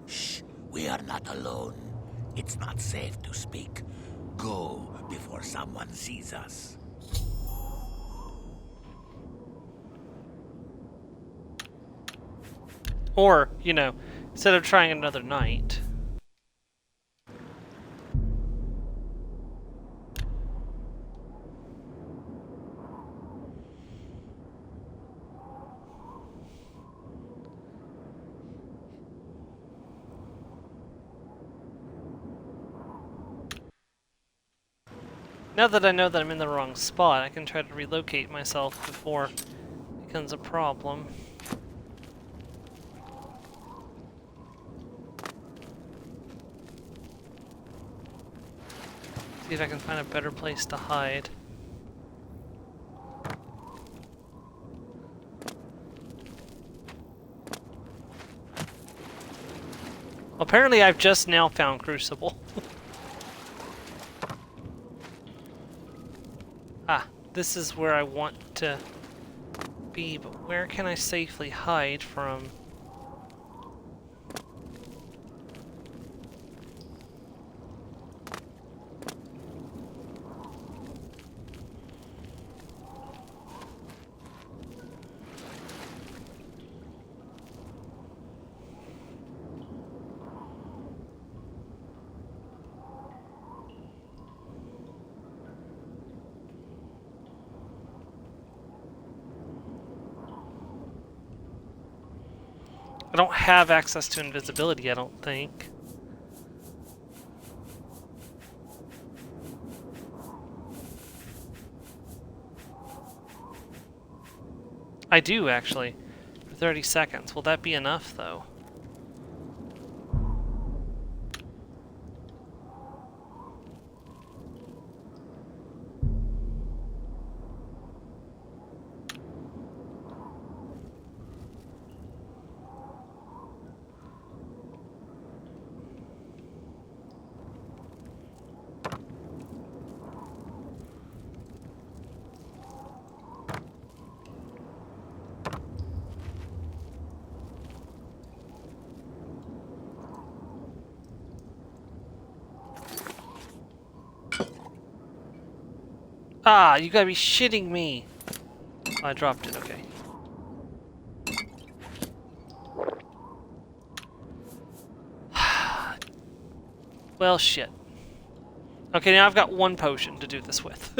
Shh, we are not alone. It's not safe to speak. Go before someone sees us. Or, you know, instead of trying another night. Now that I know that I'm in the wrong spot, I can try to relocate myself before it becomes a problem. See if I can find a better place to hide. Apparently I've just now found Crucible. Ah, this is where I want to be, but where can I safely hide from? I don't have access to invisibility, I don't think. I do, actually. For 30 seconds. Will that be enough, though? Ah, you gotta be shitting me! Oh, I dropped it, okay. Well, shit. Okay, now I've got one potion to do this with.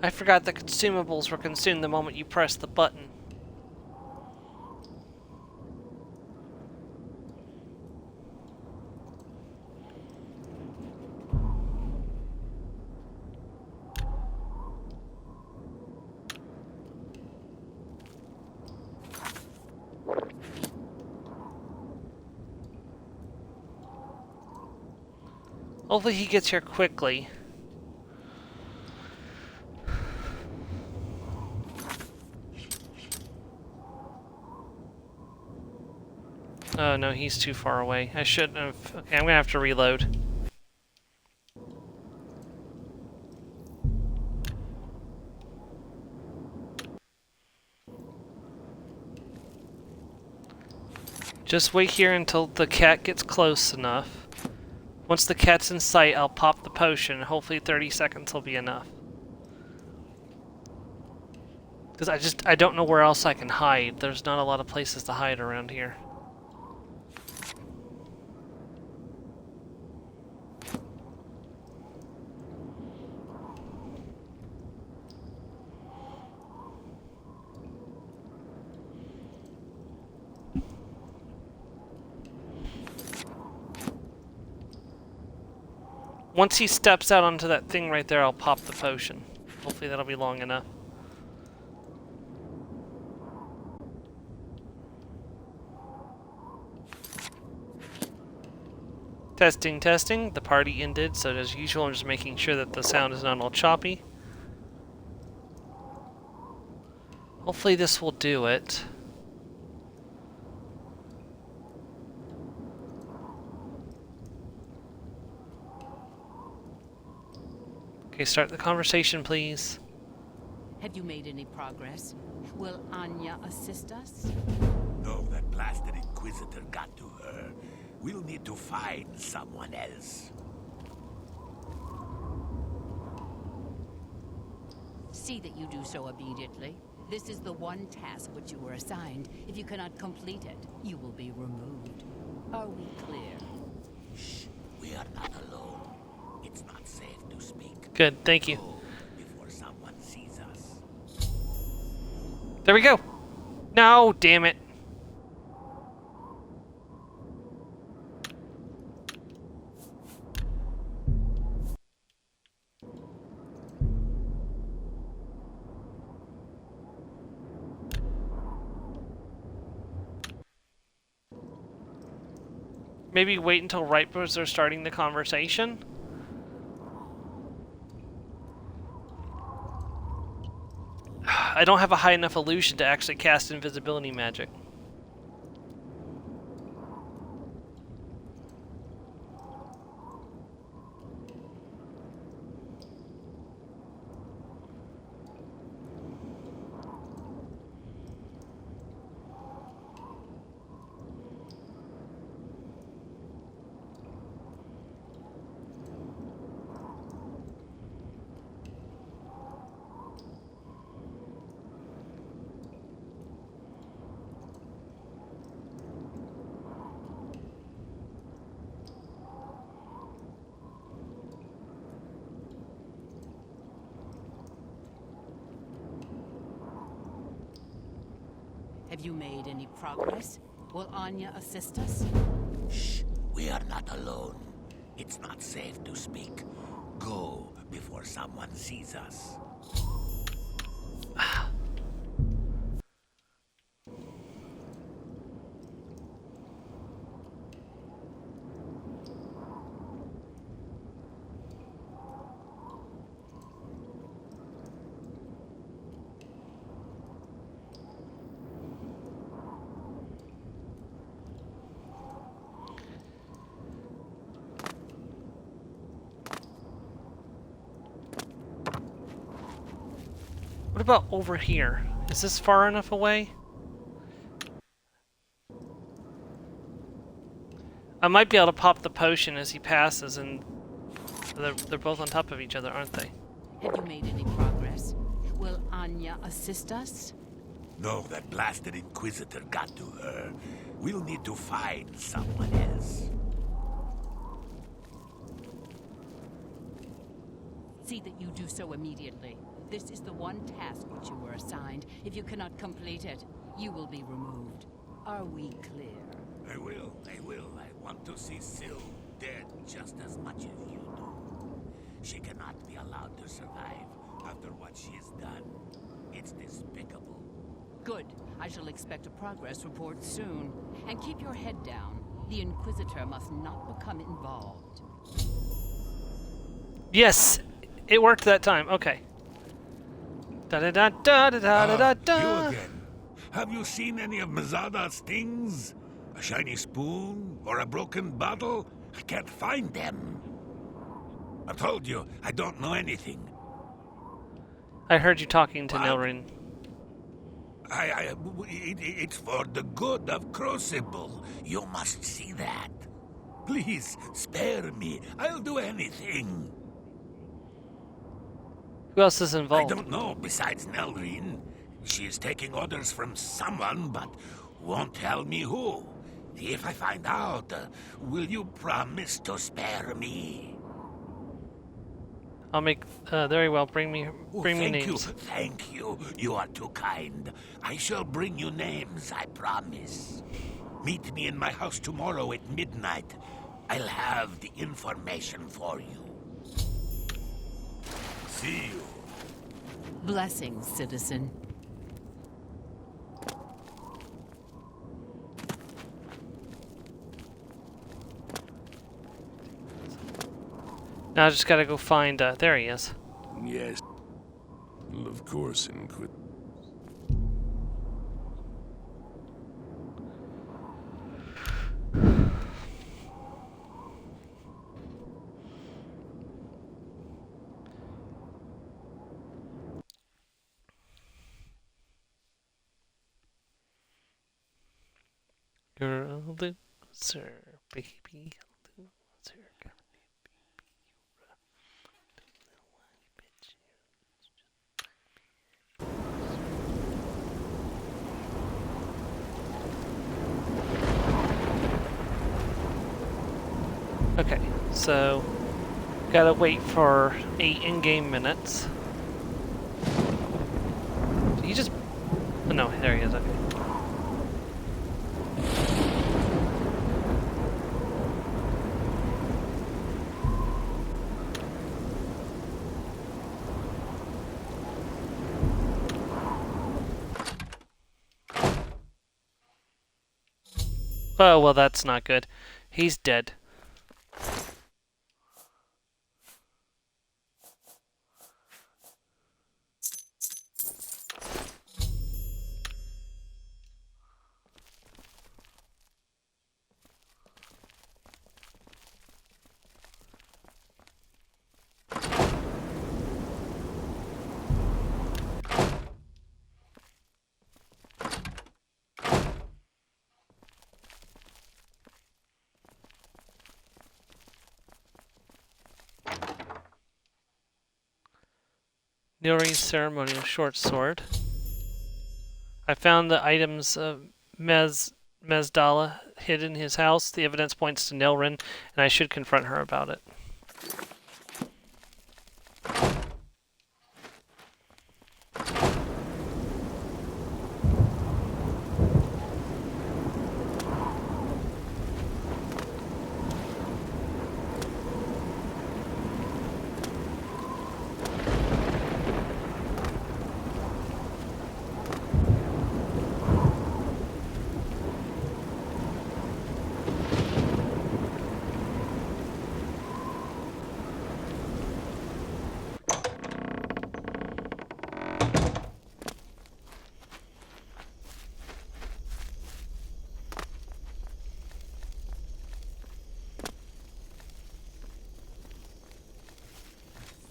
I forgot that consumables were consumed the moment you press the button. Hopefully he gets here quickly. Oh no, he's too far away. I shouldn't have... Okay, I'm gonna have to reload. Just wait here until the cat gets close enough. Once the cat's in sight, I'll pop the potion. Hopefully 30 seconds will be enough. Because I don't know where else I can hide. There's not a lot of places to hide around here. Once he steps out onto that thing right there, I'll pop the potion. Hopefully that'll be long enough. Testing, testing. The party ended, so as usual, I'm just making sure that the sound is not all choppy. Hopefully this will do it. Okay, start the conversation, please. Have you made any progress? Will Anya assist us? No, that blasted Inquisitor got to her. We'll need to find someone else. See that you do so immediately. This is the one task which you were assigned. If you cannot complete it, you will be removed. Are we clear? Shh, we are not alone. It's not safe to speak. Good, thank you. Go before someone sees us. There we go. No, damn it. Maybe wait until right as they're starting the conversation. I don't have a high enough illusion to actually cast invisibility magic. Have you made any progress? Will Anya assist us? Shh, we are not alone. It's not safe to speak. Go before someone sees us. What about over here? Is this far enough away? I might be able to pop the potion as he passes, and they're both on top of each other, aren't they? Have you made any progress? Will Anya assist us? No, that blasted Inquisitor got to her. We'll need to find someone else. See that you do so immediately. This is the one task which you were assigned. If you cannot complete it, you will be removed. Are we clear? I will. I want to see Syl dead just as much as you do. She cannot be allowed to survive after what she has done. It's despicable. Good. I shall expect a progress report soon. And keep your head down. The Inquisitor must not become involved. Yes! It worked that time. Okay. Da da da da da da da da. You again. Have you seen any of Mazada's things? A shiny spoon or a broken bottle? I can't find them. I've told you, I don't know anything. I heard you talking to What? Nilrin. It's for the good of Crucible. You must see that. Please, spare me. I'll do anything. Who else is involved? I don't know, besides Nelrine. She is taking orders from someone, but won't tell me who. If I find out, will you promise to spare me? I'll make. Very well. Bring me names. Thank you. You are too kind. I shall bring you names, I promise. Meet me in my house tomorrow at midnight. I'll have the information for you. See you. Blessings, citizen. Now I just gotta go find. There he is. Yes. Of course, Inquisitor. You're a loser, baby. Loser. Okay, so gotta wait for 8 in-game minutes. Did he just... Oh, no, there he is, okay. Oh, well, that's not good. He's dead. Nilri's ceremonial short sword. I found the items of Mezdala hid in his house. The evidence points to Nilrin, and I should confront her about it.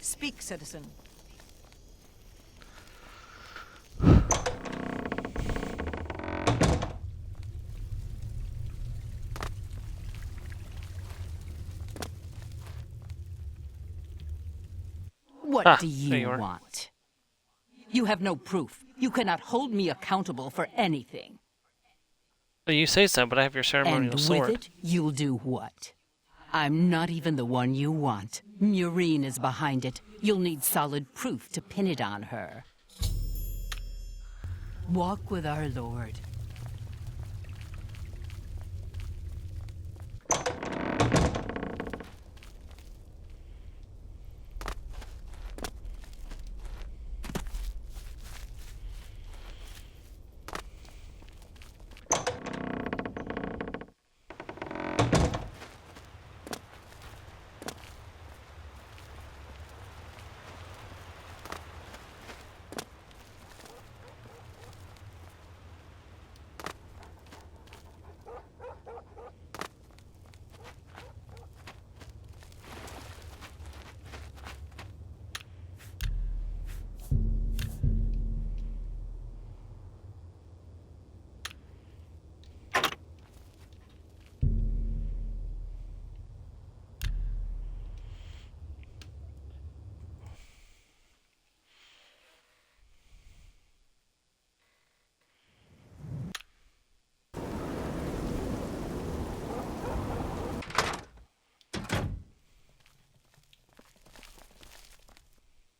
Speak, citizen. What do there you you are. want? You have no proof. You cannot hold me accountable for anything. Well, you say so, but I have your ceremonial And sword. with it, you'll do what? I'm not even the one you want. Murine is behind it. You'll need solid proof to pin it on her. Walk with our Lord.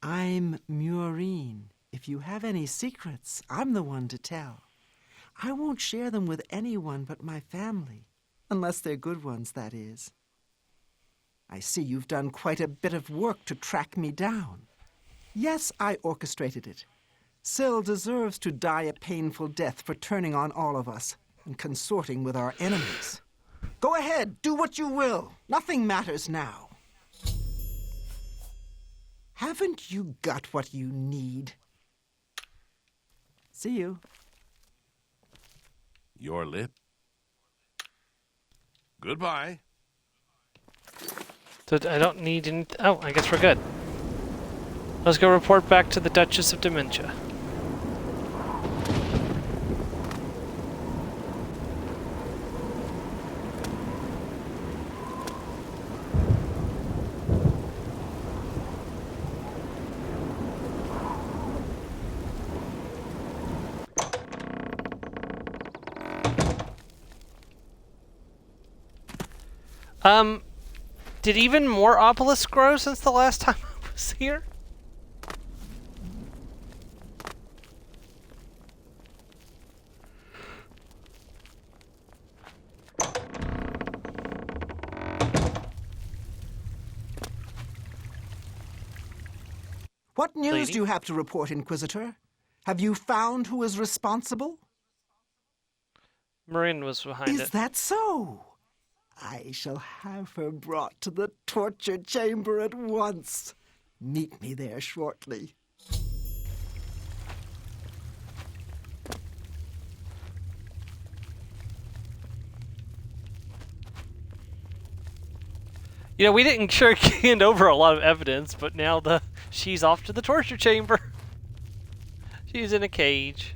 I'm Murine. If you have any secrets, I'm the one to tell. I won't share them with anyone but my family. Unless they're good ones, that is. I see you've done quite a bit of work to track me down. Yes, I orchestrated it. Syl deserves to die a painful death for turning on all of us and consorting with our enemies. Go ahead, do what you will. Nothing matters now. Haven't you got what you need? See you. Your lip. Goodbye. So I don't need any... Oh, I guess we're good. Let's go report back to the Duchess of Dementia. Did even more obelisks grow since the last time I was here? What news Lady? do you have to report, Inquisitor? Have you found who is responsible? Marin was behind Is it. that so? I shall have her brought to the torture chamber at once. Meet me there shortly. You know, we didn't sure hand over a lot of evidence, but now she's off to the torture chamber. She's in a cage.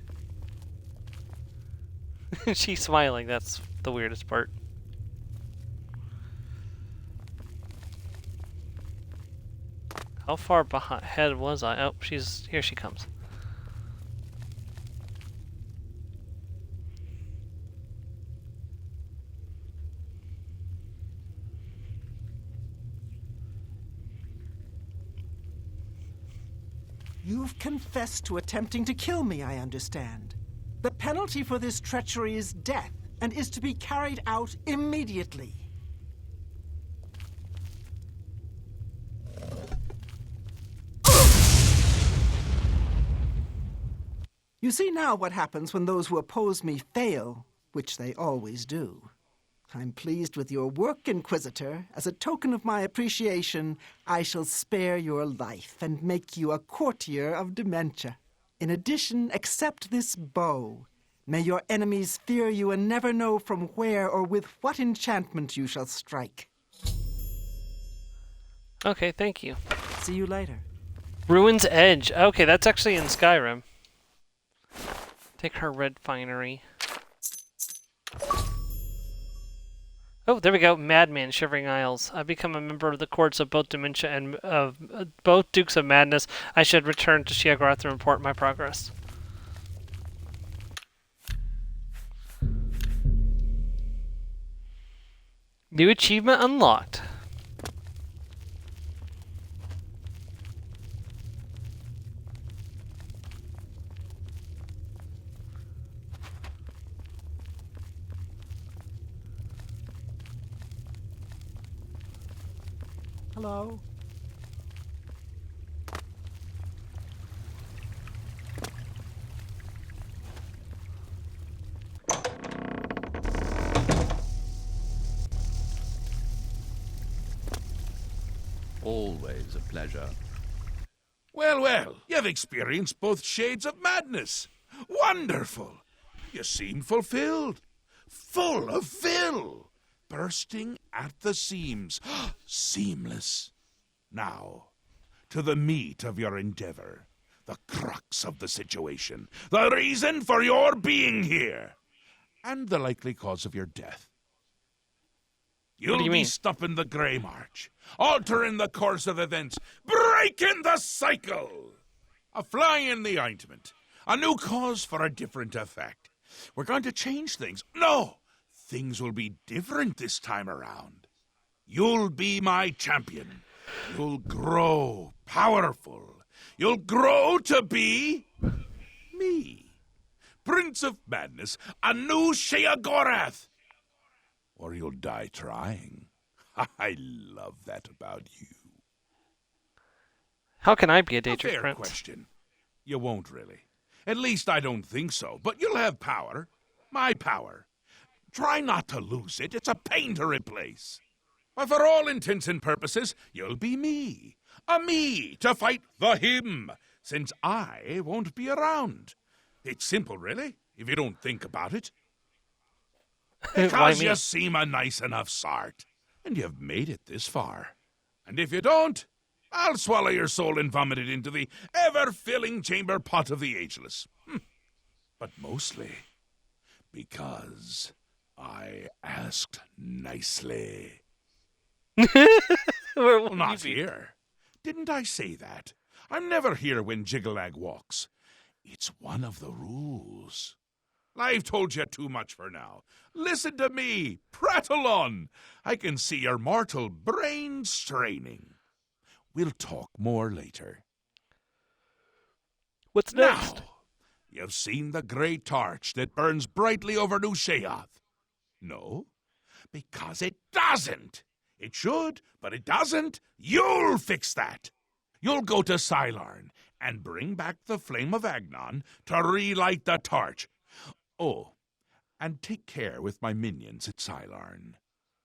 She's smiling. That's the weirdest part. How far ahead was I? Oh, here she comes. You've confessed to attempting to kill me, I understand. The penalty for this treachery is death, and is to be carried out immediately. You see now what happens when those who oppose me fail, which they always do. I'm pleased with your work, Inquisitor. As a token of my appreciation, I shall spare your life and make you a courtier of dementia. In addition, accept this bow. May your enemies fear you and never know from where or with what enchantment you shall strike. Okay, thank you. See you later. Ruin's Edge. Okay, that's actually in Skyrim. Take her red finery. Oh, there we go. Madman, Shivering Isles. I've become a member of the courts of both Dementia and of both Dukes of Madness. I should return to Sheogorath and report my progress. New achievement unlocked. Hello. Always a pleasure. Well, well, you've experienced both shades of madness. Wonderful. You seem fulfilled. Full of fill. Bursting at the seams. Seamless. Now, to the meat of your endeavor. The crux of the situation. The reason for your being here. And the likely cause of your death. You'll be stopping the Grey March, altering the course of events, breaking the cycle. A fly in the ointment, a new cause for a different effect. We're going to change things. No, things will be different this time around. You'll be my champion. You'll grow powerful. You'll grow to be me, Prince of Madness, a new Sheogorath. Or you'll die trying. I love that about you. How can I be a A Daedric fair prince? question. You won't really. At least I don't think so. But you'll have power. My power. Try not to lose it. It's a pain to replace. But for all intents and purposes, you'll be me. A me to fight the him, since I won't be around. It's simple, really, if you don't think about it. Because you seem a nice enough sort. And you've made it this far. And if you don't, I'll swallow your soul and vomit it into the ever-filling chamber pot of the ageless. But mostly because I asked nicely. Well, not here. Didn't I say that? I'm never here when Jiggelag walks. It's one of the rules. I've told you too much for now. Listen to me. Prattle on. I can see your mortal brain straining. We'll talk more later. What's next? Now, you've seen the great torch that burns brightly over New Sheoth. No, because it doesn't. It should, but it doesn't. You'll fix that. You'll go to Cylorn and bring back the flame of Agnon to relight the torch. Oh, and take care with my minions at Cylorn.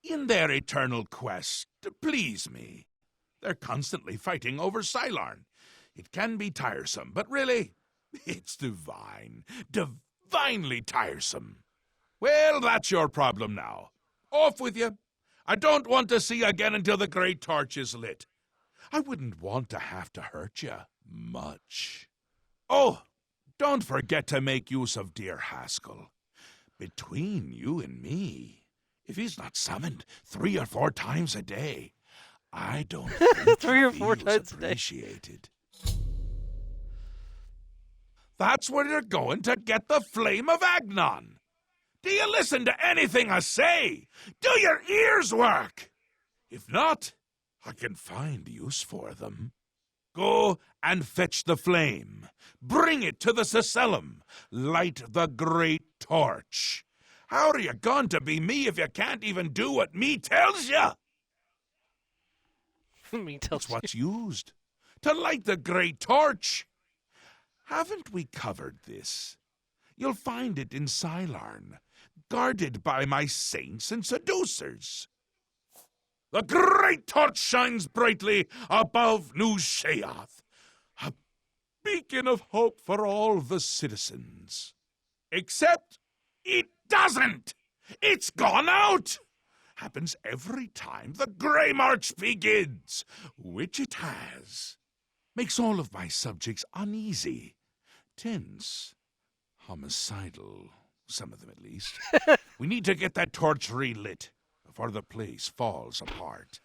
In their eternal quest to please me, they're constantly fighting over Cylorn. It can be tiresome, but really, it's divine. Divinely tiresome. Well, that's your problem now. Off with you. I don't want to see you again until the great torch is lit. I wouldn't want to have to hurt you much. Oh, don't forget to make use of dear Haskell. Between you and me, if he's not summoned 3 or 4 times a day, I don't think 3 or he 4 feels times a day. appreciated. That's where you're going to get the flame of Agnon. Do you listen to anything I say? Do your ears work? If not, I can find use for them. Go and fetch the flame. Bring it to the Cecellum. Light the great torch. How are you going to be me if you can't even do what me tells you? Me tells It's what's used to light the great torch. Haven't we covered this? You'll find it in Cylorn, guarded by my saints and seducers. The great torch shines brightly above New Sheoth, a beacon of hope for all the citizens. Except it doesn't! It's gone out! Happens every time the Grey March begins, which it has. Makes all of my subjects uneasy, tense, homicidal, some of them at least. We need to get that torch relit before the place falls apart.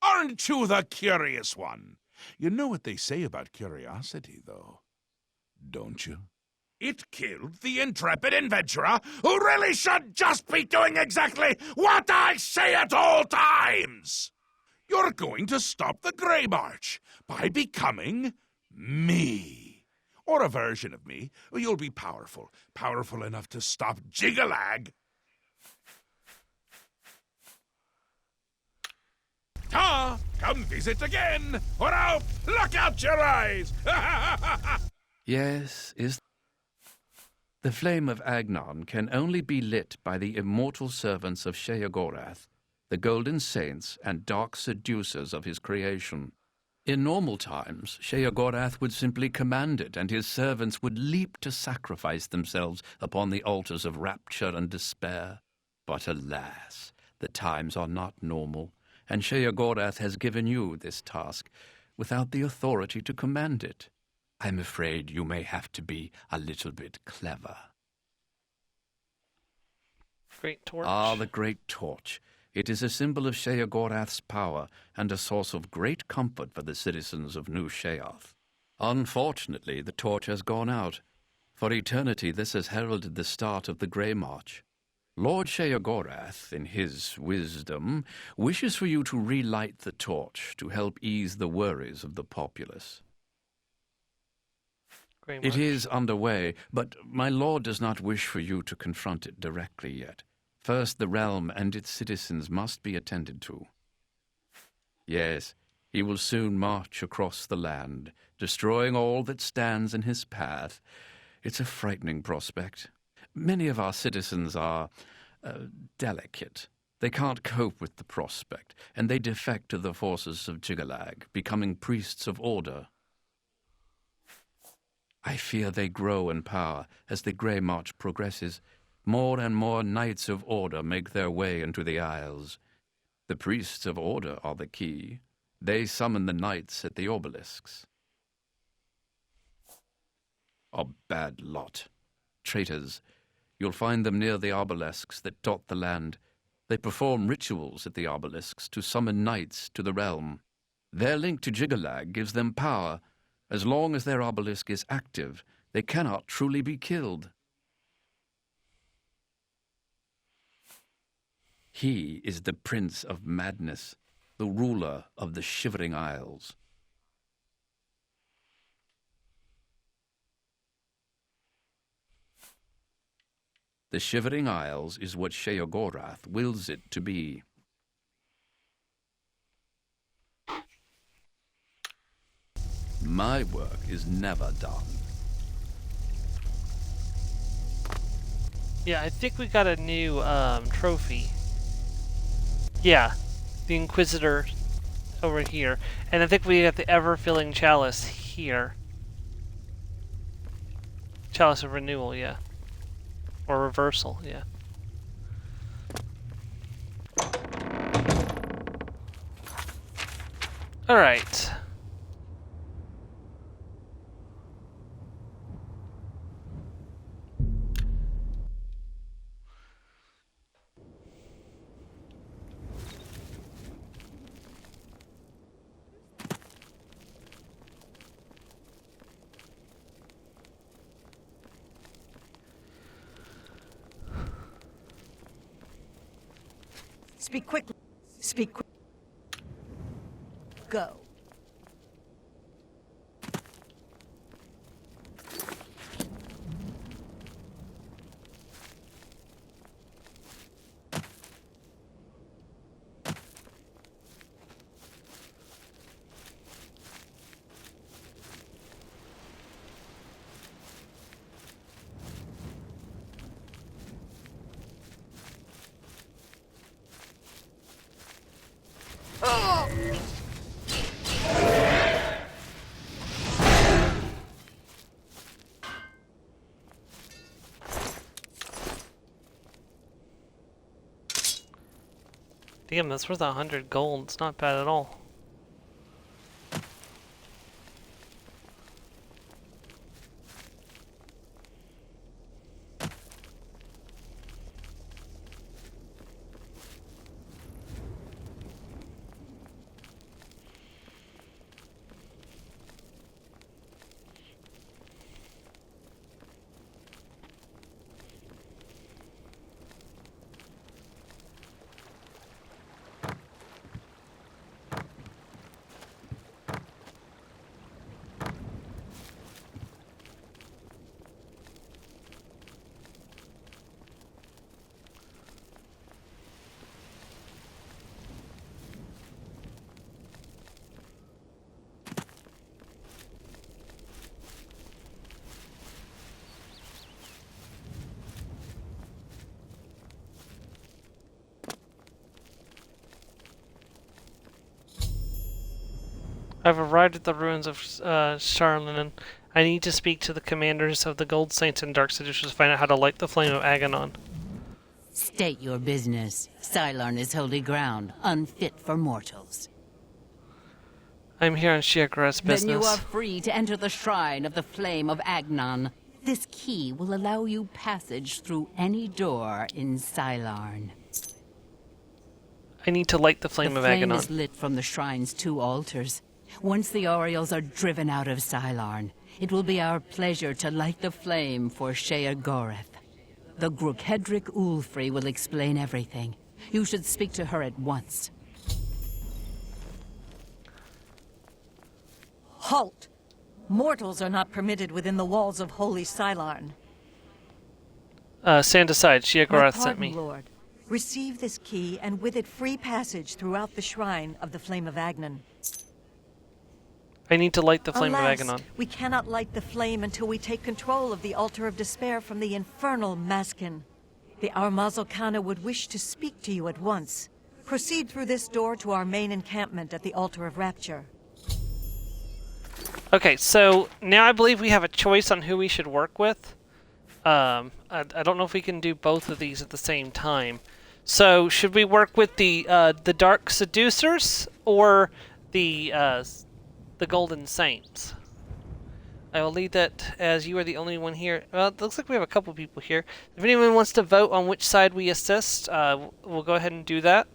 Aren't you the curious one? You know what they say about curiosity, though, don't you? It killed the intrepid adventurer who really should just be doing exactly what I say at all times. You're going to stop the Grey March by becoming me. Or a version of me. You'll be powerful. Powerful enough to stop Jigalag. Come visit again, or I'll pluck out your eyes. Yes, the flame of Agnon can only be lit by the immortal servants of Sheogorath, the golden saints and dark seducers of his creation. In normal times, Sheogorath would simply command it, and his servants would leap to sacrifice themselves upon the altars of rapture and despair. But alas, the times are not normal, and Sheogorath has given you this task without the authority to command it. I'm afraid you may have to be a little bit clever. Great torch. Ah, the great torch. It is a symbol of Sheogorath's power and a source of great comfort for the citizens of New Sheoth. Unfortunately, the torch has gone out. For eternity, this has heralded the start of the Grey March. Lord Sheogorath, in his wisdom, wishes for you to relight the torch to help ease the worries of the populace. It is underway, but my lord does not wish for you to confront it directly yet. First, the realm and its citizens must be attended to. Yes, he will soon march across the land, destroying all that stands in his path. It's a frightening prospect. Many of our citizens are delicate. They can't cope with the prospect, and they defect to the forces of Jigalag, becoming priests of order. I fear they grow in power as the Grey March progresses. More and more knights of order make their way into the Isles. The priests of order are the key. They summon the knights at the obelisks. A bad lot. Traitors. You'll find them near the obelisks that dot the land. They perform rituals at the obelisks to summon knights to the realm. Their link to Jigalag gives them power. As long as their obelisk is active, They cannot truly be killed. He is the Prince of Madness, the ruler of the Shivering Isles. The Shivering Isles is what Sheogorath wills it to be. My work is never done. Yeah, I think we got a new trophy. Yeah, the Inquisitor over here. And I think we got the ever-filling chalice here. Chalice of renewal, yeah. Or reversal, yeah. Alright. Speak quickly. Speak quick. Go. Damn, that's worth 100 gold. It's not bad at all. I've arrived at the ruins of Charlenen. I need to speak to the commanders of the Gold Saints and Dark Seducers to find out how to light the flame of Aganon. State your business. Cylon is holy ground, unfit for mortals. I'm here on Sheogorath's business. Then you are free to enter the shrine of the flame of Agnon. This key will allow you passage through any door in Cylon. I need to light the flame of The flame Aganon. is lit from the shrine's 2 altars. Once the Orioles are driven out of Cylon, it will be our pleasure to light the flame for Sheogorath. The Grukhedric Ulfri will explain everything. You should speak to her at once. Halt! Mortals are not permitted within the walls of Holy Cylon. Stand aside. My Sheogorath sent pardon, me. Lord. Receive this key, and with it free passage throughout the shrine of the Flame of Agnon. I need to light the flame Alas, of Aganon. we cannot light the flame until we take control of the Altar of Despair from the infernal Maskin. The Armazokana would wish to speak to you at once. Proceed through this door to our main encampment at the Altar of Rapture. Okay, so now I believe we have a choice on who we should work with. I don't know if we can do both of these at the same time. So should we work with the Dark Seducers or the Golden Saints? I will leave that as you are the only one here. Well, it looks like we have a couple people here. If anyone wants to vote on which side we assist, we'll go ahead and do that.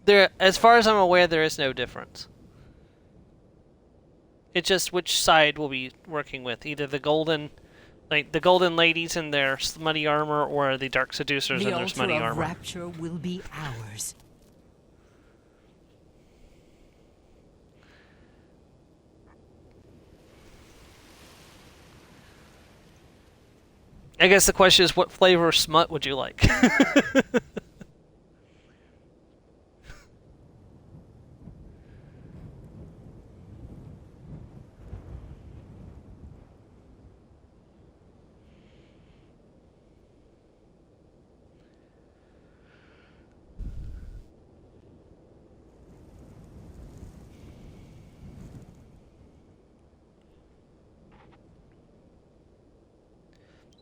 There, as far as I'm aware, there is no difference. It's just which side we'll be working with. Either the golden, like the golden ladies in their smutty armor, or the dark seducers in The their altar smutty of armor. rapture will be ours. I guess the question is, what flavor of smut would you like?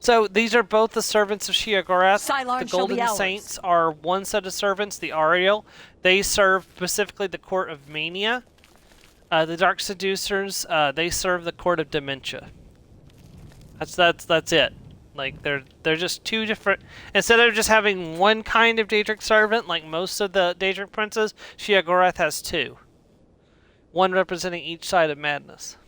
So these are both the servants of Sheogorath. Cylon The shall be Golden ours. Saints are one set of servants, the Ariel. They serve specifically the court of Mania. The Dark Seducers, they serve the court of Dementia. That's it. Like they're just two different. Instead of just having one kind of Daedric servant, like most of the Daedric princes, Sheogorath has two. One representing each side of madness.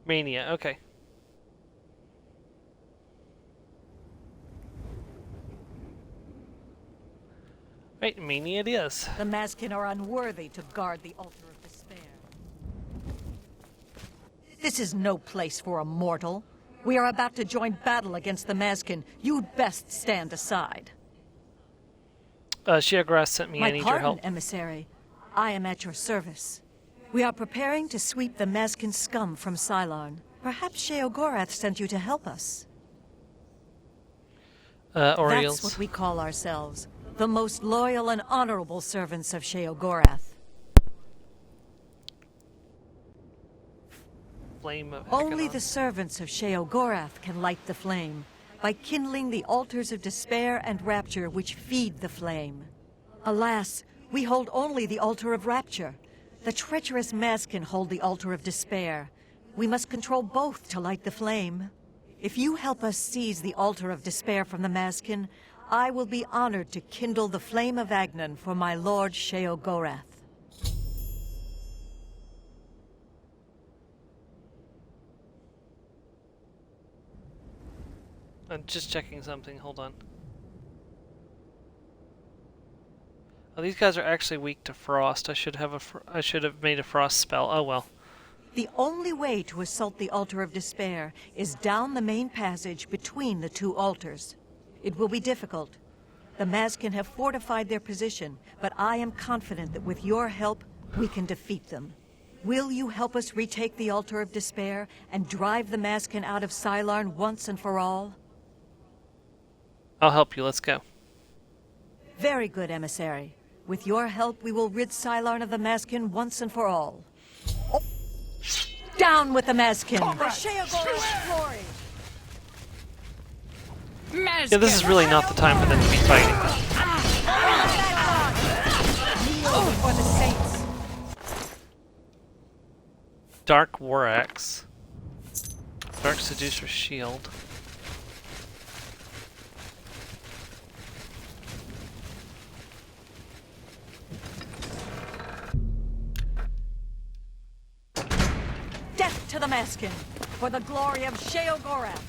Mania, okay. Right, Mania it is. The Maskin are unworthy to guard the altar of despair. This is no place for a mortal. We are about to join battle against the Maskin. You'd best stand aside. Sheogorath sent me. I My need your pardon, help. emissary. I am at your service. We are preparing to sweep the Maskin scum from Cylon. Perhaps Sheogorath sent you to help us. Orioles. That's what we call ourselves. The most loyal and honorable servants of Sheogorath. Flame of Only Econon. the servants of Sheogorath can light the flame, by kindling the altars of despair and rapture which feed the flame. Alas, we hold only the altar of rapture. The treacherous Maskin hold the altar of despair. We must control both to light the flame. If you help us seize the altar of despair from the Maskin, I will be honored to kindle the flame of Agnon for my lord Sheogorath. I'm just checking something. Hold on. Oh, these guys are actually weak to frost. I should have made a frost spell. Oh well. The only way to assault the altar of despair is down the main passage between the two altars. It will be difficult. The Maskin have fortified their position, but I am confident that with your help, we can defeat them. Will you help us retake the altar of despair and drive the Maskin out of Cylon once and for all? I'll help you. Let's go. Very good, emissary. With your help, we will rid Cylon of the Maskin once and for all. Oh. Down with the Maskin! The Sheogorath glory! Yeah, this is really not the time for them to be fighting. Kneel before the saints! Dark War Axe. Dark Seducer Shield. Death to the Maskin, for the glory of Sheogorath!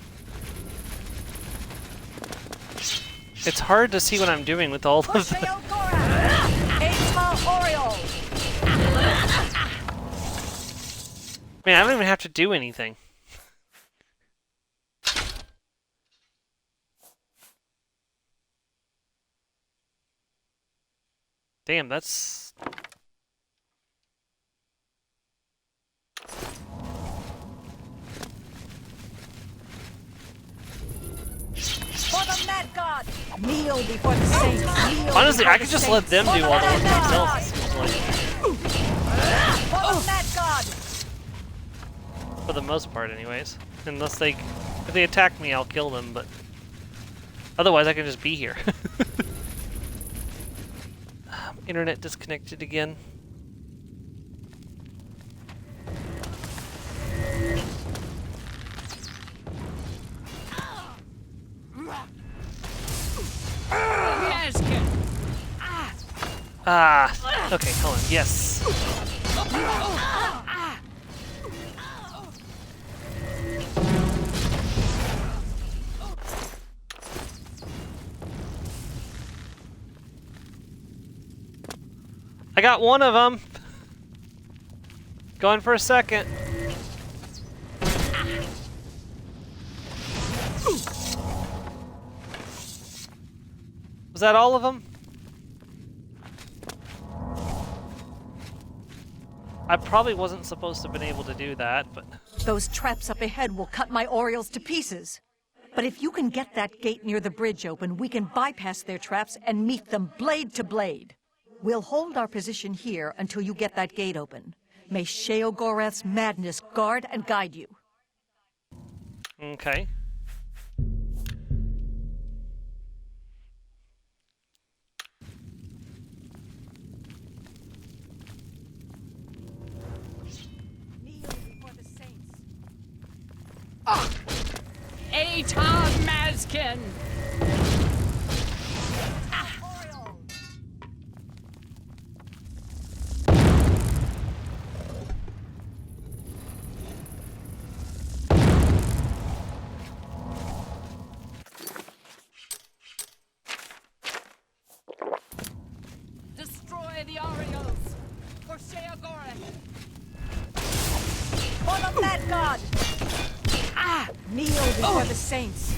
It's hard to see what I'm doing with all For of the... Sheogorath! Aetma Oriole! Man, I don't even have to do anything. Damn, that's... For the Mad God! Kneel before the saints! Kneel Honestly, before I could the just let saints. them For do the all the work Mad themselves, God! it seems like. For the Mad God! For the most part, anyways. Unless they... If they attack me, I'll kill them, but... Otherwise, I can just be here. Internet disconnected again. Ah! Okay, hold on. Yes. I got one of them. Going for a second. Was that all of them? I probably wasn't supposed to have been able to do that, but... Those traps up ahead will cut my Orioles to pieces. But if you can get that gate near the bridge open, we can bypass their traps and meet them blade to blade. We'll hold our position here until you get that gate open. May Sheogorath's madness guard and guide you. Okay. Kneel before the saints. Atar Mazkin! Destroy the Orioles for Sheogorath! For the Mad God! Kneel before the saints.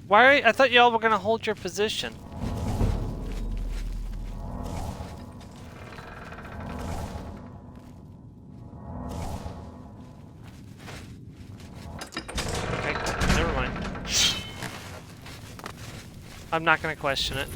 Why? I thought y'all were gonna hold your position. Okay, never mind. I'm not gonna question it.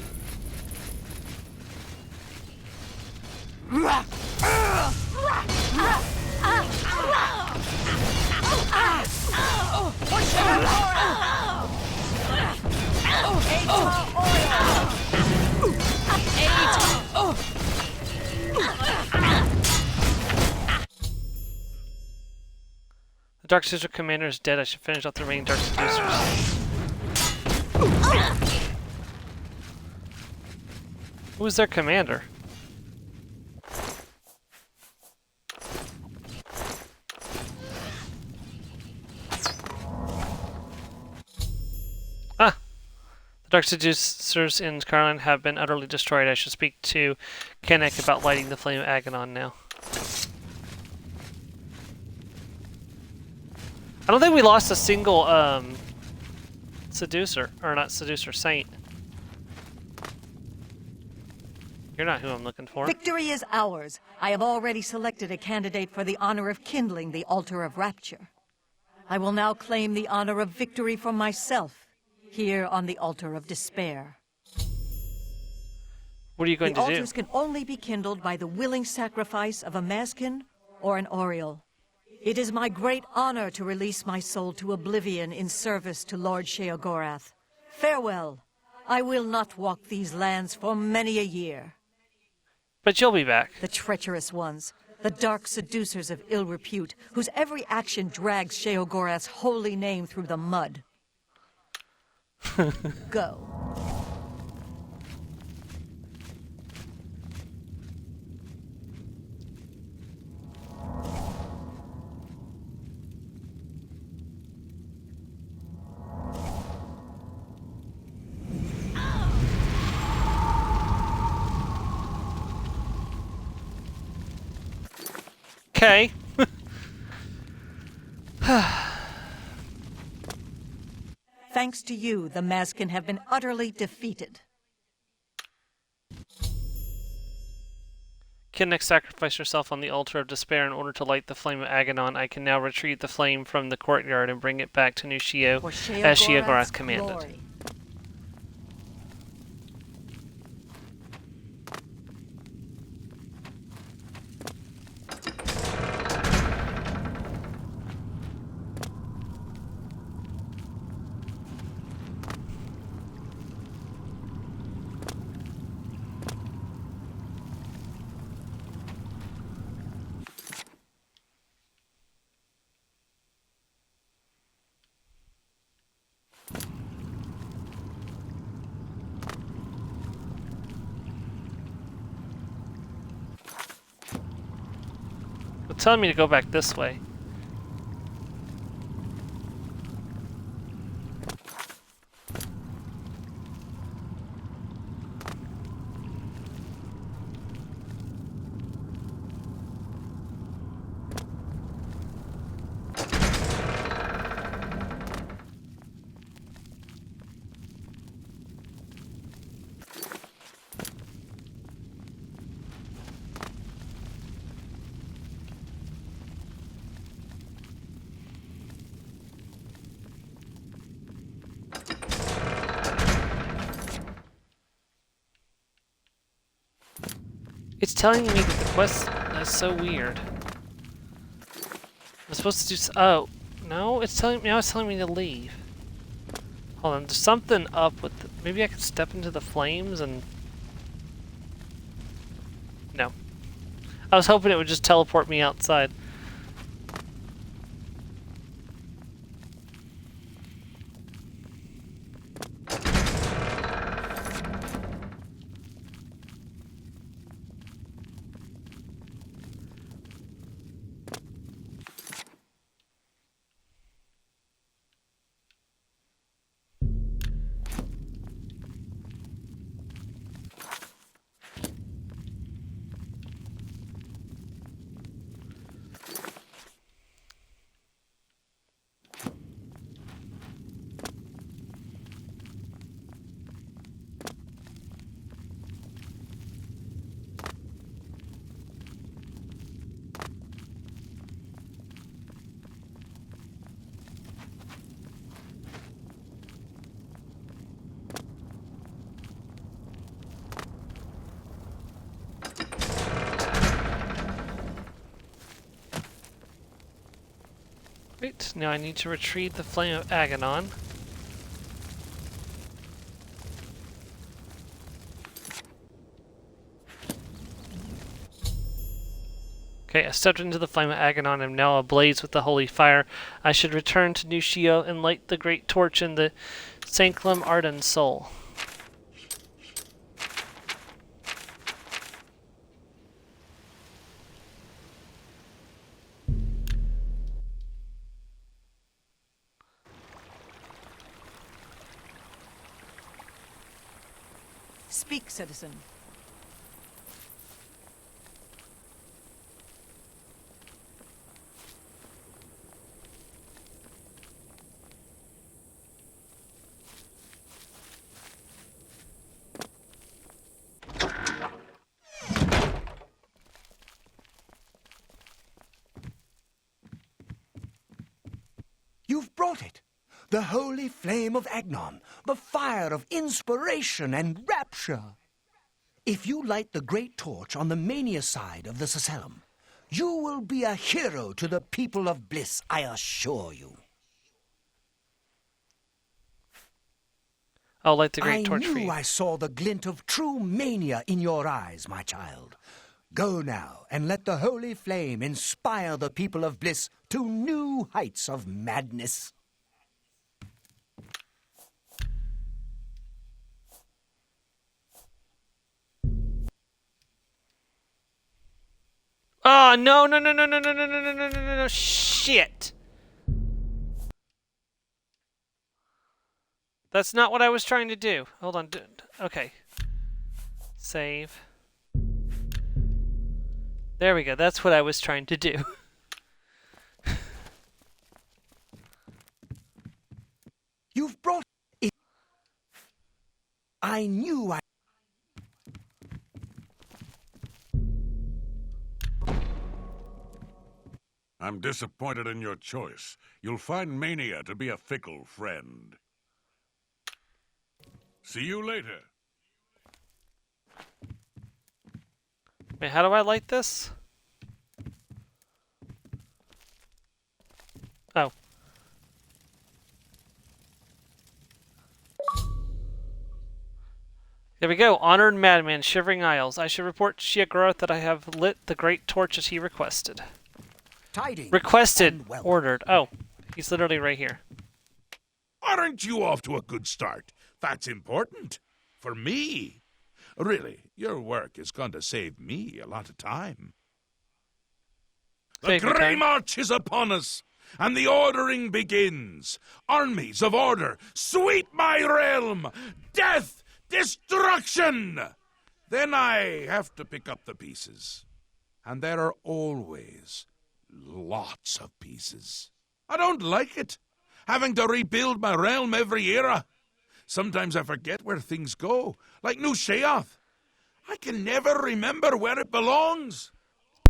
The Dark Sister Commander is dead. I should finish off the remaining Dark Seducers. Who's their commander? Ah! The Dark Seducers in Scarland have been utterly destroyed. I should speak to Kennek about lighting the flame of Aganon now. I don't think we lost a single seducer, or not seducer, saint. You're not who I'm looking for. Victory is ours. I have already selected a candidate for the honor of kindling the altar of rapture. I will now claim the honor of victory for myself, here on the altar of despair. What are you going The to do? altars can only be kindled by the willing sacrifice of a Mazkin or an Oriole. It is my great honor to release my soul to oblivion in service to Lord Sheogorath. Farewell. I will not walk these lands for many a year. But you'll be back. The treacherous ones, the dark seducers of ill repute, whose every action drags Sheogorath's holy name through the mud. Go. Okay. Thanks to you, the Mazkin have been utterly defeated. Kinnick sacrificed herself on the altar of despair in order to light the flame of Aganon. I can now retrieve the flame from the courtyard and bring it back to New Shio, as Sheogorath commanded. Glory. It's telling me to go back this way. It's telling me that the quest is so weird. I'm supposed to do. Oh, no! It's telling me now. It's telling me to leave. Hold on. There's something up with. Maybe I could step into the flames and. No. I was hoping it would just teleport me outside. Right, now I need to retrieve the Flame of Aganon. Okay, I stepped into the Flame of Aganon and am now ablaze with the holy fire. I should return to New Shio and light the great torch in the Sanctum Arden soul. Speak, citizen. You've brought it. The holy flame of Agnon, the fire of inspiration and rapture. If you light the great torch on the mania side of the Sacellum, you will be a hero to the people of Bliss, I assure you. I'll light the great torch for I you. knew I saw the glint of true mania in your eyes, my child. Go now and let the holy flame inspire the people of Bliss to new heights of madness. Oh, no, no, no, no, no, no, no, no, no, no, no, no, shit. That's not what I was trying to do. Hold on. Okay. Save. There we go. That's what I was trying to do. You've brought it. I knew I... I'm disappointed in your choice. You'll find Mania to be a fickle friend. See you later. Wait, how do I light this? Oh. There we go. Honored Madman, Shivering Isles. I should report to Shiagoroth that I have lit the great torch as he requested. Tidings Requested. and welcome. Ordered. Oh. He's literally right here. Aren't you off to a good start? That's important. For me. Really, your work is going to save me a lot of time. The Save you Grey time. March is upon us, and the ordering begins. Armies of order, sweep my realm! Death! Destruction! Then I have to pick up the pieces. And there are always lots of pieces. I don't like it, having to rebuild my realm every era. Sometimes I forget where things go, like New Sheoth. I can never remember where it belongs.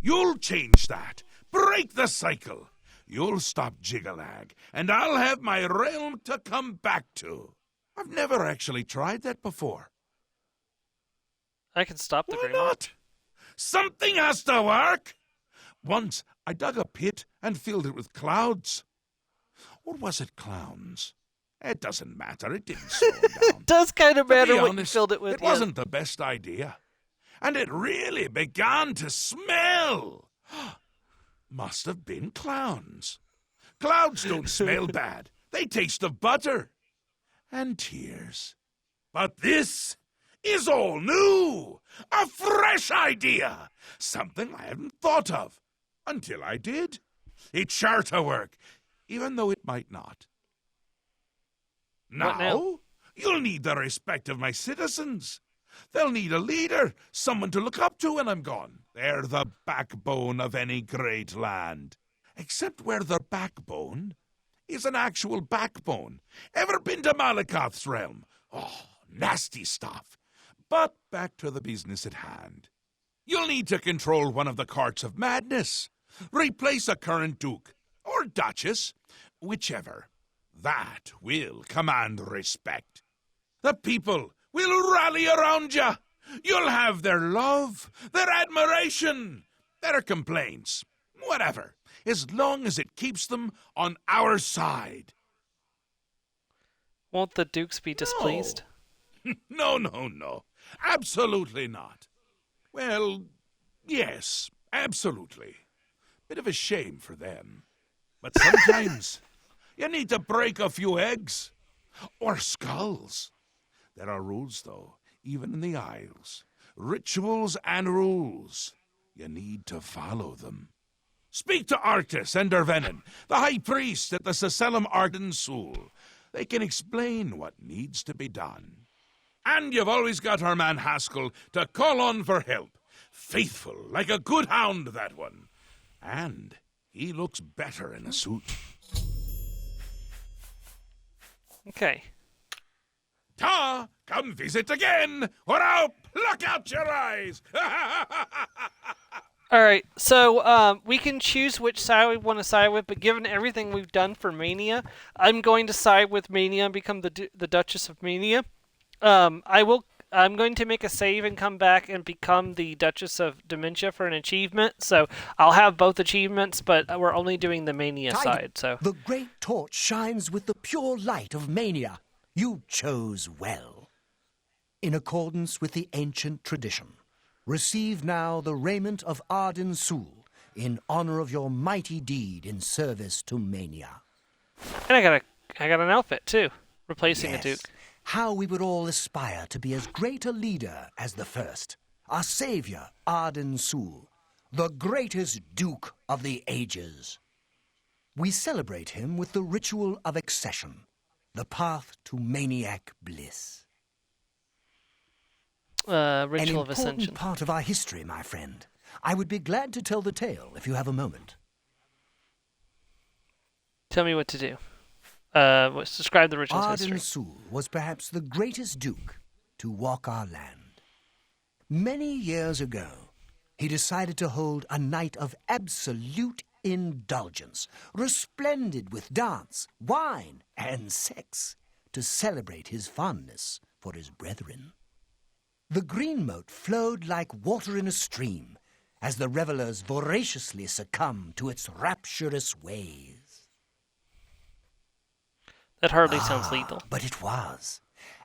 You'll change that. Break the cycle. You'll stop Jigalag, and I'll have my realm to come back to. I've never actually tried that before. I can stop the Why Grey March. not? Something has to work. Once I dug a pit and filled it with clouds. Or was it clowns? It doesn't matter. It didn't slow them down. It does kind of To be matter what honest, you filled it with. It wasn't the best idea. And it really began to smell. Must have been clowns. Clouds don't smell bad. They taste of butter. And tears. But this is all new. A fresh idea. Something I hadn't thought of. Until I did. It's sure to work, even though it might not. What now? You'll need the respect of my citizens. They'll need a leader, someone to look up to when I'm gone. They're the backbone of any great land. Except where their backbone is an actual backbone. Ever been to Malakoth's realm? Oh, nasty stuff. But back to the business at hand. You'll need to control one of the courts of madness. Replace a current duke, or duchess, whichever. That will command respect. The people will rally around you. You'll have their love, their admiration, their complaints, whatever, as long as it keeps them on our side. Won't the dukes be displeased? No. Absolutely not. Well, yes, absolutely. Bit of a shame for them. But sometimes you need to break a few eggs. Or skulls. There are rules, though, even in the Isles. Rituals and rules. You need to follow them. Speak to Arctis and Dervenin, the high priest at the Seselum Arden Sul. They can explain what needs to be done. And you've always got our man Haskell to call on for help. Faithful, like a good hound, that one. And he looks better in a suit. Okay. Ta! Come visit again, or I'll pluck out your eyes! Alright, so we can choose which side we want to side with, but given everything we've done for Mania, I'm going to side with Mania and become the Duchess of Mania. I'm going to make a save and come back and become the Duchess of Dementia for an achievement. So I'll have both achievements, but we're only doing the Mania side. So the great torch shines with the pure light of Mania. You chose well. In accordance with the ancient tradition, receive now the raiment of Arden Sul in honor of your mighty deed in service to Mania. And I got an outfit too, replacing Yes. a Duke. How we would all aspire to be as great a leader as the first, our savior, Arden Sul, the greatest Duke of the ages. We celebrate him with the ritual of accession, the path to maniac bliss. Ritual of An important Ascension. part of our history, my friend. I would be glad to tell the tale if you have a moment. Tell me what to do. Describe the ritual's history. Arden Sul was perhaps the greatest duke to walk our land. Many years ago, he decided to hold a night of absolute indulgence, resplendent with dance, wine, and sex, to celebrate his fondness for his brethren. The green moat flowed like water in a stream as the revelers voraciously succumbed to its rapturous ways. That hardly sounds lethal. But it was.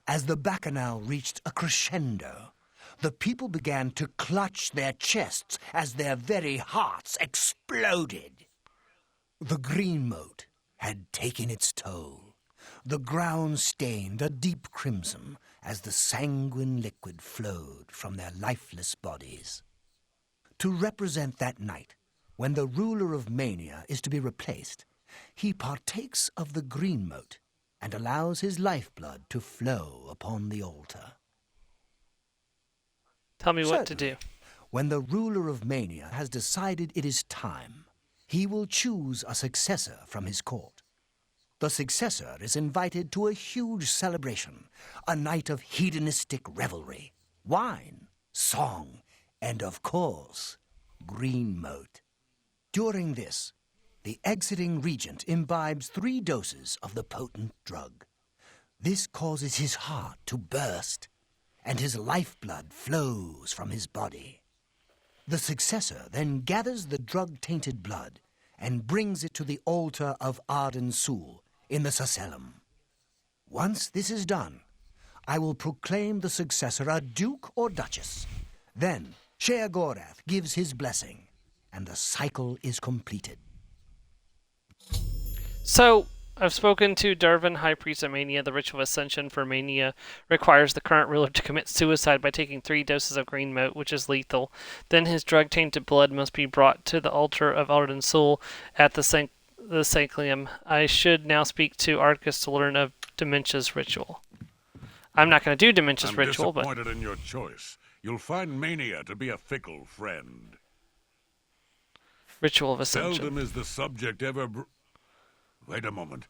As the bacchanal reached a crescendo, the people began to clutch their chests as their very hearts exploded. The green moat had taken its toll. The ground stained a deep crimson as the sanguine liquid flowed from their lifeless bodies. To represent that night, when the ruler of Mania is to be replaced, he partakes of the green moat and allows his lifeblood to flow upon the altar. Tell me what to do. When the ruler of Mania has decided it is time, he will choose a successor from his court. The successor is invited to a huge celebration, a night of hedonistic revelry, wine, song, and of course, green moat. During this, the exiting regent imbibes 3 doses of the potent drug. This causes his heart to burst, and his lifeblood flows from his body. The successor then gathers the drug-tainted blood and brings it to the altar of Arden Sul in the Sacellum. Once this is done, I will proclaim the successor a duke or duchess. Then Sheogorath gives his blessing, and the cycle is completed. So, I've spoken to Darvin, High Priest of Mania. The ritual of ascension for Mania requires the current ruler to commit suicide by taking 3 doses of green moat, which is lethal. Then his drug-tainted blood must be brought to the altar of Arden Sul at the Sanclium. I should now speak to Arcus to learn of Dementia's ritual. I'm not going to do Dementia's ritual, but... I'm disappointed in your choice. You'll find Mania to be a fickle friend. Ritual of ascension. Seldom is the subject ever... Wait a moment.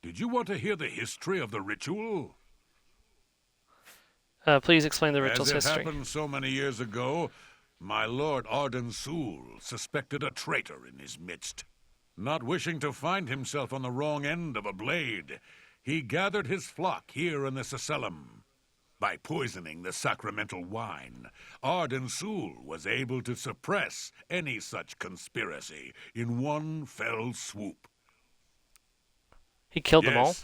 Did you want to hear the history of the ritual? Please explain the ritual's history. As it happened so many years ago, my lord Arden Sul suspected a traitor in his midst. Not wishing to find himself on the wrong end of a blade, he gathered his flock here in the Sacellum. By poisoning the sacramental wine, Arden Sul was able to suppress any such conspiracy in one fell swoop. He killed them all?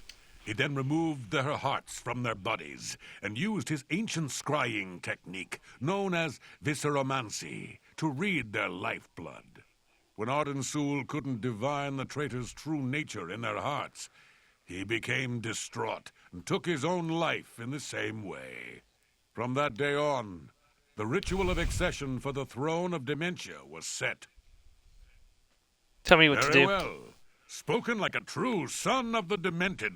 He then removed their hearts from their bodies and used his ancient scrying technique, known as visceromancy, to read their lifeblood. When Arden Sul couldn't divine the traitor's true nature in their hearts, he became distraught and took his own life in the same way. From that day on, the ritual of accession for the throne of Dementia was set. Tell me what to do. Very well. Spoken like a true son of the Demented.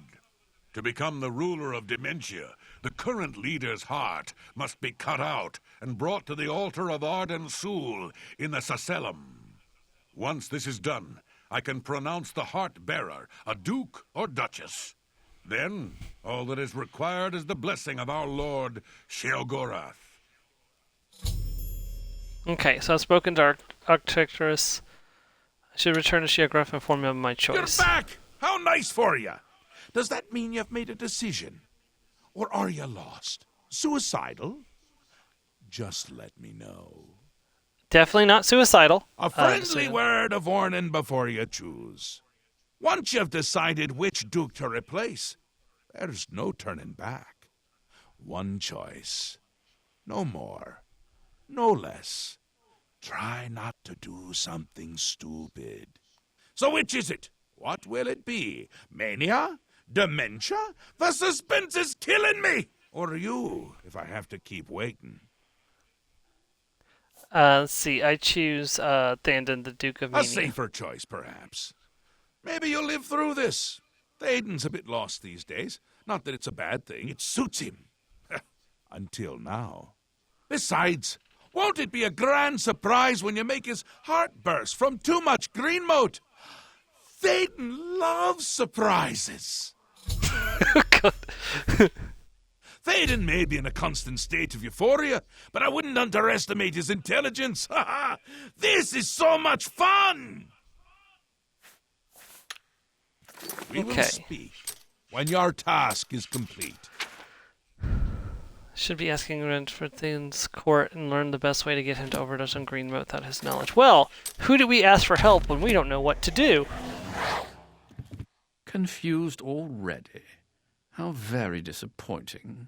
To become the ruler of Dementia, the current leader's heart must be cut out and brought to the altar of Arden Sul in the Sacellum. Once this is done, I can pronounce the heart-bearer a duke or duchess. Then, all that is required is the blessing of our lord Sheogorath. Okay, so I've spoken to Arcturus. I should return to Sheogorath and inform him of my choice. You're back! How nice for you! Does that mean you've made a decision? Or are you lost? Suicidal? Just let me know. Definitely not suicidal. A friendly word of warning before you choose. Once you've decided which duke to replace, there's no turning back. One choice. No more. No less. Try not to do something stupid. So which is it? What will it be? Mania? Dementia? The suspense is killing me! Or you, if I have to keep waiting. Let's see. I choose Thandon, the Duke of Mania. A safer choice, perhaps. Maybe you'll live through this. Thandon's a bit lost these days. Not that it's a bad thing. It suits him. Until now. Besides, Won't it be a grand surprise when you make his heart burst from too much green moat? Thaden loves surprises. Thaden may be in a constant state of euphoria, but I wouldn't underestimate his intelligence. This is so much fun! We will speak when your task is complete. Should be asking around for Thane's court and learn the best way to get him to overdose on green moat without his knowledge. Well, who do we ask for help when we don't know what to do? Confused already? How very disappointing.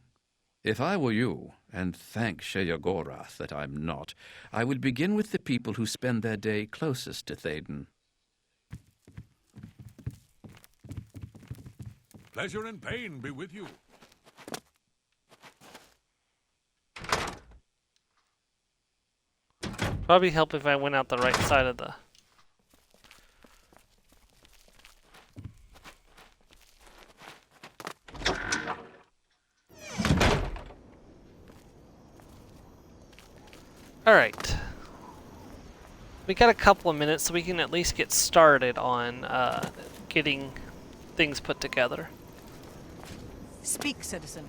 If I were you, and thank Sheogorath that I'm not, I would begin with the people who spend their day closest to Thaden. Pleasure and pain be with you. Probably help if I went out the right side of the... Alright. We got a couple of minutes so we can at least get started on getting things put together. Speak, citizen.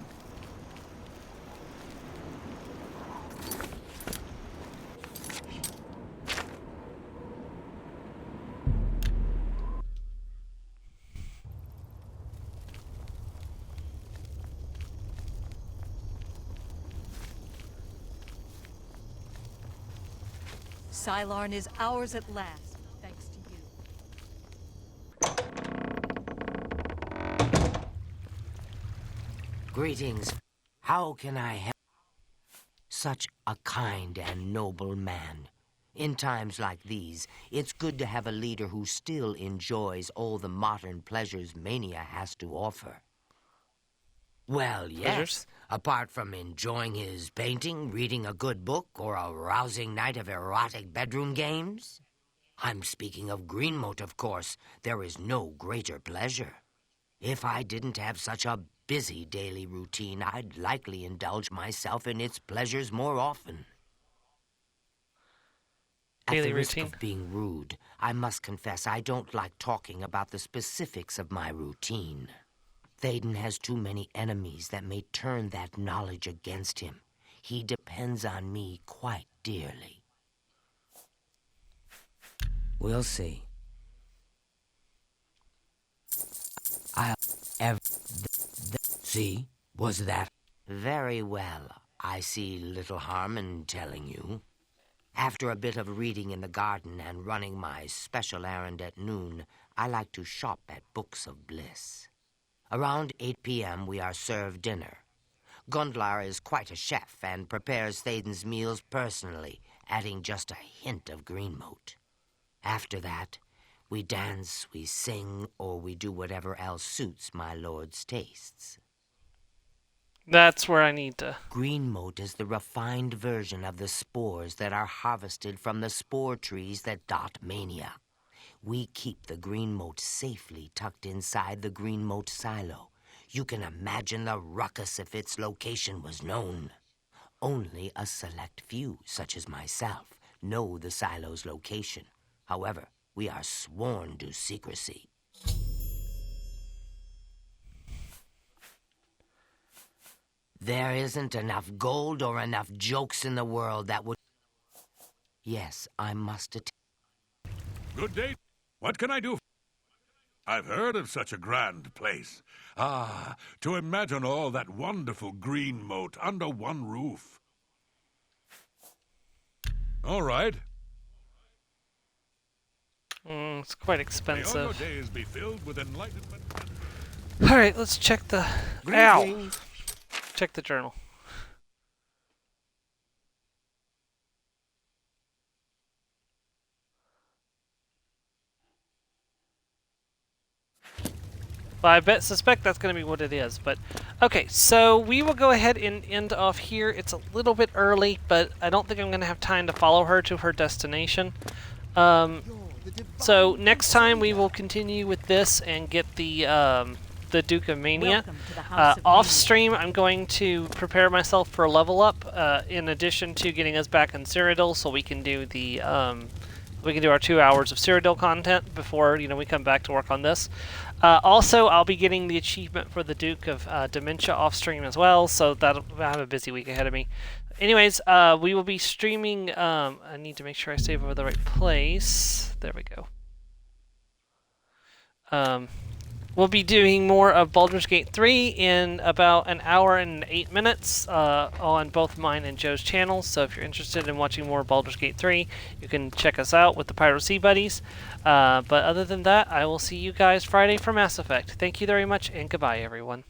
Sylarn is ours at last, thanks to you. Greetings. How can I help such a kind and noble man? In times like these, it's good to have a leader who still enjoys all the modern pleasures Mania has to offer. Well, yes. Pleasures? Apart from enjoying his painting, reading a good book, or a rousing night of erotic bedroom games. I'm speaking of Greenmote, of course. There is no greater pleasure. If I didn't have such a busy daily routine, I'd likely indulge myself in its pleasures more often. At the risk of being rude, I must confess I don't like talking about the specifics of my routine. Thaden has too many enemies that may turn that knowledge against him. He depends on me quite dearly. We'll see. See? Was that? Very well. I see little harm in telling you. After a bit of reading in the garden and running my special errand at noon, I like to shop at Books of Bliss. Around 8 p.m. we are served dinner. Gundlar is quite a chef and prepares Thaden's meals personally, adding just a hint of Greenmote. After that, we dance, we sing, or we do whatever else suits my lord's tastes. That's where I need to... Greenmote is the refined version of the spores that are harvested from the spore trees that dot Mania. We keep the Greenmote safely tucked inside the Greenmote silo. You can imagine the ruckus if its location was known. Only a select few, such as myself, know the silo's location. However, we are sworn to secrecy. There isn't enough gold or enough jokes in the world that would... Yes, I must attend. Good day. What can I do? I've heard of such a grand place. Ah, to imagine all that wonderful green moat under one roof. All right. It's quite expensive. May all your days be filled with enlightenment. All right, let's check the... Ow! Check the journal. Well, I suspect that's going to be what it is, but... Okay, so we will go ahead and end off here. It's a little bit early, but I don't think I'm going to have time to follow her to her destination. So next time we will continue with this and get the the Duke of Mania. Welcome to the House of Off Mania. stream, I'm going to prepare myself for a level up. In addition to getting us back in Cyrodiil, so we can do the we can do our 2 hours of Cyrodiil content before we come back to work on this. Also, I'll be getting the achievement for the Duke of Dementia off stream as well, so I have a busy week ahead of me. Anyways, we will be streaming. I need to make sure I save over the right place. There we go. We'll be doing more of Baldur's Gate 3 in about an hour and 8 minutes on both mine and Joe's channels. So if you're interested in watching more Baldur's Gate 3, you can check us out with the Piracy Buddies. But other than that, I will see you guys Friday for Mass Effect. Thank you very much, and goodbye, everyone.